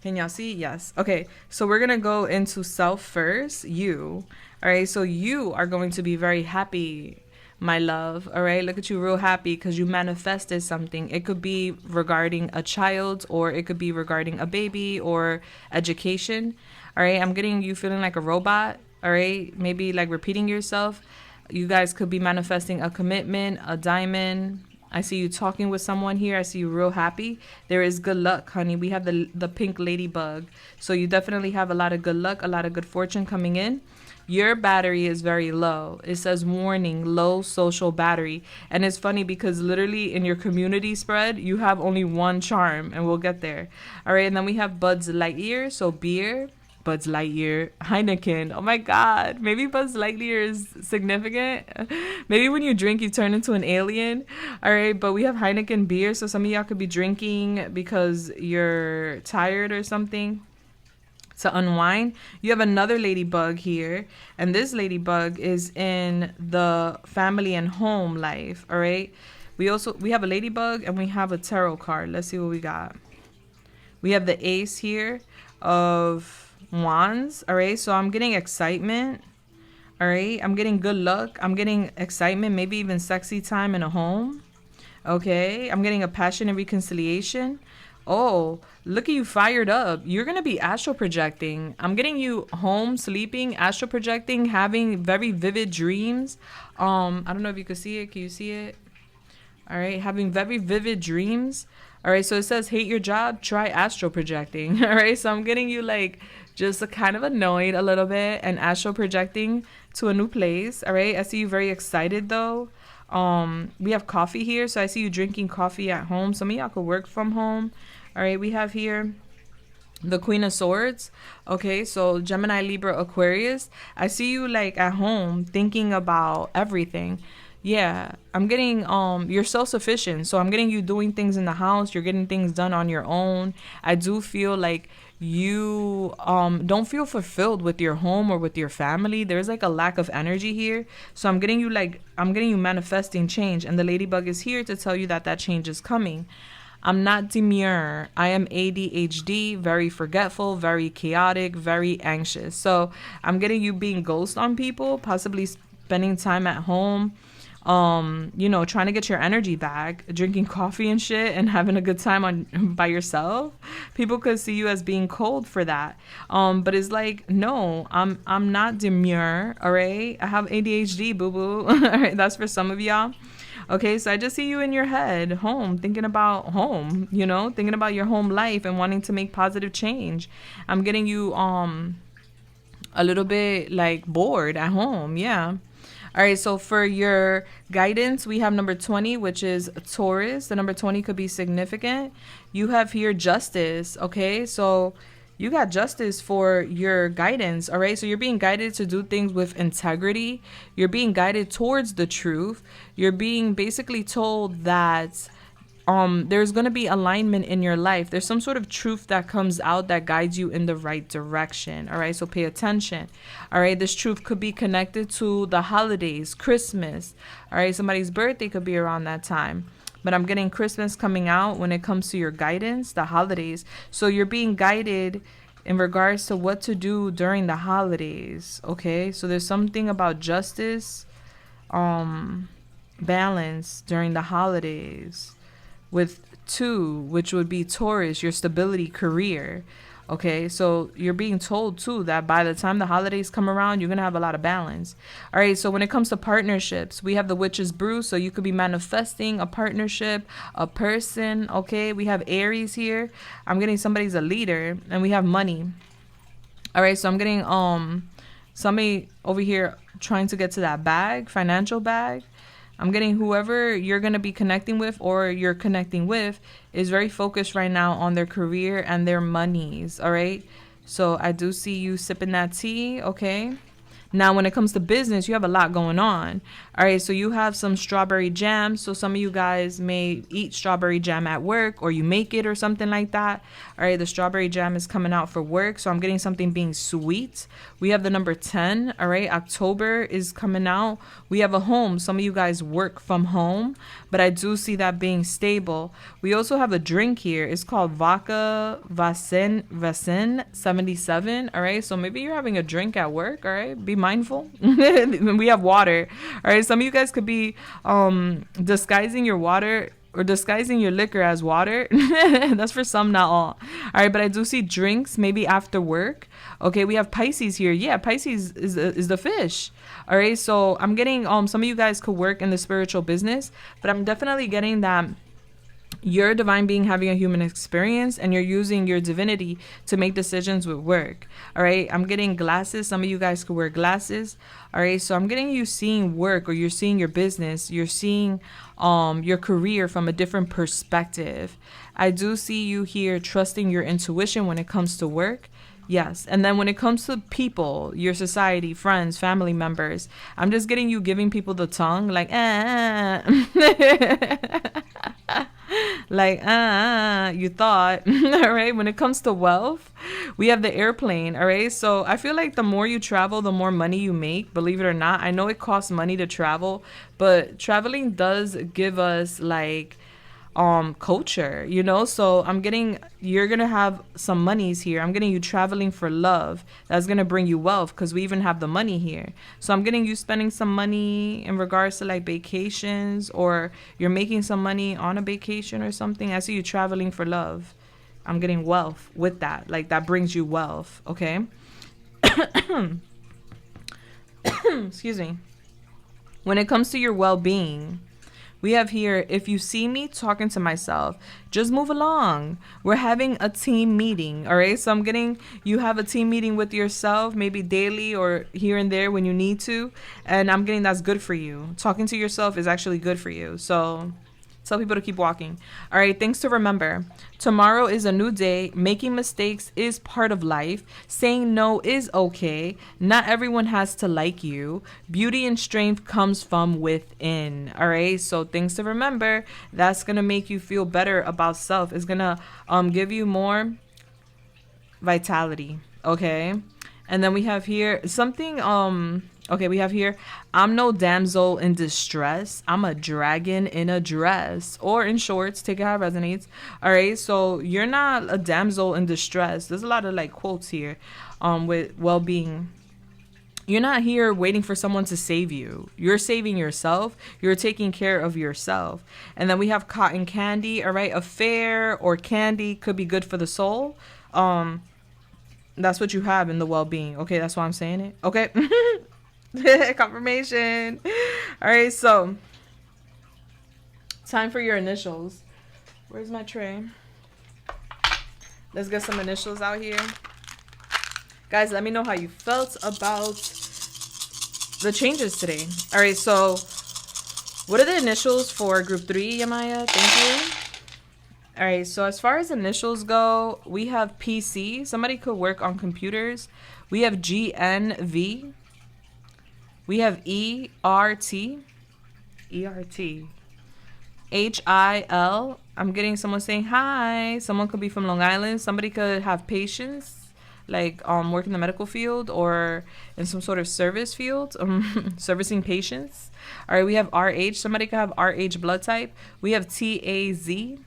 Can y'all see? Yes. Okay, so we're going to go into self first, you. All right, so you are going to be very happy, my love. All right, look at you real happy because you manifested something. It could be regarding a child, or it could be regarding a baby or education. All right, I'm getting you feeling like a robot. All right, maybe like repeating yourself. You guys could be manifesting a commitment, a diamond. I see you talking with someone here. I see you real happy. There is good luck, honey. We have the pink ladybug. So you definitely have a lot of good luck, a lot of good fortune coming in. Your battery is very low. It says warning, low social battery. And it's funny because literally in your community spread, you have only one charm, and we'll get there. All right, and then we have Buzz Lightyear, so beer. Buzz Lightyear, Heineken. Oh my God. Maybe Buzz Lightyear is significant. Maybe when you drink, you turn into an alien. All right. But we have Heineken beer. So some of y'all could be drinking because you're tired or something to unwind. You have another ladybug here. And this ladybug is in the family and home life. All right. We have a ladybug and we have a tarot card. Let's see what we got. We have the ace here of wands. All right, so I'm getting excitement. All right, I'm getting good luck. I'm getting excitement, maybe even sexy time in a home. Okay, I'm getting a passion and reconciliation. Oh, look at you fired up. You're gonna be astral projecting. I'm getting you home, sleeping, astral projecting, having very vivid dreams. I don't know if you can see it. Can you see it? All right, having very vivid dreams. All right, so it says hate your job, try astral projecting. All right, so I'm getting you like just kind of annoyed a little bit and astral projecting to a new place. All right, I see you very excited though. We have coffee here, so I see you drinking coffee at home. Some of y'all could work from home. All right, we have here the Queen of Swords. Okay, so Gemini, Libra, Aquarius. I see you like at home thinking about everything. Yeah, I'm getting you're self-sufficient, so I'm getting you doing things in the house. You're getting things done on your own. I do feel like you don't feel fulfilled with your home or with your family. There's like a lack of energy here, so I'm getting you manifesting change, and the ladybug is here to tell you that that change is coming. I'm not demure. I am ADHD, very forgetful, very chaotic, very anxious. So I'm getting you being ghost on people, possibly spending time at home, trying to get your energy back, drinking coffee and shit and having a good time by yourself. People could see you as being cold for that. But it's like, no, I'm not demure. All right. I have ADHD, boo boo. All right. That's for some of y'all. Okay. So I just see you in your head, home, thinking about home, thinking about your home life and wanting to make positive change. I'm getting you, a little bit like bored at home. Yeah. All right, so for your guidance, we have number 20, which is Taurus. The number 20 could be significant. You have here justice, okay? So you got justice for your guidance, all right? So you're being guided to do things with integrity. You're being guided towards the truth. You're being basically told that there's going to be alignment in your life. There's some sort of truth that comes out that guides you in the right direction. All right. So pay attention. All right. This truth could be connected to the holidays, Christmas. All right. Somebody's birthday could be around that time. But I'm getting Christmas coming out when it comes to your guidance, the holidays. So you're being guided in regards to what to do during the holidays. Okay. So there's something about justice, balance during the holidays. With 2, which would be Taurus, your stability, career. Okay, so you're being told too that by the time the holidays come around, you're going to have a lot of balance. All right, so when it comes to partnerships, we have the Witch's Brew. So you could be manifesting a partnership, a person. Okay, we have Aries here. I'm getting somebody's a leader, and we have money. All right, so I'm getting Somebody over here trying to get to that bag, financial bag. I'm getting whoever you're going to be connecting with or you're connecting with is very focused right now on their career and their monies. All right. So I do see you sipping that tea. Okay. Now, when it comes to business, you have a lot going on. All right, so you have some strawberry jam. So some of you guys may eat strawberry jam at work or you make it or something like that. All right, the strawberry jam is coming out for work. So I'm getting something being sweet. We have the number 10. All right, October is coming out. We have a home. Some of you guys work from home, but I do see that being stable. We also have a drink here. It's called Vodka Vasen 77. All right, so maybe you're having a drink at work. All right, be mindful. We have water. All right, some of you guys could be disguising your water or disguising your liquor as water. That's for some, not all. All right, but I do see drinks maybe after work. Okay, we have Pisces here. Yeah, Pisces is the fish. All right, so I'm getting some of you guys could work in the spiritual business, but I'm definitely getting that you're a divine being having a human experience and you're using your divinity to make decisions with work. All right, I'm getting glasses. Some of you guys could wear glasses. All right, so I'm getting you seeing work, or you're seeing your business, you're seeing your career from a different perspective. I do see you here trusting your intuition when it comes to work. Yes. And then when it comes to people, your society, friends, family members, I'm just getting you giving people the tongue like, like, you thought. All right. When it comes to wealth, we have the airplane. All right. So I feel like the more you travel, the more money you make. Believe it or not. I know it costs money to travel, but traveling does give us like culture, you know. So I'm getting you're gonna have some monies here. I'm getting you traveling for love. That's gonna bring you wealth because we even have the money here. So I'm getting you spending some money in regards to like vacations, or you're making some money on a vacation or something. I see you traveling for love. I'm getting wealth with that. Like that brings you wealth. Okay. Excuse me. When it comes to your well-being, we have here, if you see me talking to myself, just move along. We're having a team meeting, all right? So I'm getting, you have a team meeting with yourself, maybe daily or here and there when you need to. And I'm getting that's good for you. Talking to yourself is actually good for you. So tell people to keep walking. All right, things to remember. Tomorrow is a new day. Making mistakes is part of life. Saying no is okay. Not everyone has to like you. Beauty and strength comes from within. All right, so things to remember. That's going to make you feel better about self. It's going to give you more vitality. Okay, and then we have here something okay, we have here, I'm no damsel in distress. I'm a dragon in a dress. Or in shorts, take it how it resonates. All right, so you're not a damsel in distress. There's a lot of like quotes here with well-being. You're not here waiting for someone to save you. You're saving yourself. You're taking care of yourself. And then we have cotton candy. All right, a fair or candy could be good for the soul. That's what you have in the well-being. Okay, that's why I'm saying it. Okay. Confirmation. All right, so time for your initials. Where's my tray? Let's get some initials out here. Guys, let me know how you felt about the changes today. All right, so what are the initials for group 3, Yamaya? Thank you. All right, so as far as initials go, we have PC. Somebody could work on computers. We have GNV. We have ERT, HIL. I'm getting someone saying hi. Someone could be from Long Island. Somebody could have patience, like work in the medical field or in some sort of service field, servicing patients. All right, we have RH. Somebody could have RH blood type. We have TAZ,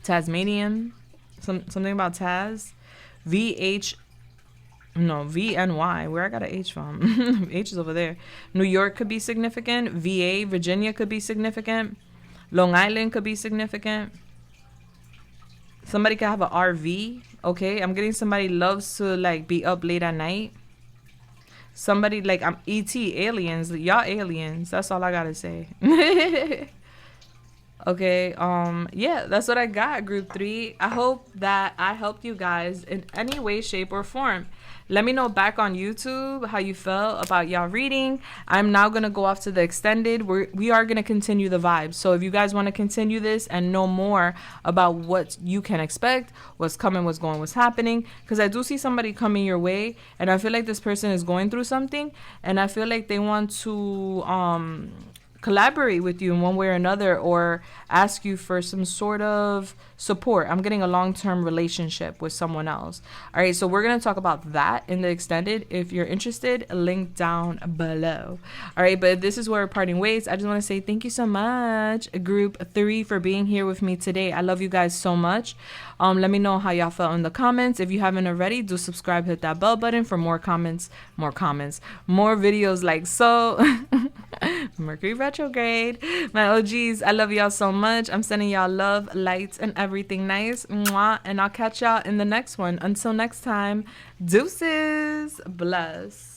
Tasmanian, something about Taz. VNY, where I got an H from. H is over there. New York could be significant. VA, Virginia could be significant. Long Island could be significant. Somebody could have an RV. Okay, I'm getting somebody loves to like be up late at night. Somebody like I'm ET, aliens. Y'all aliens. That's all I gotta say. Okay, yeah, that's what I got, group 3. I hope that I helped you guys in any way, shape, or form. Let me know back on YouTube how you felt about y'all reading. I'm now going to go off to the extended. We are going to continue the vibes. So if you guys want to continue this and know more about what you can expect, what's coming, what's going, what's happening, because I do see somebody coming your way, and I feel like this person is going through something, and I feel like they want to collaborate with you in one way or another, or ask you for some sort of support. I'm getting a long-term relationship with someone else. All right, so we're going to talk about that in the extended. If you're interested, link down below. All right, but this is where we're parting ways. I just want to say thank you so much, group 3, for being here with me today. I love you guys so much. Let me know how y'all felt in the comments. If you haven't already, do subscribe, hit that bell button for more videos like so. Mercury retrograde. My OGs, I love y'all so much. I'm sending y'all love, lights, and everything nice. Mwah. And I'll catch y'all in the next one. Until next time, deuces. Bless.